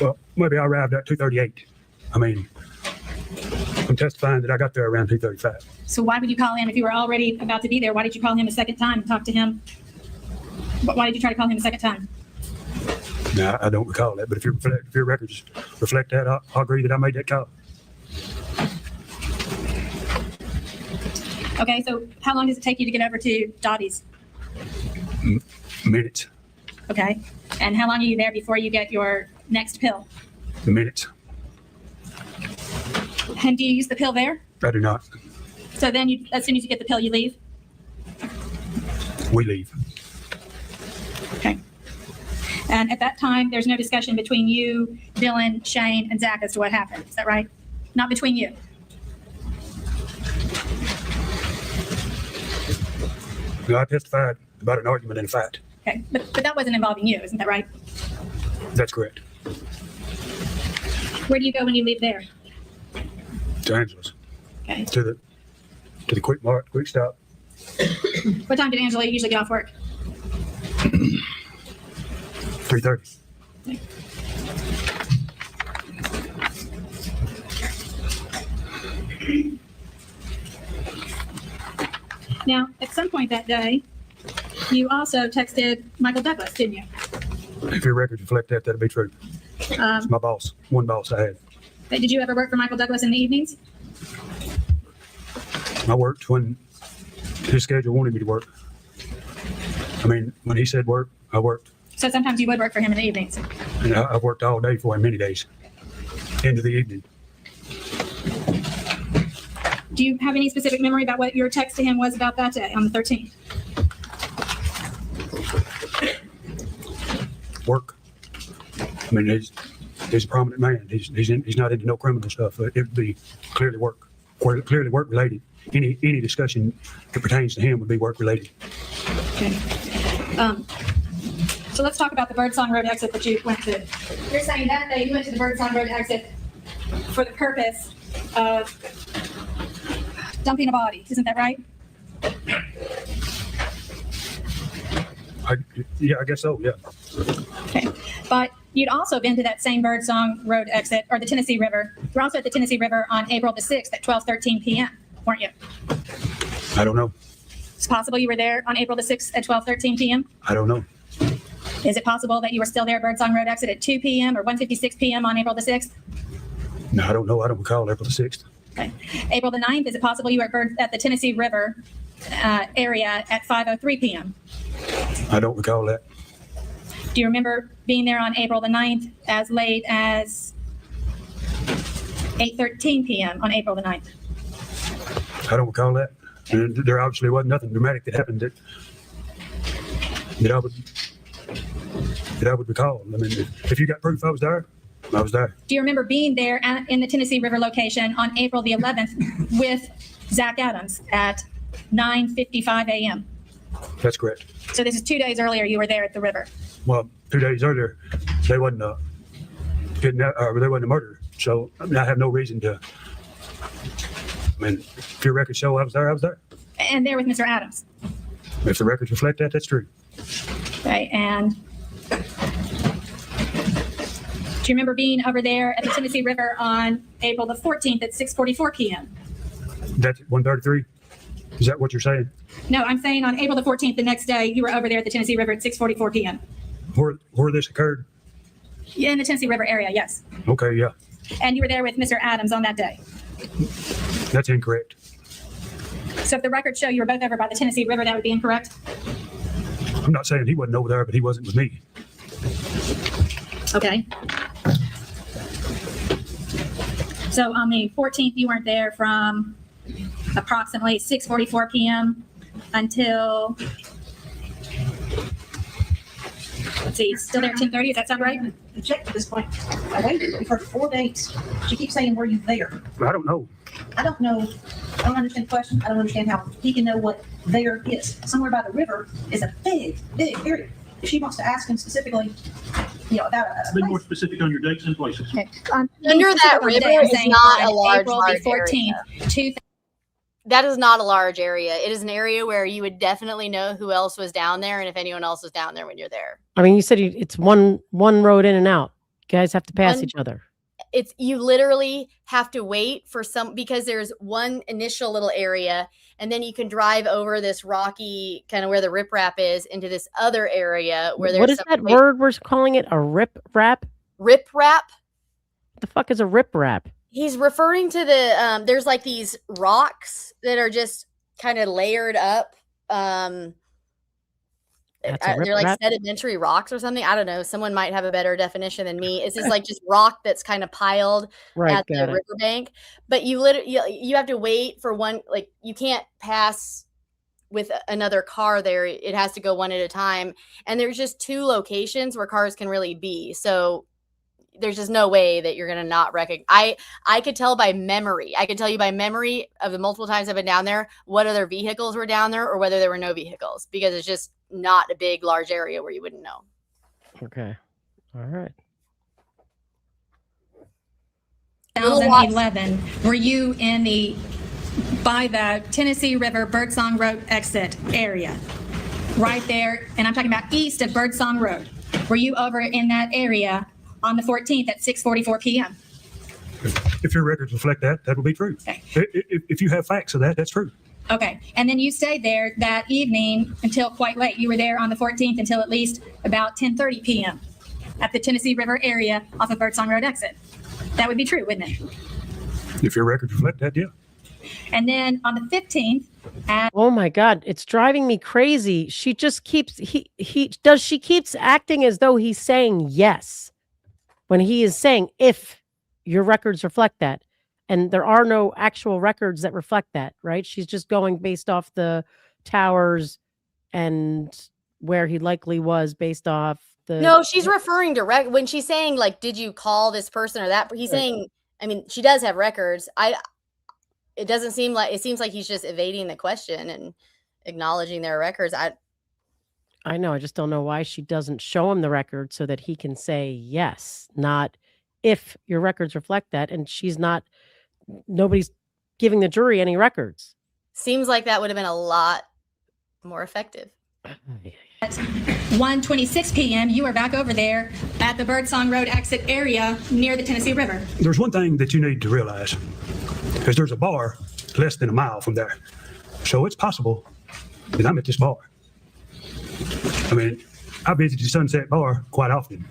Well, maybe I arrived at 2:38. I mean, I'm testifying that I got there around 2:35. So why would you call him if you were already about to be there? Why did you call him a second time and talk to him? Why did you try to call him a second time? No, I don't recall that, but if your records reflect that, I'll agree that I made that call. Okay, so how long does it take you to get over to Dottie's? Minutes. Okay, and how long are you there before you get your next pill? Minutes. And do you use the pill there? I do not. So then as soon as you get the pill, you leave? We leave. Okay. And at that time, there's no discussion between you, Dylan, Shane, and Zach as to what happened. Is that right? Not between you? No, I testified about an argument and a fight. Okay, but that wasn't involving you, isn't that right? That's correct. Where do you go when you leave there? To Angela's. Okay. To the quick stop. What time did Angela usually get off work? 3:30. Now, at some point that day, you also texted Michael Douglas, didn't you? If your records reflect that, that'll be true. It's my boss, one boss I had. But did you ever work for Michael Douglas in the evenings? I worked when his schedule wanted me to work. I mean, when he said work, I worked. So sometimes you would work for him in the evenings. And I worked all day for him many days, into the evening. Do you have any specific memory about what your text to him was about that day on the 13th? Work. I mean, he's a prominent man. He's not into no criminal stuff. It would be clearly work related. Any discussion that pertains to him would be work related. Okay. So let's talk about the Birdsong Road exit that you went to. You're saying that day you went to the Birdsong Road exit for the purpose of dumping a body. Isn't that right? I guess so, yeah. Okay. But you'd also been to that same Birdsong Road exit, or the Tennessee River. You were also at the Tennessee River on April the 6th at 12:13 p.m., weren't you? I don't know. It's possible you were there on April the 6th at 12:13 p.m.? I don't know. Is it possible that you were still there at Birdsong Road exit at 2 p.m. or 1:56 p.m. on April the 6th? No, I don't know. I don't recall April the 6th. Okay. April the 9th, is it possible you were at the Tennessee River area at 5:03 p.m.? I don't recall that. Do you remember being there on April the 9th as late as 8:13 p.m. on April the 9th? I don't recall that. And there obviously wasn't nothing dramatic that happened that I would recall. I mean, if you got proof I was there, I was there. Do you remember being there in the Tennessee River location on April the 11th with Zach Adams at 9:55 a.m.? That's correct. So this is 2 days earlier you were there at the river. Well, 2 days earlier, they wasn't a murder. So I mean, I have no reason to. I mean, if your records show I was there, I was there. And there with Mr. Adams. If the records reflect that, that's true. Okay, and do you remember being over there at the Tennessee River on April the 14th at 6:44 p.m.? That's 1:33. Is that what you're saying? No, I'm saying on April the 14th, the next day, you were over there at the Tennessee River at 6:44 p.m. Where this occurred? Yeah, in the Tennessee River area, yes. Okay, yeah. And you were there with Mr. Adams on that day. That's incorrect. So if the records show you were both over by the Tennessee River, that would be incorrect? I'm not saying he wasn't over there, but he wasn't with me. Okay. So on the 14th, you weren't there from approximately 6:44 p.m. until, let's see, still there at 10:30, does that sound right? Object at this point. I waited. We've heard 4 dates. She keeps saying, were you there? I don't know. I don't know. I don't understand the question. I don't understand how he can know what there is. Somewhere by the river is a big, big area. If she wants to ask him specifically, about a Be more specific on your dates and places. Okay. Under that river is not a large, April large the 14th, area. That is not a large area. It is an area where you would definitely know who else was down there and if anyone else was down there when you're there. I mean, you said it's one road in and out. You guys have to pass each other. You literally have to wait for because there's one initial little area and then you can drive over this rocky kind of where the riprap is into this other area where there's what is that word we're calling it? A riprap? Riprap? What the fuck is a riprap? He's referring to the there's like these rocks that are just kind of layered up. They're like sedimentary rocks or something. I don't know. Someone might have a better definition than me. It's just like just rock that's kind of piled at the riverbank. But you have to wait for one. Like you can't pass with another car there. It has to go one at a time. And there's just 2 locations where cars can really be. So there's just no way that you're going to not recognize. I could tell by memory. I could tell you by memory of the multiple times I've been down there, what other vehicles were down there or whether there were no vehicles, because it's just not a big, large area where you wouldn't know. Okay. All right. 2011, were you by the Tennessee River Birdsong Road exit area? Right there, and I'm talking about east of Birdsong Road. Were you over in that area on the 14th at 6:44 p.m.? If your records reflect that, that will be true. Okay. If you have facts of that, that's true. Okay. And then you stayed there that evening until quite late. You were there on the 14th until at least about 10:30 p.m. at the Tennessee River area off of Birdsong Road exit. That would be true, wouldn't it? If your records reflect that, yeah. And then on the 15th at Oh my God, it's driving me crazy. She just keeps she keeps acting as though he's saying yes when he is saying if your records reflect that. And there are no actual records that reflect that, right? She's just going based off the towers and where he likely was based off the. No, she's referring to when she's saying like, did you call this person or that? He's saying, I mean, she does have records. It doesn't seem like, it seems like he's just evading the question and acknowledging their records. I know. I just don't know why she doesn't show him the record so that he can say yes, not if your records reflect that. And nobody's giving the jury any records. Seems like that would have been a lot more effective. At 1:26 p.m., you were back over there at the Birdsong Road exit area near the Tennessee River. There's one thing that you need to realize, because there's a bar less than a mile from there. So it's possible that I'm at this bar. I mean, I visit the Sunset Bar quite often.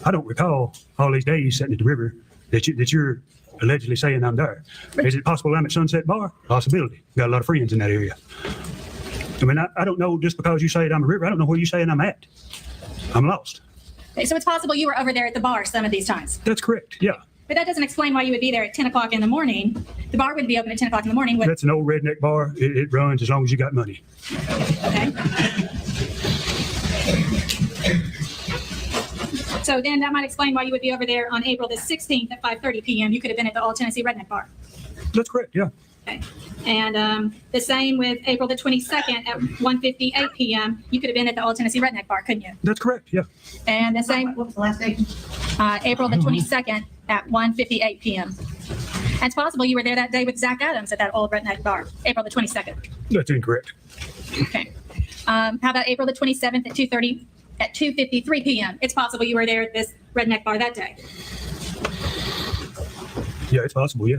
I don't recall all these days sitting at the river that you're allegedly saying I'm there. Is it possible I'm at Sunset Bar? Possibility. Got a lot of friends in that area. I mean, I don't know, just because you say I'm a river, I don't know where you're saying I'm at. I'm lost. Okay, so it's possible you were over there at the bar some of these times. That's correct, yeah. But that doesn't explain why you would be there at 10 o'clock in the morning. The bar wouldn't be open at 10 o'clock in the morning. That's an old redneck bar. It runs as long as you got money. Okay. So then that might explain why you would be over there on April the 16th at 5:30 p.m. You could have been at the All Tennessee Redneck Bar. That's correct, yeah. Okay. And the same with April the 22nd at 1:58 p.m. You could have been at the All Tennessee Redneck Bar, couldn't you? That's correct, yeah. And the same. What was the last date? April the 22nd at 1:58 p.m. And it's possible you were there that day with Zach Adams at that old Redneck Bar, April the 22nd. That's incorrect. Okay. How about April the 27th at 2:53 p.m.? It's possible you were there at this Redneck Bar that day. Yeah, it's possible, yeah.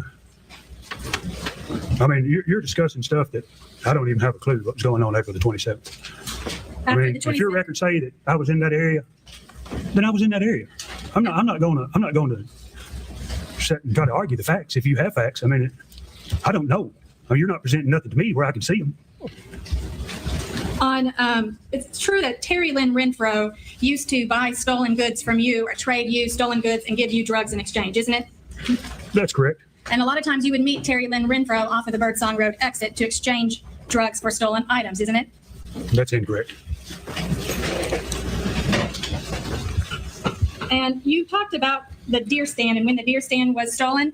I mean, you're discussing stuff that I don't even have a clue what was going on April the 27th. I mean, if your records say that I was in that area, then I was in that area. I'm not going to sit and try to argue the facts. If you have facts, I mean, I don't know. I mean, you're not presenting nothing to me where I can see them. It's true that Terry Lynn Renfro used to buy stolen goods from you or trade you stolen goods and give you drugs in exchange, isn't it? That's correct. And a lot of times you would meet Terry Lynn Renfro off of the Birdsong Road exit to exchange drugs for stolen items, isn't it? That's incorrect. And you talked about the deer stand and when the deer stand was stolen.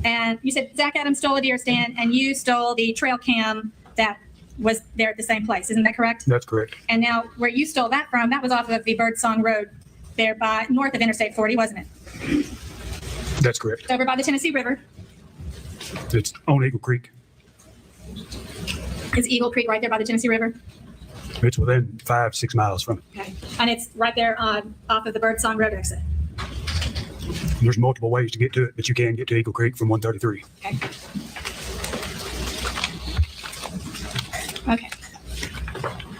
And you said Zach Adams stole a deer stand and you stole the trail cam that was there at the same place. Isn't that correct? That's correct. And now where you stole that from, that was off of the Birdsong Road there by north of Interstate 40, wasn't it? That's correct. Over by the Tennessee River. It's on Eagle Creek. Is Eagle Creek right there by the Tennessee River? It's within 5-6 miles from it. Okay. And it's right there off of the Birdsong Road exit. There's multiple ways to get to it, but you can get to Eagle Creek from 133. Okay.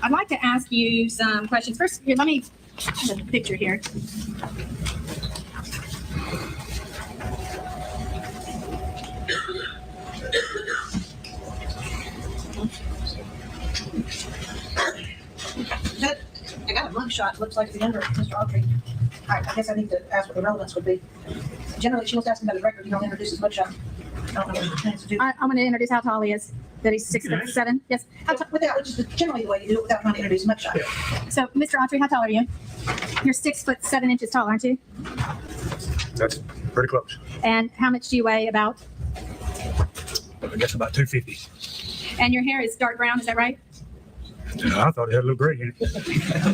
I'd like to ask you some questions. First, here, let me have a picture here. I got a mugshot. Looks like the under Mr. Autry. I guess I need to ask what the relevance would be. Generally, she was asking about his record. You don't introduce his mugshot. I don't know what it plans to do. I'm going to introduce how tall he is. That he's 6'7". Yes. Without, which is generally the way you do it without trying to introduce a mugshot. So, Mr. Autry, how tall are you? You're 6'7" tall, aren't you? That's pretty close. And how much do you weigh about? I guess about 250. And your hair is dark brown, is that right? I thought it had a little gray in it.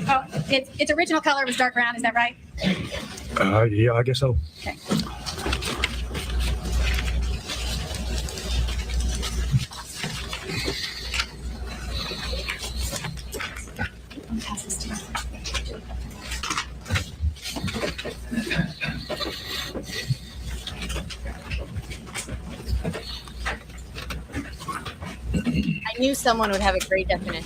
Oh, its original color was dark brown, is that right? Yeah, I guess so. Okay. knew someone would have a great definition.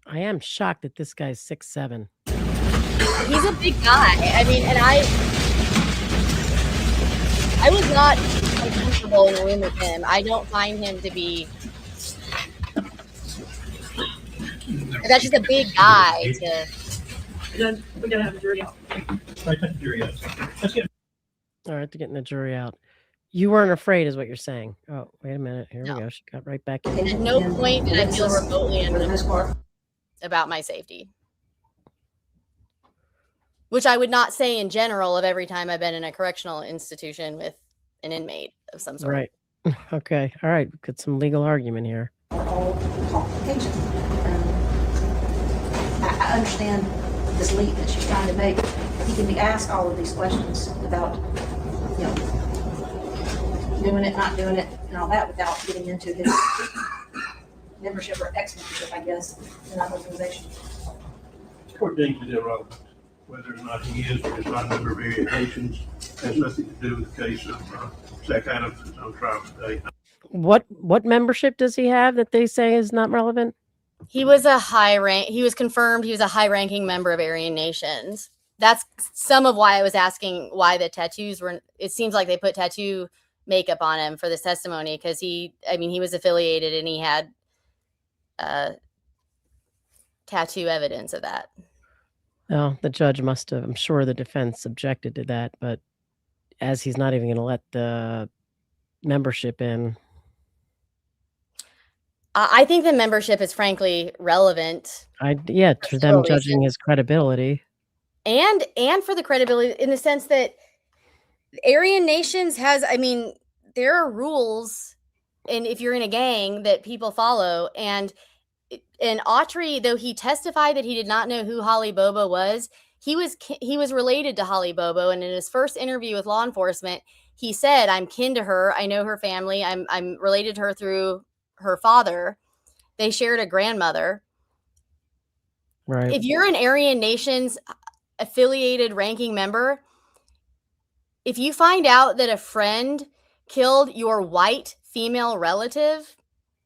I am shocked that this guy's 6'7". He's a big guy. I mean, and I was not uncomfortable in the room with him. I don't find him to be. That's just a big guy to. We're gonna have a jury out. Right, take the jury out. Let's get. All right, they're getting the jury out. You weren't afraid, is what you're saying. Oh, wait a minute. Here we go. She got right back in. At no point did I feel remotely uncomfortable about my safety. Which I would not say in general of every time I've been in a correctional institution with an inmate of some sort. Right. Okay. All right. Got some legal argument here. Qualifications. I understand this leap that she's trying to make. He can be asked all of these questions about, doing it, not doing it, and all that without getting into his membership or ex-membership, I guess, in that organization. The court deems it irrelevant. Whether or not he is or is not a member of Area Nations has nothing to do with the case of Zach Adams who's on trial today. What membership does he have that they say is not relevant? He was a he was confirmed he was a high-ranking member of Aryan Nations. That's some of why I was asking why the tattoos were. It seems like they put tattoo makeup on him for this testimony because he was affiliated and he had tattoo evidence of that. Oh, the judge must have. I'm sure the defense objected to that, but as he's not even going to let the membership in. I think the membership is frankly relevant. To them judging his credibility. And for the credibility in the sense that Aryan Nations has, there are rules, and if you're in a gang that people follow, and Autry, though he testified that he did not know who Holly Bobo was, he was related to Holly Bobo, and in his first interview with law enforcement, he said, "I'm kin to her. I know her family. I'm related to her through her father. They shared a grandmother." Right. If you're an Aryan Nations affiliated ranking member, if you find out that a friend killed your white female relative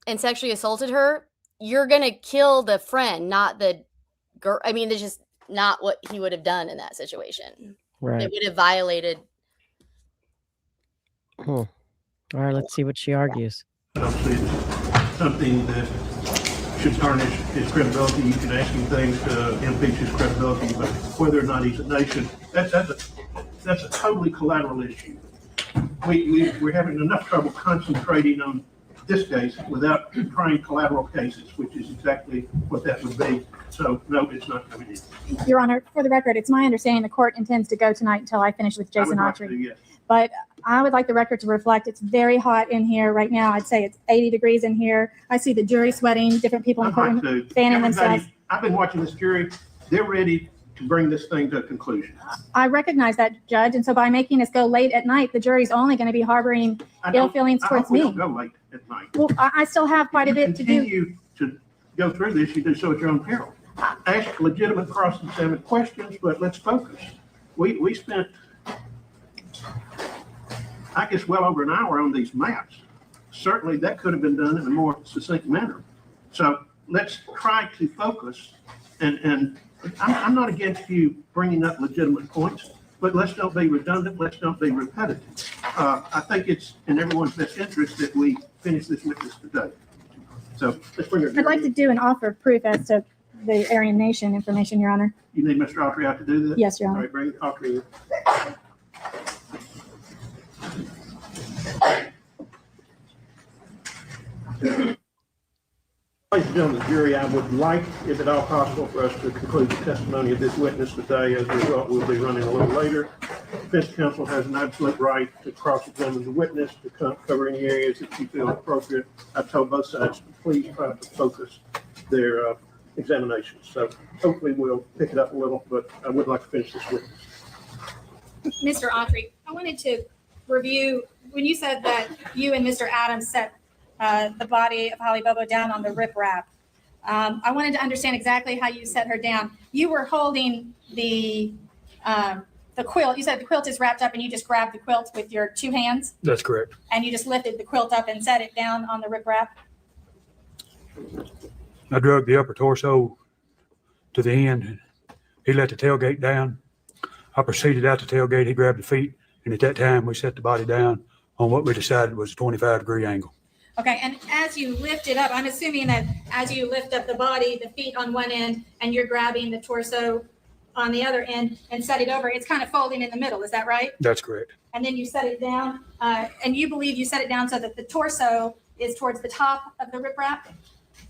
and sexually assaulted her, you're going to kill the friend, not the girl. There's just not what he would have done in that situation. Right. It would have violated. All right, let's see what she argues. I don't see something that should tarnish his credibility. You can ask him things to impeach his credibility, but whether or not he's a nation, that's a totally collateral issue. We're having enough trouble concentrating on this case without trying collateral cases, which is exactly what that would be. So no, it's not coming in. Your Honor, for the record, it's my understanding the court intends to go tonight until I finish with Jason Autry. Yes. But I would like the record to reflect it's very hot in here right now. I'd say it's 80 degrees in here. I see the jury sweating, different people in the courtroom fanning themselves. I've been watching this jury. They're ready to bring this thing to a conclusion. I recognize that, Judge, and so by making us go late at night, the jury's only going to be harboring ill feelings towards me. I hope we don't go late at night. Well, I still have quite a bit to do. Continue to go through this. You do so at your own peril. Ask legitimate cross-examination questions, but let's focus. We spent, I guess, well over an hour on these maps. Certainly that could have been done in a more succinct manner. So let's try to focus, and I'm not against you bringing up legitimate points, but let's don't be redundant. Let's don't be repetitive. I think it's in everyone's best interest that we finish this witness today. So let's bring her. I'd like to do an offer of proof as to the Aryan Nation information, Your Honor. You need Mr. Autry out to do this? Yes, Your Honor. All right, bring Autry in. Ladies and gentlemen of the jury, I would like, if at all possible, for us to conclude the testimony of this witness today. As a result, we'll be running a little later. Defense counsel has an absolute right to cross-examine the witness, to cover any areas that you feel appropriate. I've told both sides to please try to focus their examinations. So hopefully we'll pick it up a little, but I would like to finish this witness. Mr. Autry, I wanted to review, when you said that you and Mr. Adams set the body of Holly Bobo down on the riprap, I wanted to understand exactly how you set her down. You were holding the quilt. You said the quilt is wrapped up and you just grabbed the quilt with your two hands? That's correct. And you just lifted the quilt up and set it down on the riprap? I drug the upper torso to the end. He let the tailgate down. I proceeded out the tailgate. He grabbed the feet. And at that time, we set the body down on what we decided was a 25-degree angle. Okay, and as you lift it up, I'm assuming that as you lift up the body, the feet on one end, and you're grabbing the torso on the other end and set it over, it's kind of folding in the middle. Is that right? That's correct. And then you set it down, and you believe you set it down so that the torso is towards the top of the riprap?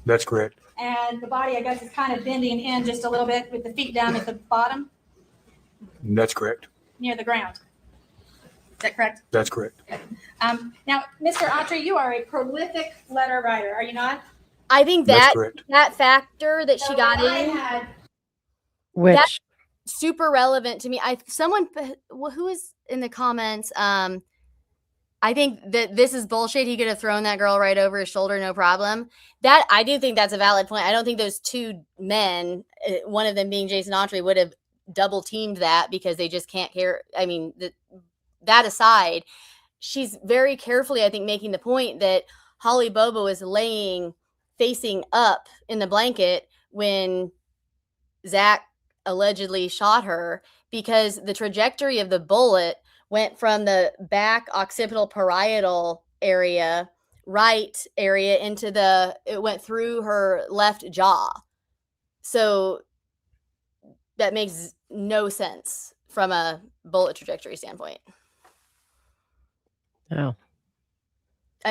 That's correct. And the body, I guess, is kind of bending in just a little bit with the feet down at the bottom? That's correct. Near the ground. Is that correct? That's correct. Now, Mr. Autry, you are a prolific letter writer, are you not? I think That's that correct. that factor that she got I in, had Which that's super relevant to me. Someone who was in the comments, I think that this is bullshit. He could have thrown that girl right over his shoulder, no problem. That I do think that's a valid point. I don't think those two men, one of them being Jason Autry, would have double teamed that because they just can't care. I mean, that aside, she's very carefully, I think, making the point that Holly Bobo is laying facing up in the blanket when Zach allegedly shot her, because the trajectory of the bullet went from the back occipital parietal area, right area, it went through her left jaw. So that makes no sense from a bullet trajectory standpoint. oh,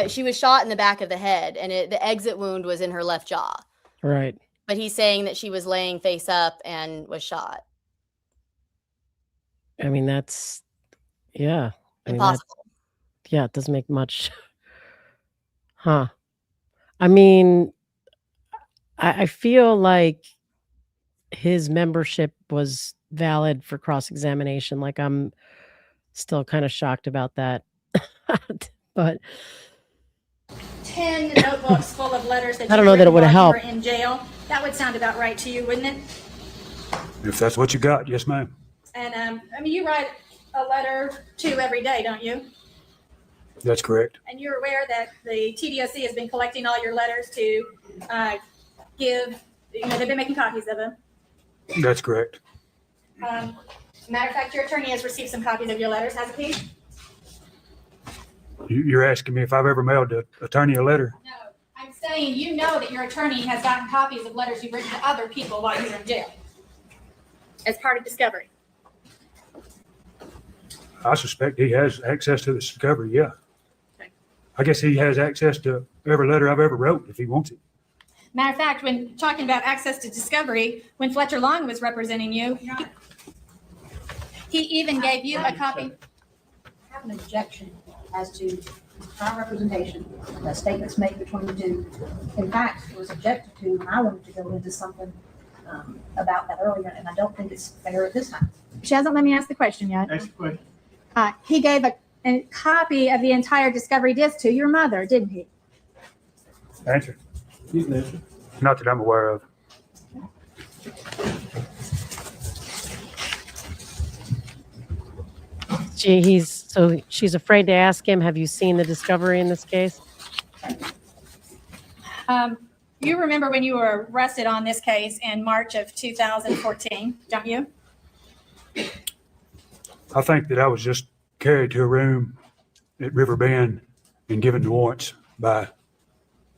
She was shot in the back of the head, and the exit wound was in her left jaw. right. But he's saying that she was laying face up and was shot. I mean, that's yeah. I mean, Impossible. yeah, it doesn't make much. Huh. I mean, I feel like his membership was valid for cross-examination. Like, I'm still kind of shocked about that. But 10 notebooks full of letters that I don't know that it would were help. in jail. That would sound about right to you, wouldn't it? If that's what you got, yes, ma'am. And I mean, you write a letter to every day, don't you? That's correct. And you're aware that the TDOC has been collecting all your letters to give, they've been making copies of them. That's correct. Matter of fact, your attorney has received some copies of your letters, hasn't he? You're asking me if I've ever mailed the attorney a letter? No. I'm saying you know that your attorney has gotten copies of letters you've written to other people while you're in jail as part of discovery. I suspect he has access to the discovery, yeah. Okay. I guess he has access to every letter I've ever wrote if he wants it. Matter of fact, when talking about access to discovery, when Fletcher Long was representing you, he even gave you a copy. I have an objection as to trial representation, the statements made between the two. In fact, it was objected to, and I wanted to go into something about that earlier, and I don't think it's fair at this time. She hasn't let me ask the question yet. Ask the question. He gave a copy of the entire discovery disc to your mother, didn't he? Answer. You can answer. Not that I'm aware of. She's afraid to ask him, have you seen the discovery in this case? You remember when you were arrested on this case in March of 2014, don't you? I think that I was just carried to a room at River Bend and given the warrants by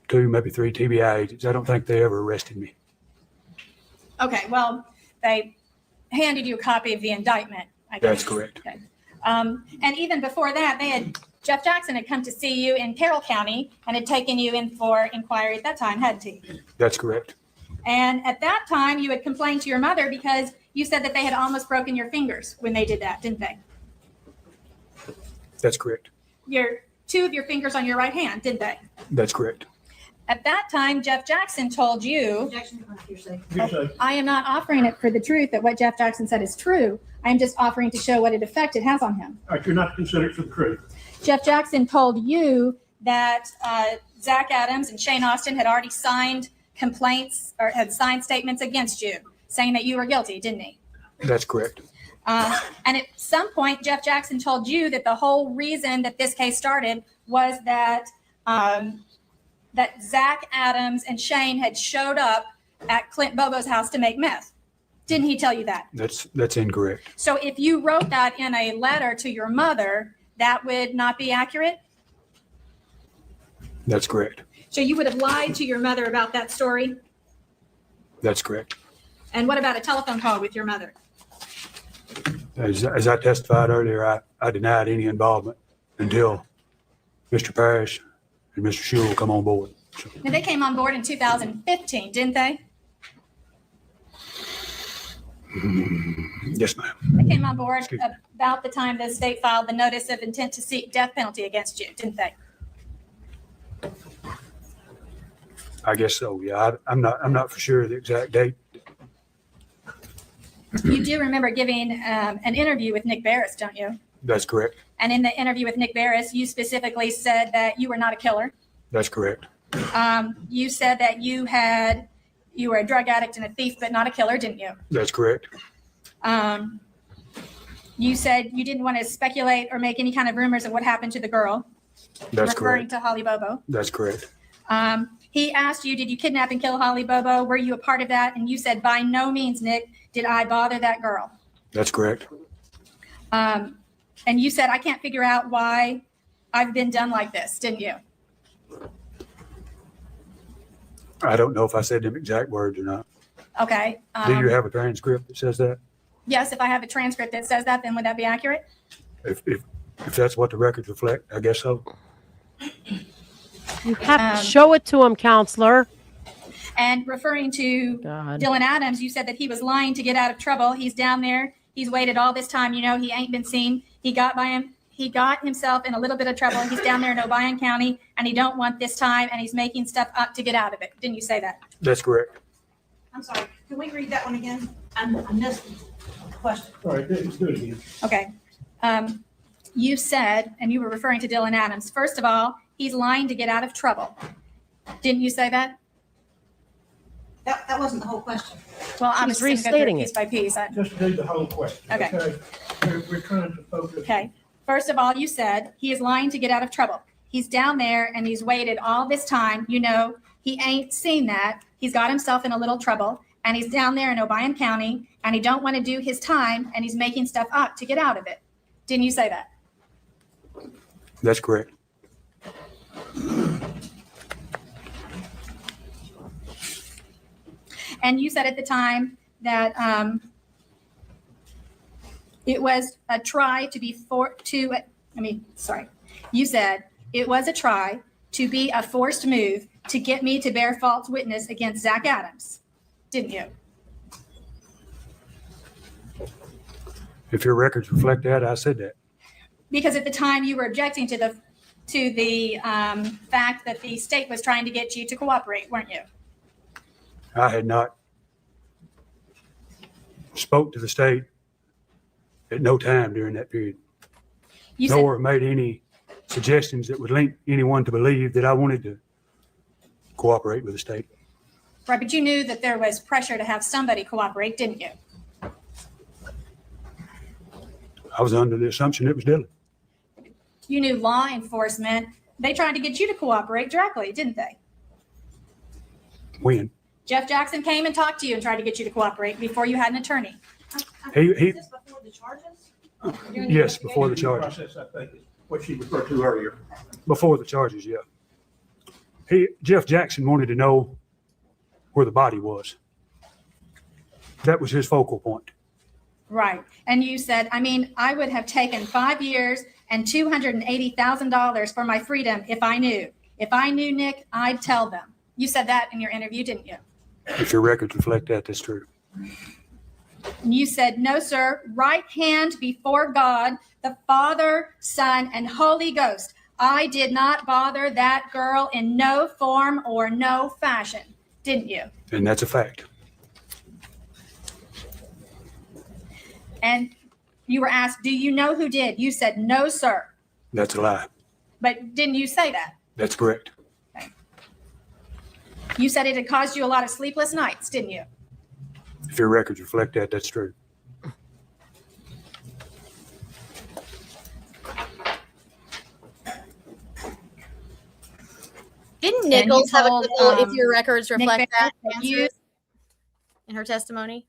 2, maybe 3 TBI agents. I don't think they ever arrested me. Okay, well, they handed you a copy of the indictment, I guess. That's correct. Okay. And even before that, Jeff Jackson had come to see you in Carroll County and had taken you in for inquiry at that time, hadn't he? That's correct. And at that time, you had complained to your mother because you said that they had almost broken your fingers when they did that, didn't they? That's correct. 2 of your fingers on your right hand, didn't they? That's correct. At that time, Jeff Jackson told you, Objection, hearsay. I am not offering it for the truth that what Jeff Jackson said is true. I am just offering to show what effect it has on him. All right, you're not considered for the truth. Jeff Jackson told you that Zach Adams and Shane Austin had already signed complaints or had signed statements against you, saying that you were guilty, didn't he? That's correct. And at some point, Jeff Jackson told you that the whole reason that this case started was that that Zach Adams and Shane had showed up at Clint Bobo's house to make meth. Didn't he tell you that? That's incorrect. So if you wrote that in a letter to your mother, that would not be accurate? That's correct. So you would have lied to your mother about that story? That's correct. And what about a telephone call with your mother? As I testified earlier, I denied any involvement until Mr. Parrish and Mr. Shule come on board. So, Now, they came on board in 2015, didn't they? yes, ma'am. They came on board about the time the state filed the notice of intent to seek death penalty against you, didn't they? I guess so. Yeah, I'm not for sure of the exact date. You do remember giving an interview with Nick Barris, don't you? That's correct. And in the interview with Nick Barris, you specifically said that you were not a killer. That's correct. You said that you were a drug addict and a thief, but not a killer, didn't you? That's correct. You said you didn't want to speculate or make any kind of rumors of what happened to the girl. That's referring correct. to Holly Bobo. That's correct. He asked you, did you kidnap and kill Holly Bobo? Were you a part of that? And you said, by no means, Nick, did I bother that girl. That's correct. And you said, I can't figure out why I've been done like this, didn't you? I don't know if I said them exact words or not. Okay. Do you have a transcript that says that? Yes, if I have a transcript that says that, then would that be accurate? If that's what the records reflect, I guess so. You have to show it to him, counselor. And referring to Dylan Adams, you said that he was lying to get out of trouble. He's down there. He's waited all this time. You know, he ain't been seen. He got himself in a little bit of trouble. He's down there in Obion County, and he don't want this time, and he's making stuff up to get out of it. Didn't you say that? That's correct. I'm sorry, can we read that one again? I missed the question. All right, let's do it again. Okay. You said, and you were referring to Dylan Adams, first of all, he's lying to get out of trouble. Didn't you say that? That wasn't the whole question. Well, I'm He's just going to go through restating it piece by piece. Just do the whole question. Okay. We're trying to focus. Okay. First of all, you said he is lying to get out of trouble. He's down there and he's waited all this time. You know, he ain't seen that. He's got himself in a little trouble, and he's down there in Obion County, and he don't want to do his time, and he's making stuff up to get out of it. Didn't you say that? That's correct. And you said at the time that it was a try to be you said it was a try to be a forced move to get me to bear false witness against Zach Adams, didn't you? If your records reflect that, I said that. Because at the time you were objecting to the fact that the state was trying to get you to cooperate, weren't you? I had not spoke to the state at no time during that period, nor made any suggestions that would link anyone to believe that I wanted to cooperate with the state. Right, but you knew that there was pressure to have somebody cooperate, didn't you? I was under the assumption it was Dylan. You knew law enforcement, they tried to get you to cooperate directly, didn't they? When? Jeff Jackson came and talked to you and tried to get you to cooperate before you had an attorney. He Is this before the charges? yes, before the charges. Process, I think, is what she referred to earlier. Before the charges, yeah. Jeff Jackson wanted to know where the body was. That was his focal point. Right. And you said, I would have taken 5 years and $280,000 for my freedom if I knew. If I knew, Nick, I'd tell them. You said that in your interview, didn't you? If your records reflect that, that's true. And you said, no, sir, right hand before God, the Father, Son, and Holy Ghost. I did not bother that girl in no form or no fashion, didn't you? And that's a fact. And you were asked, do you know who did? You said, no, sir. That's a lie. But didn't you say that? That's correct. You said it had caused you a lot of sleepless nights, didn't you? If your records reflect that, that's true. Didn't Nichols have a told, couple, if your records Nick reflect that, Barrett that you- answers in her testimony?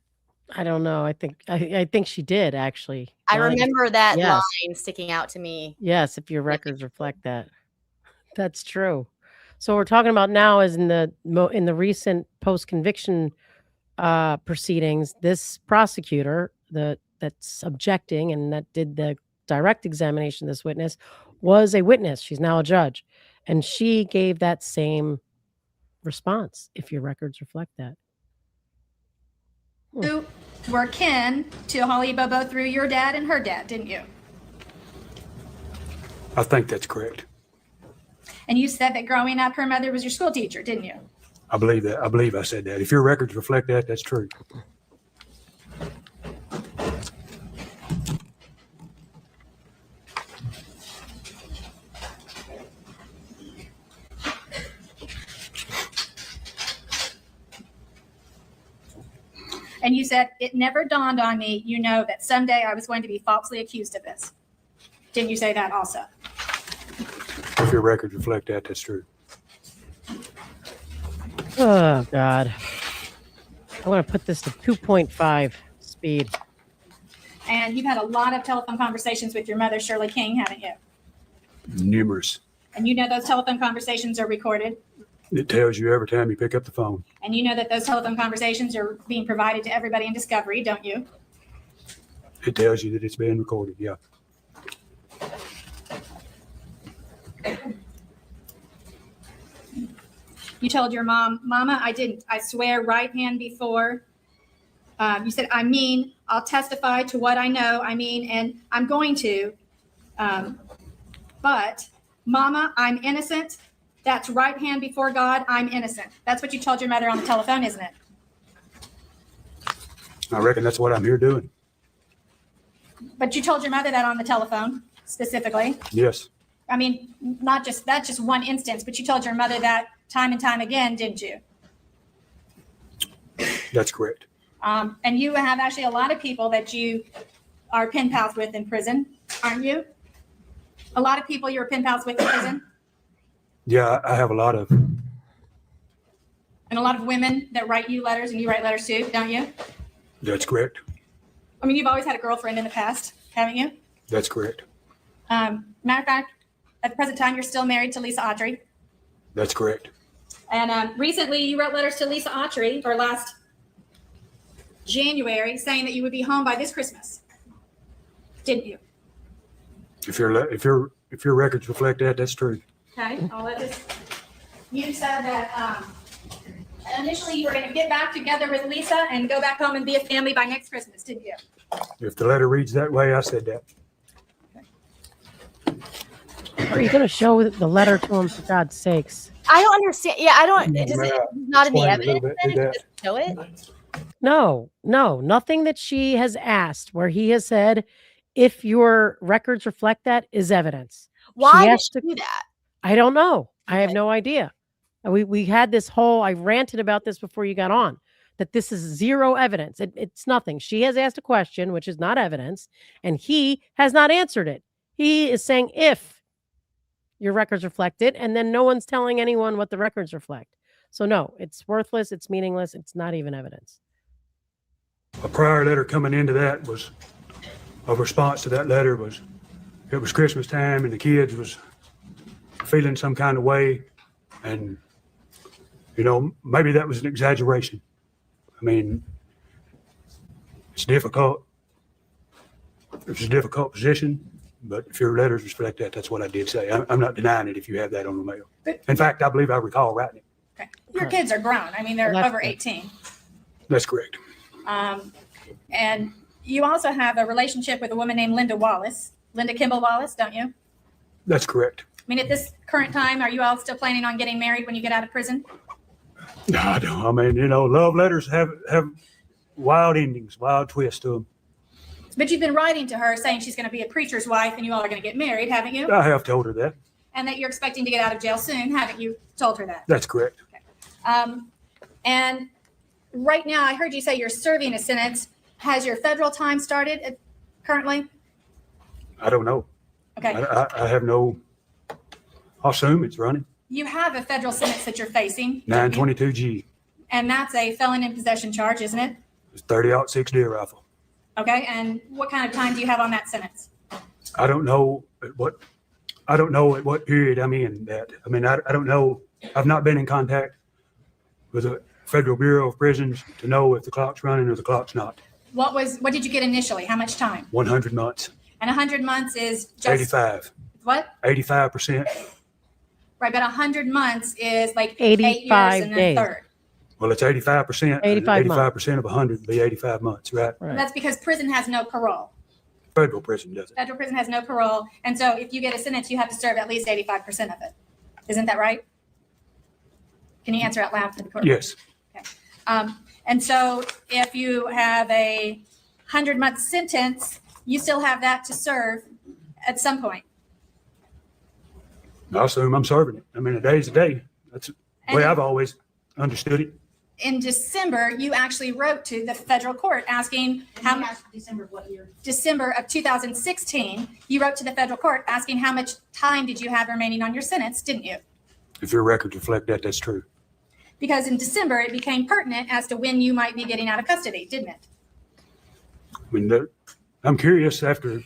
I don't know. I think she did actually. I remember that Yes. line sticking out to me. Yes, if your records reflect that. That's true. So what we're talking about now is in the recent post-conviction proceedings, this prosecutor that's objecting and that did the direct examination of this witness was a witness. She's now a judge. And she gave that same response, if your records reflect that. You were kin to Holly Bobo through your dad and her dad, didn't you? I think that's correct. And you said that growing up, her mother was your school teacher, didn't you? I believe that. I believe I said that. If your records reflect that, that's true. And you said, it never dawned on me, that someday I was going to be falsely accused of this. Didn't you say that also? If your records reflect that, that's true. Oh, God. I want to put this to 2.5 speed. And you've had a lot of telephone conversations with your mother, Shirley King, haven't you? Numerous. And you know those telephone conversations are recorded. It tells you every time you pick up the phone. And you know that those telephone conversations are being provided to everybody in Discovery, don't you? It tells you that it's being recorded, yeah. You told your mom, Mama, I didn't. I swear right hand before. You said, I'll testify to what I know. And I'm going to. But, Mama, I'm innocent. That's right hand before God. I'm innocent. That's what you told your mother on the telephone, isn't it? I reckon that's what I'm here doing. But you told your mother that on the telephone, specifically. Yes, That's just one instance, but you told your mother that time and time again, didn't you? that's correct. And you have actually a lot of people that you are pen pals with in prison, aren't you? A lot of people you're pen pals with in prison? Yeah, I have a lot of. And a lot of women that write you letters and you write letters too, don't you? That's correct. You've always had a girlfriend in the past, haven't you? That's correct. Matter of fact, at the present time, you're still married to Lisa Autry. That's correct. And recently you wrote letters to Lisa Autry, or last January, saying that you would be home by this Christmas. Didn't you? If your records reflect that, that's true. Okay, I'll let this. You said that initially you were going to get back together with Lisa and go back home and be a family by next Christmas, didn't you? If the letter reads that way, I said that. Are you going to show the letter to him, for God's sakes? I don't understand. Yeah, I don't. Does it not in the Explain a evidence? little bit Then to it that. doesn't show it. No, nothing that she has asked where he has said, if your records reflect that, is evidence. Why She did has she do that? I don't know. I have no idea. We had this whole, I ranted about this before you got on, that this is zero evidence. It's nothing. She has asked a question, which is not evidence, and he has not answered it. He is saying, if your records reflect it, and then no one's telling anyone what the records reflect. So no, it's worthless. It's meaningless. It's not even evidence. A prior letter coming into that was, a response to that letter was, it was Christmas time and the kids was feeling some kind of way. And, maybe that was an exaggeration. It's difficult. It's a difficult position, but if your letters reflect that, that's what I did say. I'm not denying it if you have that on the mail. In fact, I believe I recall writing it. Okay. Your kids are grown. They're Well, over 18. That's correct. And you also have a relationship with a woman named Linda Kimball Wallace, don't you? That's correct. At this current time, are you all still planning on getting married when you get out of prison? No, I don't. Love letters have wild endings, wild twists to them. But you've been writing to her saying she's going to be a preacher's wife and you all are going to get married, haven't you? I have told her that. And that you're expecting to get out of jail soon, haven't you told her that? That's correct. Okay. And right now, I heard you say you're serving a sentence. Has your federal time started currently? I don't know. Okay. I have no, I'll assume it's running. You have a federal sentence that you're facing. 922G. And that's a felon in possession charge, isn't it? It's 30-06 deer rifle. Okay. And what kind of time do you have on that sentence? I don't know at what period I'm in that. I mean, I don't know. I've not been in contact with the Federal Bureau of Prisons to know if the clock's running or the clock's not. What did you get initially? How much time? 100 months. And 100 months is just 85. What? 85%. Right, but 100 months is like 85 8 years and days. a third. Well, it's 85%. 85% of 100 would be 85 months, right? That's because prison has no parole. Federal prison doesn't. Federal prison has no parole. And so if you get a sentence, you have to serve at least 85% of it. Isn't that right? Can you answer out loud for the court? Yes. Okay. And so if you have a 100-month sentence, you still have that to serve at some point. I assume I'm serving it. I mean, a day's a day. That's the way I've always understood it. In December, you actually wrote to the federal court asking how much. December of what year? December of 2016, you wrote to the federal court asking how much time did you have remaining on your sentence, didn't you? If your records reflect that, that's true. Because in December, it became pertinent as to when you might be getting out of custody, didn't it? I mean, I'm curious after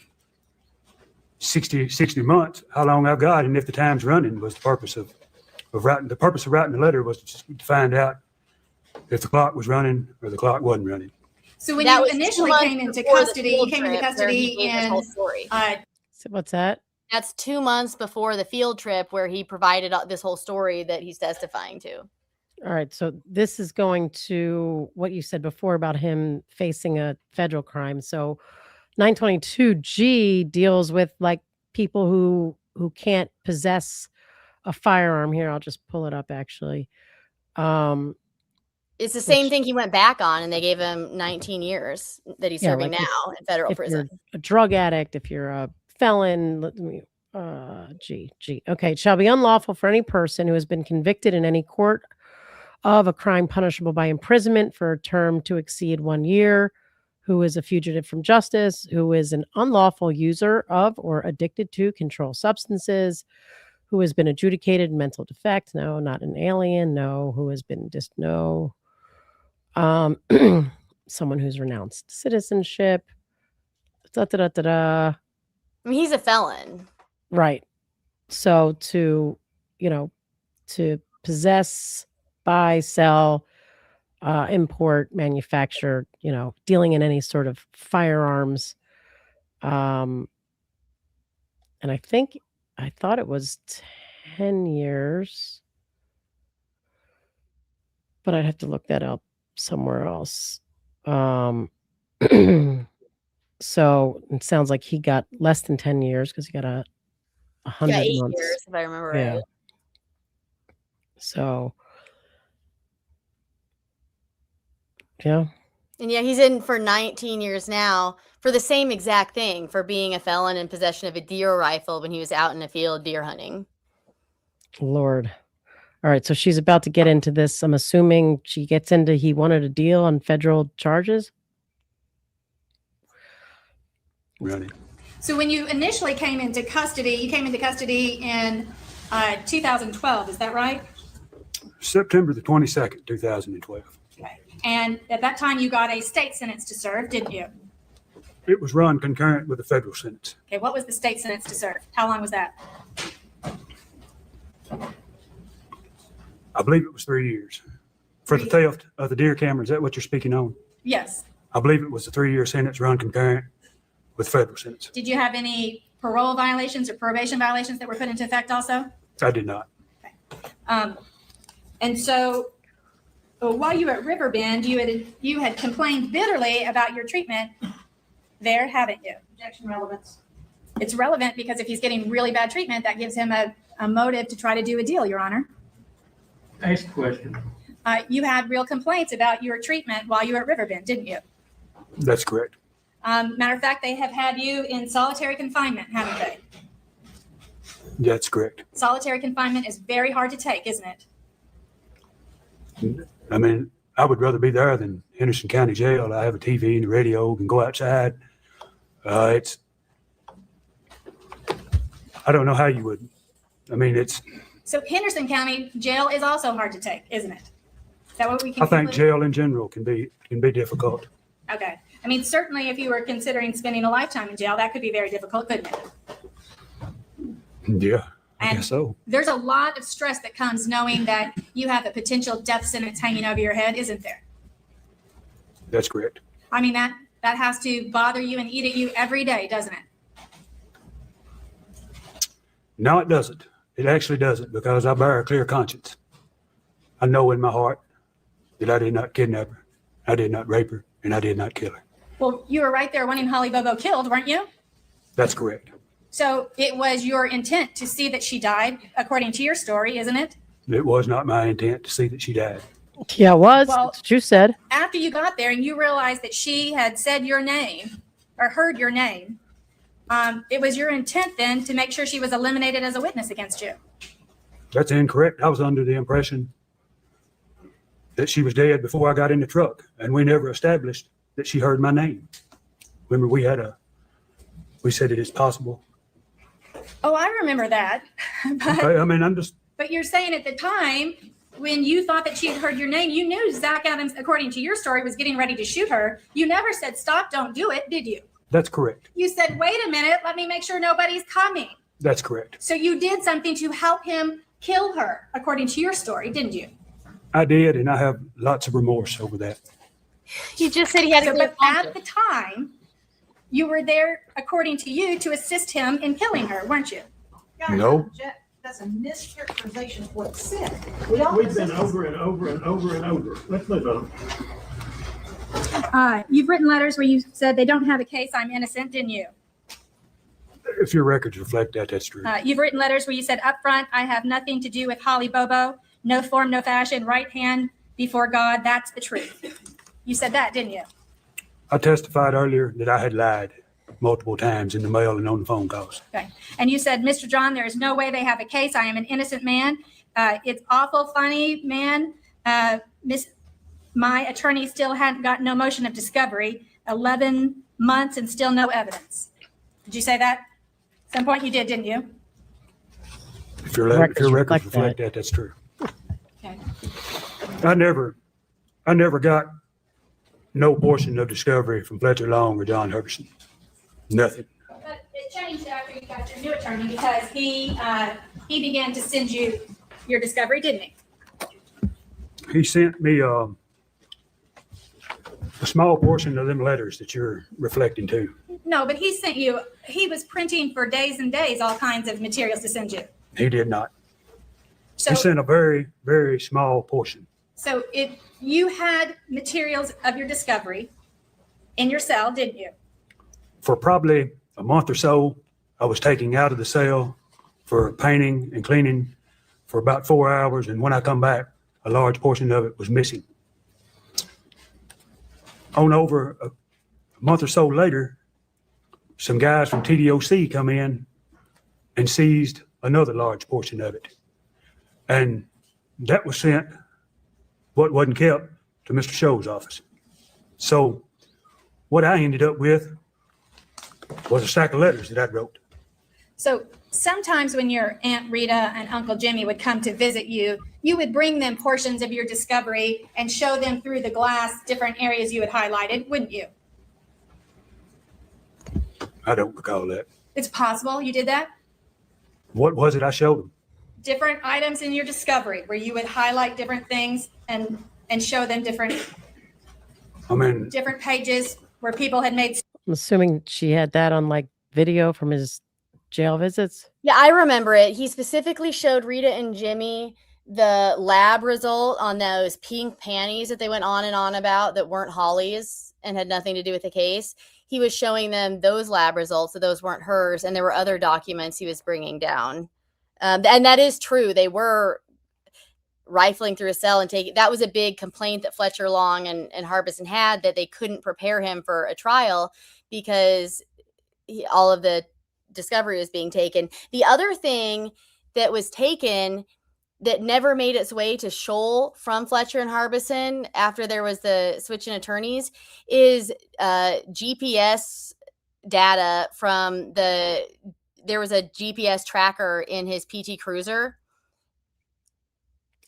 60 months, how long I've got, and if the time's running was the purpose of writing. The purpose of writing the letter was to find out if the clock was running or the clock wasn't running. So when you initially came into custody, you came into custody in. So what's that? That's 2 months before the field trip where he provided this whole story that he's testifying to. All right. So this is going to what you said before about him facing a federal crime. So 922G deals with like people who can't possess a firearm. Here, I'll just pull it up actually. It's the same thing he went back on, and they gave him 19 years that he's serving like now in federal if prison. You're a drug addict, if you're a felon, G. Okay, it shall be unlawful for any person who has been convicted in any court of a crime punishable by imprisonment for a term to exceed 1 year, who is a fugitive from justice, who is an unlawful user of or addicted to controlled substances, who has been adjudicated mental defect. No, not an alien. No, who has been no. Someone who's renounced citizenship. I mean, he's a felon. Right. So to possess, buy, sell, import, manufacture, dealing in any sort of firearms. And I thought it was 10 years, but I'd have to look that up somewhere else. So it sounds like he got less than 10 years because he got 100 8 months. years, if I remember right. So, yeah. And yeah, he's in for 19 years now for the same exact thing, for being a felon in possession of a deer rifle when he was out in the field deer hunting. Lord. All right. So she's about to get into this. I'm assuming she gets into he wanted a deal on federal charges. Right. So when you initially came into custody, you came into custody in 2012. Is that right? September the 22nd, 2012. Okay. And at that time, you got a state sentence to serve, didn't you? It was run concurrent with the federal sentence. Okay. What was the state sentence to serve? How long was that? I believe it was 3 years. For the theft of the deer camera, is that what you're speaking on? Yes. I believe it was a 3-year sentence run concurrent with federal sentence. Did you have any parole violations or probation violations that were put into effect also? I did not. Okay. And so while you were at Riverbend, you had complained bitterly about your treatment there, haven't you? Objection relevance. It's relevant because if he's getting really bad treatment, that gives him a motive to try to do a deal, Your Honor. Ask a question. You had real complaints about your treatment while you were at Riverbend, didn't you? That's correct. Matter of fact, they have had you in solitary confinement, haven't they? That's correct. Solitary confinement is very hard to take, isn't it? I mean, I would rather be there than Henderson County Jail. I have a TV and a radio, can go outside. I don't know how you would. I mean, So Henderson County Jail is also hard to take, isn't it? Is that what we can I think conclude? jail in general can be difficult. Okay. I mean, certainly if you were considering spending a lifetime in jail, that could be very difficult, couldn't it? Yeah, I And guess so. there's a lot of stress that comes knowing that you have a potential death sentence hanging over your head, isn't there? That's correct. I mean, that has to bother you and eat at you every day, doesn't it? No, it doesn't. It actually doesn't, because I bear a clear conscience. I know in my heart that I did not kidnap her, I did not rape her, and I did not kill her. Well, you were right there wanting Holly Bobo killed, weren't you? That's correct. So it was your intent to see that she died, according to your story, isn't it? It was not my intent to see that she died. Yeah, it was. Well- That's what you said. After you got there and you realized that she had said your name or heard your name, it was your intent then to make sure she was eliminated as a witness against you. That's incorrect. I was under the impression that she was dead before I got in the truck, and we never established that she heard my name. Remember, we said it is possible. Oh, I remember that. Okay, I mean, But you're saying at the time, when you thought that she had heard your name, you knew Zach Adams, according to your story, was getting ready to shoot her. You never said, stop, don't do it, did you? that's correct. You said, wait a minute, let me make sure nobody's coming. That's correct. So you did something to help him kill her, according to your story, didn't you? I did, and I have lots of remorse over that. You just said he had a So, clear but at conscience. the time, you were there, according to you, to assist him in killing her, weren't you? No. That's a mischaracterization of what's said. We don't. We've been over and over and over and over. Let's move on. You've written letters where you said they don't have a case, I'm innocent, didn't you? If your records reflect that, that's true. You've written letters where you said up front, I have nothing to do with Holly Bobo, no form, no fashion, right hand before God, that's the truth. You said that, didn't you? I testified earlier that I had lied multiple times in the mail and on the phone calls. Okay. And you said, Mr. John, there is no way they have a case. I am an innocent man. It's awful funny, man. My attorney still hadn't gotten no motion of discovery, 11 months and still no evidence. Did you say that? At some point you did, didn't you? If your records reflect that, that's true. Okay. I never got no portion of discovery from Fletcher Long or John Herberson. Nothing. But it changed after you got your new attorney because he began to send you your discovery, didn't he? He sent me a small portion of them letters that you're reflecting to. No, but he was printing for days and days all kinds of materials to send you. He did not. So, He sent a very, very small portion. so you had materials of your discovery in your cell, didn't you? For probably a month or so, I was taking out of the cell for painting and cleaning for about 4 hours. And when I come back, a large portion of it was missing. On over a month or so later, some guys from TDOC come in and seized another large portion of it. And that was sent, what wasn't kept, to Mr. Show's office. So what I ended up with was a stack of letters that I wrote. So sometimes when your Aunt Rita and Uncle Jimmy would come to visit you, you would bring them portions of your discovery and show them through the glass different areas you had highlighted, wouldn't you? I don't recall that. It's possible you did that? What was it I showed them? Different items in your discovery where you would highlight different things and show them different pages where people had made. I'm assuming she had that on like video from his jail visits. Yeah, I remember it. He specifically showed Rita and Jimmy the lab result on those pink panties that they went on and on about that weren't Holly's and had nothing to do with the case. He was showing them those lab results, that those weren't hers, and there were other documents he was bringing down. And that is true. They were rifling through a cell and taking. That was a big complaint that Fletcher Long and Harbison had, that they couldn't prepare him for a trial because all of the discovery was being taken. The other thing that was taken that never made its way to Shoal from Fletcher and Harbison after there was the switch in attorneys is GPS data from there was a GPS tracker in his PT Cruiser.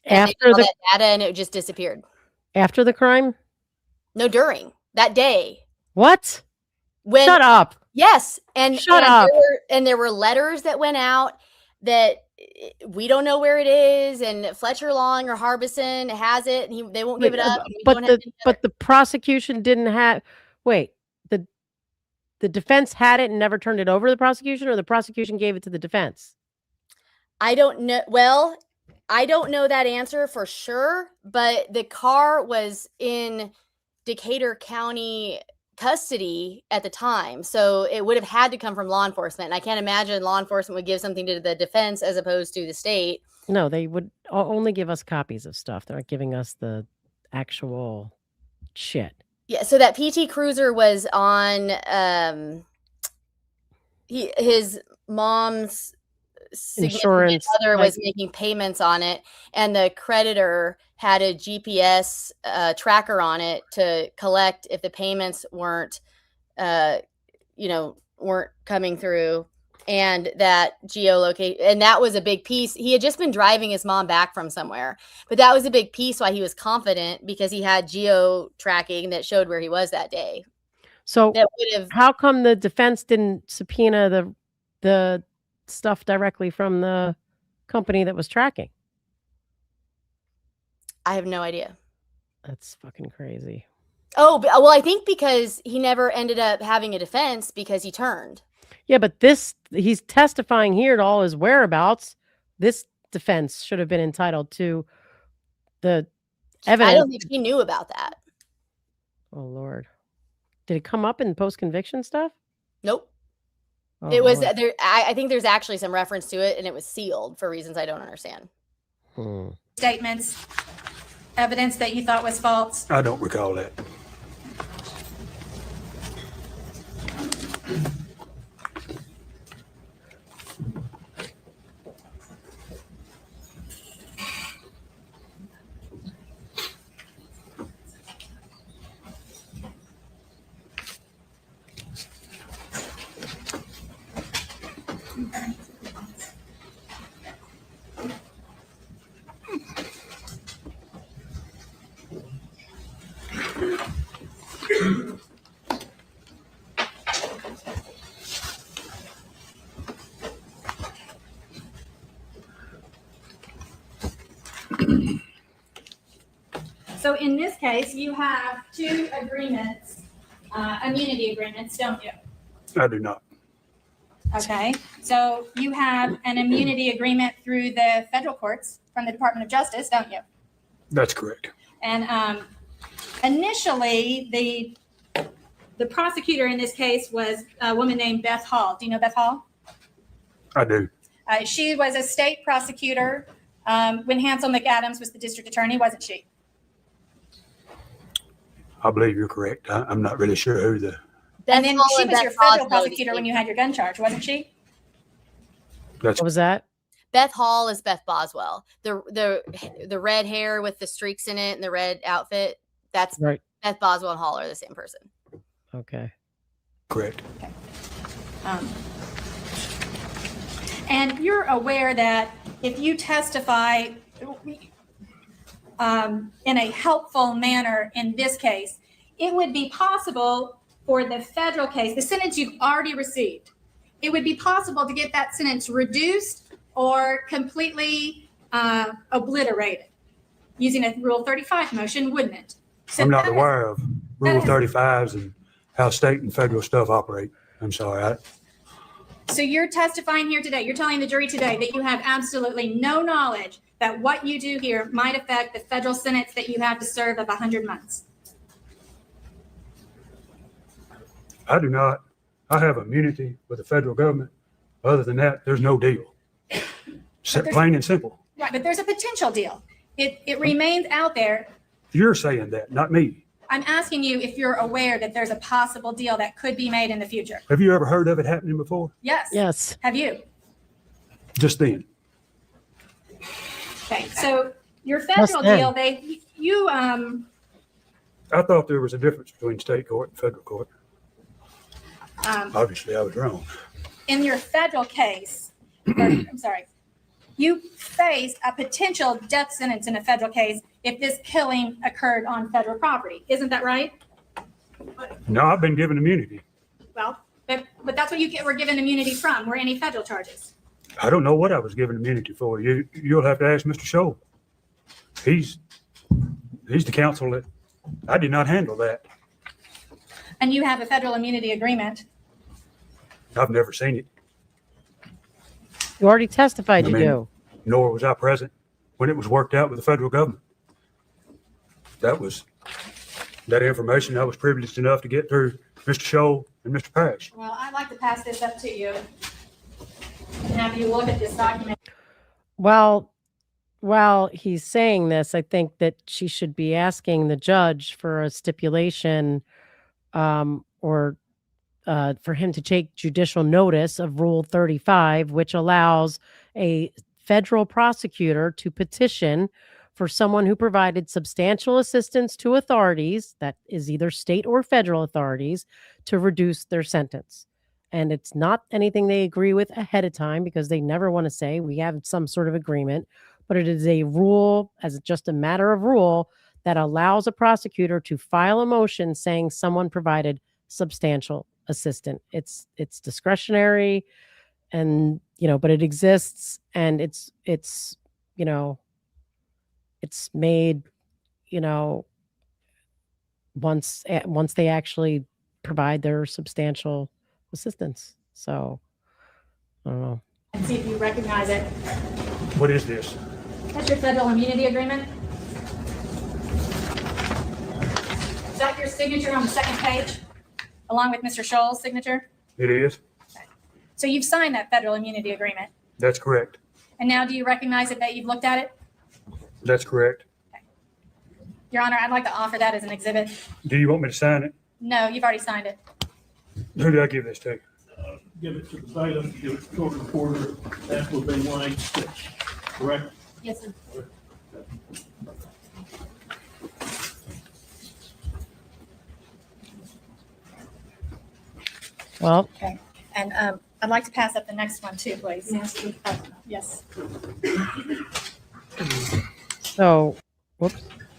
And After the that data, and it just disappeared. After the crime? No, during that day. What? When, Shut up. Yes, and Shut up. There were letters that went out that we don't know where it is, and Fletcher Long or Harbison has it, and they won't give it up. But the prosecution didn't have. Wait, the defense had it and never turned it over to the prosecution, or the prosecution gave it to the defense? I don't know. Well, I don't know that answer for sure, but the car was in Decatur County custody at the time, so it would have had to come from law enforcement. And I can't imagine law enforcement would give something to the defense as opposed to the state. No, they would only give us copies of stuff. They're not giving us the actual shit. Yeah, so that PT Cruiser was on his mom's Insurance other was making payments on it, and the creditor had a GPS tracker on it to collect if the payments weren't coming through, and that geolocate, and that was a big piece. He had just been driving his mom back from somewhere, but that was a big piece why he was confident, because he had geo tracking that showed where he was that day. So that would have. How come the defense didn't subpoena the stuff directly from the company that was tracking? I have no idea. That's fucking crazy. Oh, well, I think because he never ended up having a defense because he turned. Yeah, but he's testifying here to all his whereabouts. This defense should have been entitled to the evidence. I don't think he knew about that. Oh, Lord. Did it come up in post-conviction stuff? Nope. Oh, it was Lord. there. I think there's actually some reference to it, and it was sealed for reasons I don't understand. Statements, evidence that you thought was false. I don't recall that. So in this case, you have two agreements, immunity agreements, don't you? I do not. Okay, so you have an immunity agreement through the federal courts from the Department of Justice, don't you? That's correct. And initially, the prosecutor in this case was a woman named Beth Hall. Do you know Beth Hall? I do. She was a state prosecutor when Hansel McAdams was the district attorney, wasn't she? I believe you're correct. I'm not really sure who the. And then she was your federal prosecutor when you had your gun charge, wasn't she? What was that? Beth Hall is Beth Boswell. The red hair with the streaks in it and the red outfit. That's right. Beth Boswell and Hall are the same person. Okay. Correct. Okay. And you're aware that if you testify in a helpful manner in this case, it would be possible for the federal case, the sentence you've already received, it would be possible to get that sentence reduced or completely obliterated using a Rule 35 motion, wouldn't it? So I'm not aware of Rule 35s and how state and federal stuff operate. I'm sorry. So you're testifying here today, you're telling the jury today that you have absolutely no knowledge that what you do here might affect the federal sentence that you have to serve of 100 months. I do not. I have immunity with the federal government. Other than that, there's no deal. Plain and simple. Right, but there's a potential deal. It remains out there. You're saying that, not me. I'm asking you if you're aware that there's a possible deal that could be made in the future. Have you ever heard of it happening before? Yes. Yes. Have you? Just then. Okay. So your federal deal, I thought there was a difference between state court and federal court. Obviously, I was wrong. In your federal case, I'm sorry, you faced a potential death sentence in a federal case if this killing occurred on federal property. Isn't that right? No, I've been given immunity. Well, but that's what were given immunity from. Were any federal charges? I don't know what I was given immunity for. You'll have to ask Mr. Scholl. He's the counsel that I did not handle that. And you have a federal immunity agreement. I've never seen it. You already testified you do. Nor was I present when it was worked out with the federal government. That information I was privileged enough to get through Mr. Scholl and Mr. Parrish. Well, I'd like to pass this up to you and have you look at this document. Well, while he's saying this, I think that she should be asking the judge for a stipulation or for him to take judicial notice of Rule 35, which allows a federal prosecutor to petition for someone who provided substantial assistance to authorities, that is either state or federal authorities, to reduce their sentence. And it's not anything they agree with ahead of time because they never want to say we have some sort of agreement, but it is a rule, as just a matter of rule, that allows a prosecutor to file a motion saying someone provided substantial assistance. It's discretionary, and but it exists, and it's made once they actually provide their substantial assistance. So I don't know. And see if you recognize it. What is this? That's your federal immunity agreement. Is that your signature on the second page, along with Mr. Scholl's signature? It is. Okay. So you've signed that federal immunity agreement. That's correct. And now do you recognize it that you've looked at it? That's correct. Okay. Your Honor, I'd like to offer that as an exhibit. Do you want me to sign it? No, you've already signed it. Who did I give this to? Give it to the bailiff, give it to the court reporter. That will be 186, correct? Yes, sir. Well, okay. And I'd like to pass up the next one too, please. Yes. So,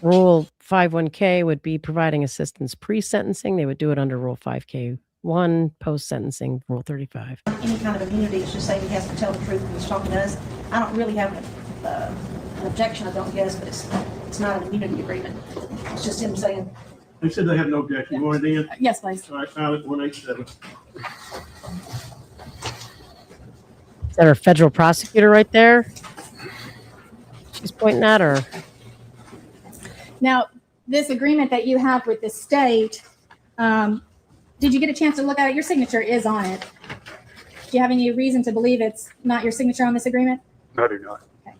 Rule 51K would be providing assistance pre-sentencing. They would do it under Rule 5K1, post-sentencing, Rule 35. Any kind of immunity is just saying he has to tell the truth when he's talking to us. I don't really have an objection, I don't guess, but it's not an immunity agreement. It's just him saying. They said they have no objection. You want it in? Yes, please. All right, file it 187. Is that our federal prosecutor right there? She's pointing at her. Now, this agreement that you have with the state, did you get a chance to look at it? Your signature is on it. Do you have any reason to believe it's not your signature on this agreement? I do not. Okay.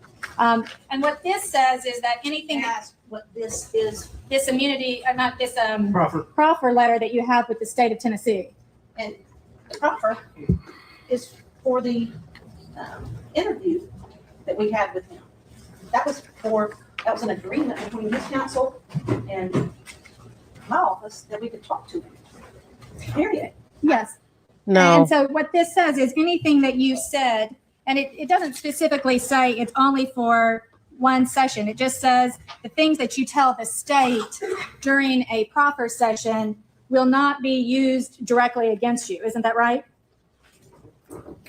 And what this says is that anything Ask what this is. this immunity, not this Proffer letter that you have with the state of Tennessee. And the proffer is for the interview that we had with him. That was an agreement between his counsel and my office that we could talk to him. Period. Yes. No. And so what this says is anything that you said, and it doesn't specifically say it's only for one session. It just says the things that you tell the state during a proffer session will not be used directly against you. Isn't that right?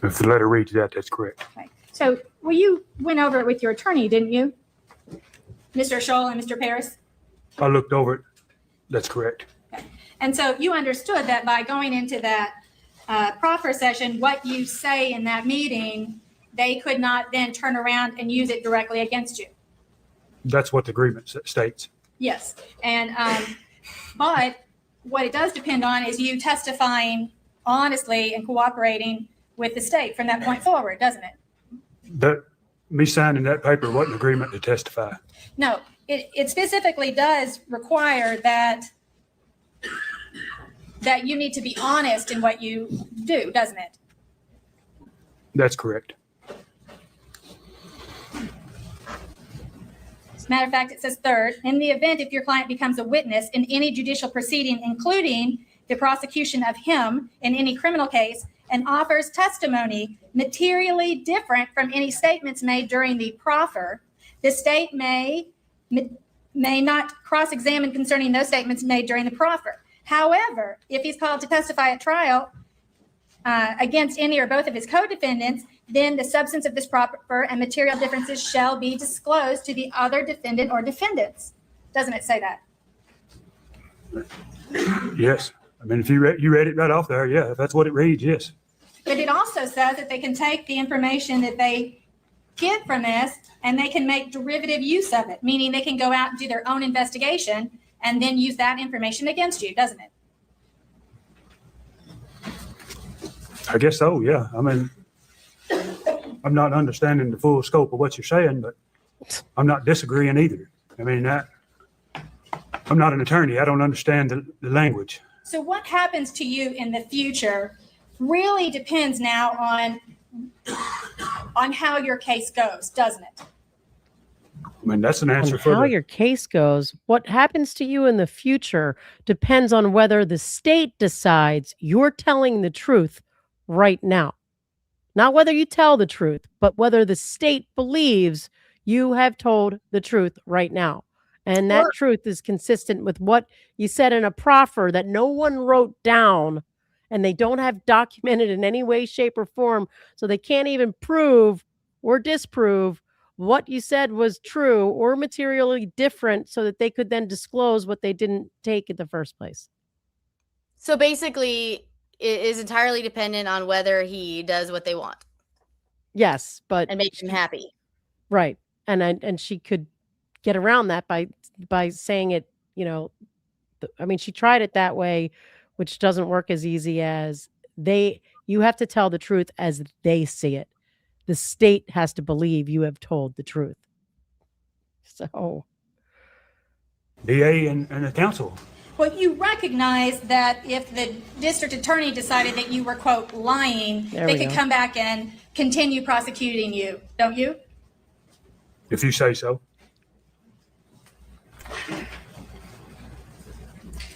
If the letter reads that, that's correct. Okay. So, well, you went over it with your attorney, didn't you? Mr. Scholl and Mr. Paris? I looked over it. That's correct. Okay. And so you understood that by going into that proffer session, what you say in that meeting, they could not then turn around and use it directly against you. That's what the agreement states. Yes. And, but what it does depend on is you testifying honestly and cooperating with the state from that point forward, doesn't it? Me signing that paper wasn't an agreement to testify. No, it specifically does require that that you need to be honest in what you do, doesn't it? That's correct. As a matter of fact, it says third, in the event if your client becomes a witness in any judicial proceeding, including the prosecution of him in any criminal case, and offers testimony materially different from any statements made during the proffer, the state may not cross-examine concerning those statements made during the proffer. However, if he's called to testify at trial against any or both of his co-defendants, then the substance of this proffer and material differences shall be disclosed to the other defendant or defendants. Doesn't it say that? Yes. I mean, if you read it right off there, yeah, if that's what it reads, yes. But it also says that they can take the information that they get from this and they can make derivative use of it, meaning they can go out and do their own investigation and then use that information against you, doesn't it? I guess so, yeah. I mean, I'm not understanding the full scope of what you're saying, but I'm not disagreeing either. I mean, I'm not an attorney. I don't understand the language. So what happens to you in the future really depends now on how your case goes, doesn't it? I mean, that's an answer for how your case goes. What happens to you in the future depends on whether the state decides you're telling the truth right now. Not whether you tell the truth, but whether the state believes you have told the truth right now. And that truth is consistent with what you said in a proffer that no one wrote down and they don't have documented in any way, shape, or form. So they can't even prove or disprove what you said was true or materially different so that they could then disclose what they didn't take in the first place. So basically, it is entirely dependent on whether he does what they want. Yes, but and makes him happy. Right. And she could get around that by saying it, you know, I mean, she tried it that way, which doesn't work as easy as you have to tell the truth as they see it. The state has to believe you have told the truth. So. DA and the council. Well, you recognize that if the district attorney decided that you were, quote, lying, they could come back and continue prosecuting you, don't you? If you say so.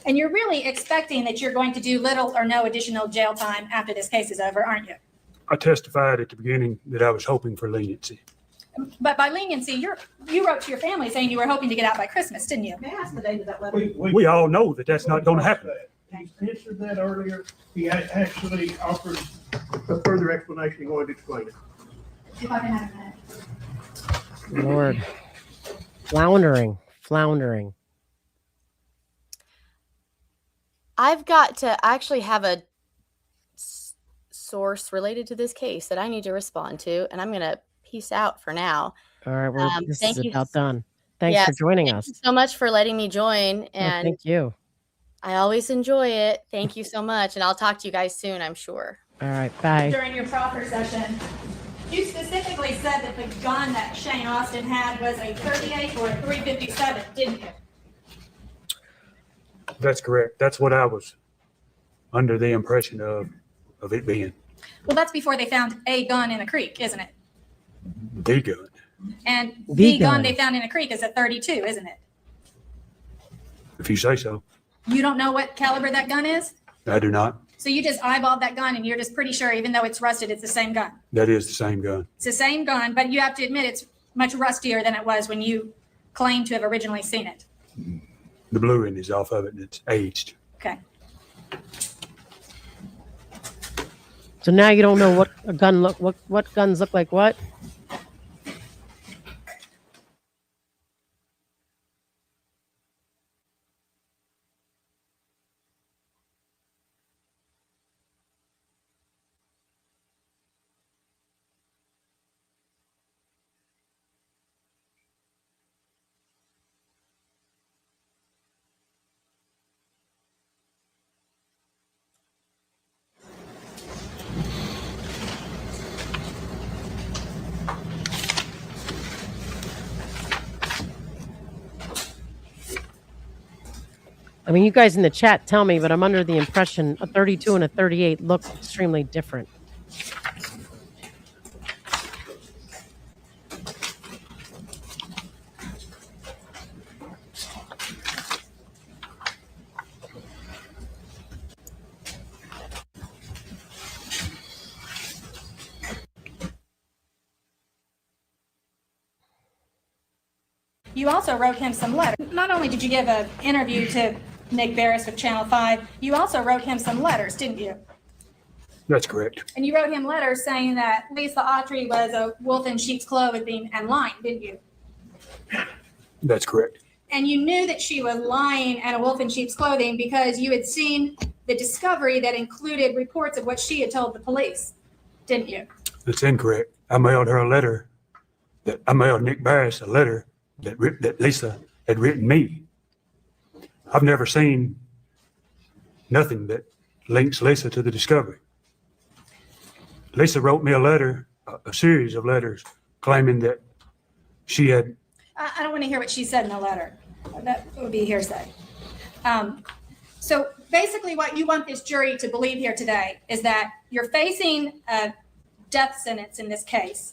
And you're really expecting that you're going to do little or no additional jail time after this case is over, aren't you? I testified at the beginning that I was hoping for leniency. But by leniency, you wrote to your family saying you were hoping to get out by Christmas, didn't you? May I ask the date of that letter? We all know that that's not going to happen. He answered that earlier. He actually offered a further explanation. He wanted to explain it. If I can have a minute. Lord. Floundering. I've got to actually have a source related to this case that I need to respond to, and I'm going to peace out for now. All right, well, this is about done. Thanks Yes, for joining us. Thank you so much for letting me join, and thank you. I always enjoy it. Thank you so much, and I'll talk to you guys soon, I'm sure. All right, bye. During your proffer session, you specifically said that the gun that Shane Austin had was a 38 or a 357, didn't you? That's correct. That's what I was under the impression of it being. Well, that's before they found a gun in a creek, isn't it? The gun. And the gun they found in a creek is a 32, isn't it? If you say so. You don't know what caliber that gun is? I do not. So you just eyeballed that gun and you're just pretty sure, even though it's rusted, it's the same gun. That is the same gun. It's the same gun, but you have to admit it's much rustier than it was when you claimed to have originally seen it. The blue end is off of it and it's aged. Okay. So now you don't know what a gun what guns look like what? I mean, you guys in the chat tell me, but I'm under the impression a 32 and a 38 look extremely different. You also wrote him some letters. Not only did you give an interview to Nick Barris with Channel 5, you also wrote him some letters, didn't you? That's correct. And you wrote him letters saying that Lisa Autry was a wolf in sheep's clothing and lying, didn't you? That's correct. And you knew that she was lying and a wolf in sheep's clothing because you had seen the discovery that included reports of what she had told the police, didn't you? That's incorrect. I mailed her a letter. I mailed Nick Barris a letter that Lisa had written me. I've never seen nothing that links Lisa to the discovery. Lisa wrote me a letter, a series of letters, claiming that she had. I don't want to hear what she said in the letter. That would be hearsay. So basically what you want this jury to believe here today is that you're facing a death sentence in this case,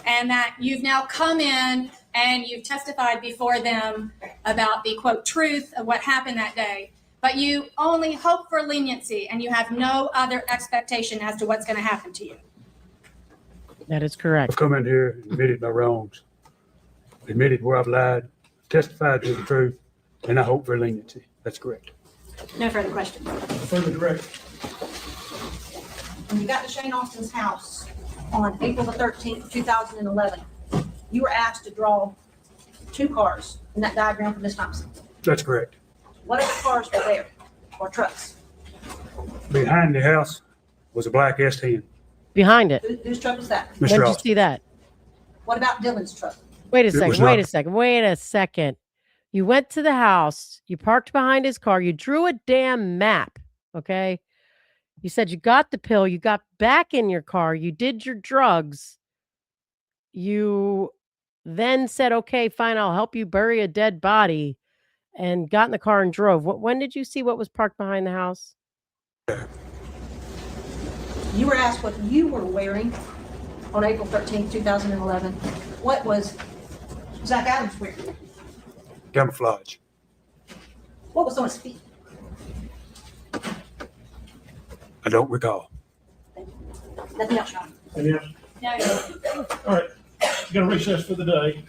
and that you've now come in and you've testified before them about the, quote, truth of what happened that day, but you only hope for leniency and you have no other expectation as to what's going to happen to you. That is correct. I've come in here, admitted my wrongs, admitted where I've lied, testified to the truth, and I hope for leniency. That's correct. No further questions. Further direct. When you got to Shane Austin's house on April the 13th, 2011, you were asked to draw 2 cars in that diagram for Miss Thompson. That's correct. What other cars were there, or trucks? Behind the house was a black S10. Behind it. Whose truck was that? When did you see that? What about Dylan's truck? Wait a second. You went to the house, you parked behind his car, you drew a damn map, okay? You said you got the pill, you got back in your car, you did your drugs. You then said, okay, fine, I'll help you bury a dead body, and got in the car and drove. When did you see what was parked behind the house? You were asked what you were wearing on April 13th, 2011. What was Zach Adams wearing? Camouflage. What was on his feet? I don't recall. Nothing else, Sean. Anything else? No. All right, we're gonna recess for the day.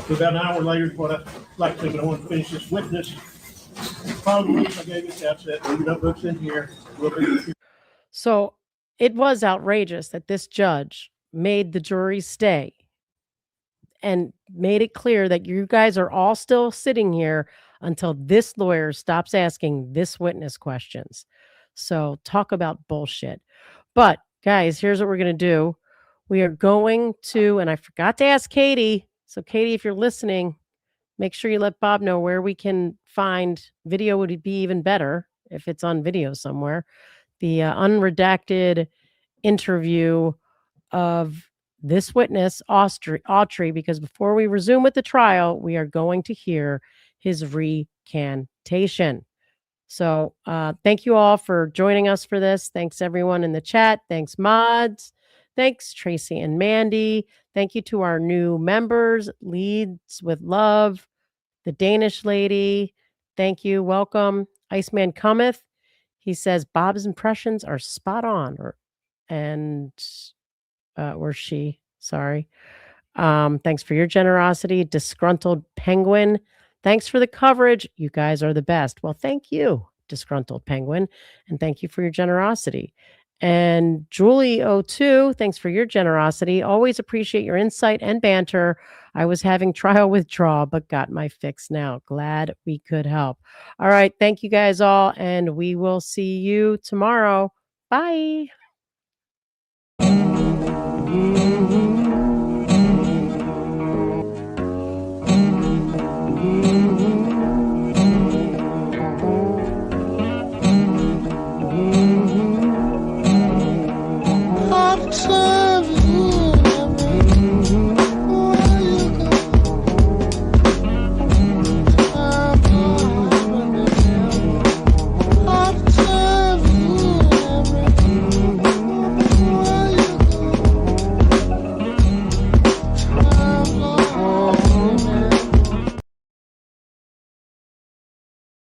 About an hour later is what I'd like to do, but I want to finish this witness. Probably I gave you the outset, leave your notebooks in here. So it was outrageous that this judge made the jury stay and made it clear that you guys are all still sitting here until this lawyer stops asking this witness questions. So talk about bullshit. But guys, here's what we're going to do. We are going to, and I forgot to ask Katie. So Katie, if you're listening, make sure you let Bob know where we can find video. Would be even better if it's on video somewhere. The unredacted interview of this witness, Autry, because before we resume with the trial, we are going to hear his recantation. So thank you all for joining us for this. Thanks everyone in the chat. Thanks mods. Thanks Tracy and Mandy. Thank you to our new members, Leads with Love, the Danish lady. Thank you. Welcome. Iceman Cometh. He says Bob's impressions are spot on. Or she. Sorry. Thanks for your generosity. Disgruntled Penguin. Thanks for the coverage. You guys are the best. Well, thank you, Disgruntled Penguin. And thank you for your generosity. And Julie02, thanks for your generosity. Always appreciate your insight and banter. I was having trial withdrawal, but got my fix now. Glad we could help. All right. Thank you guys all. And we will see you tomorrow. Bye. Hudson.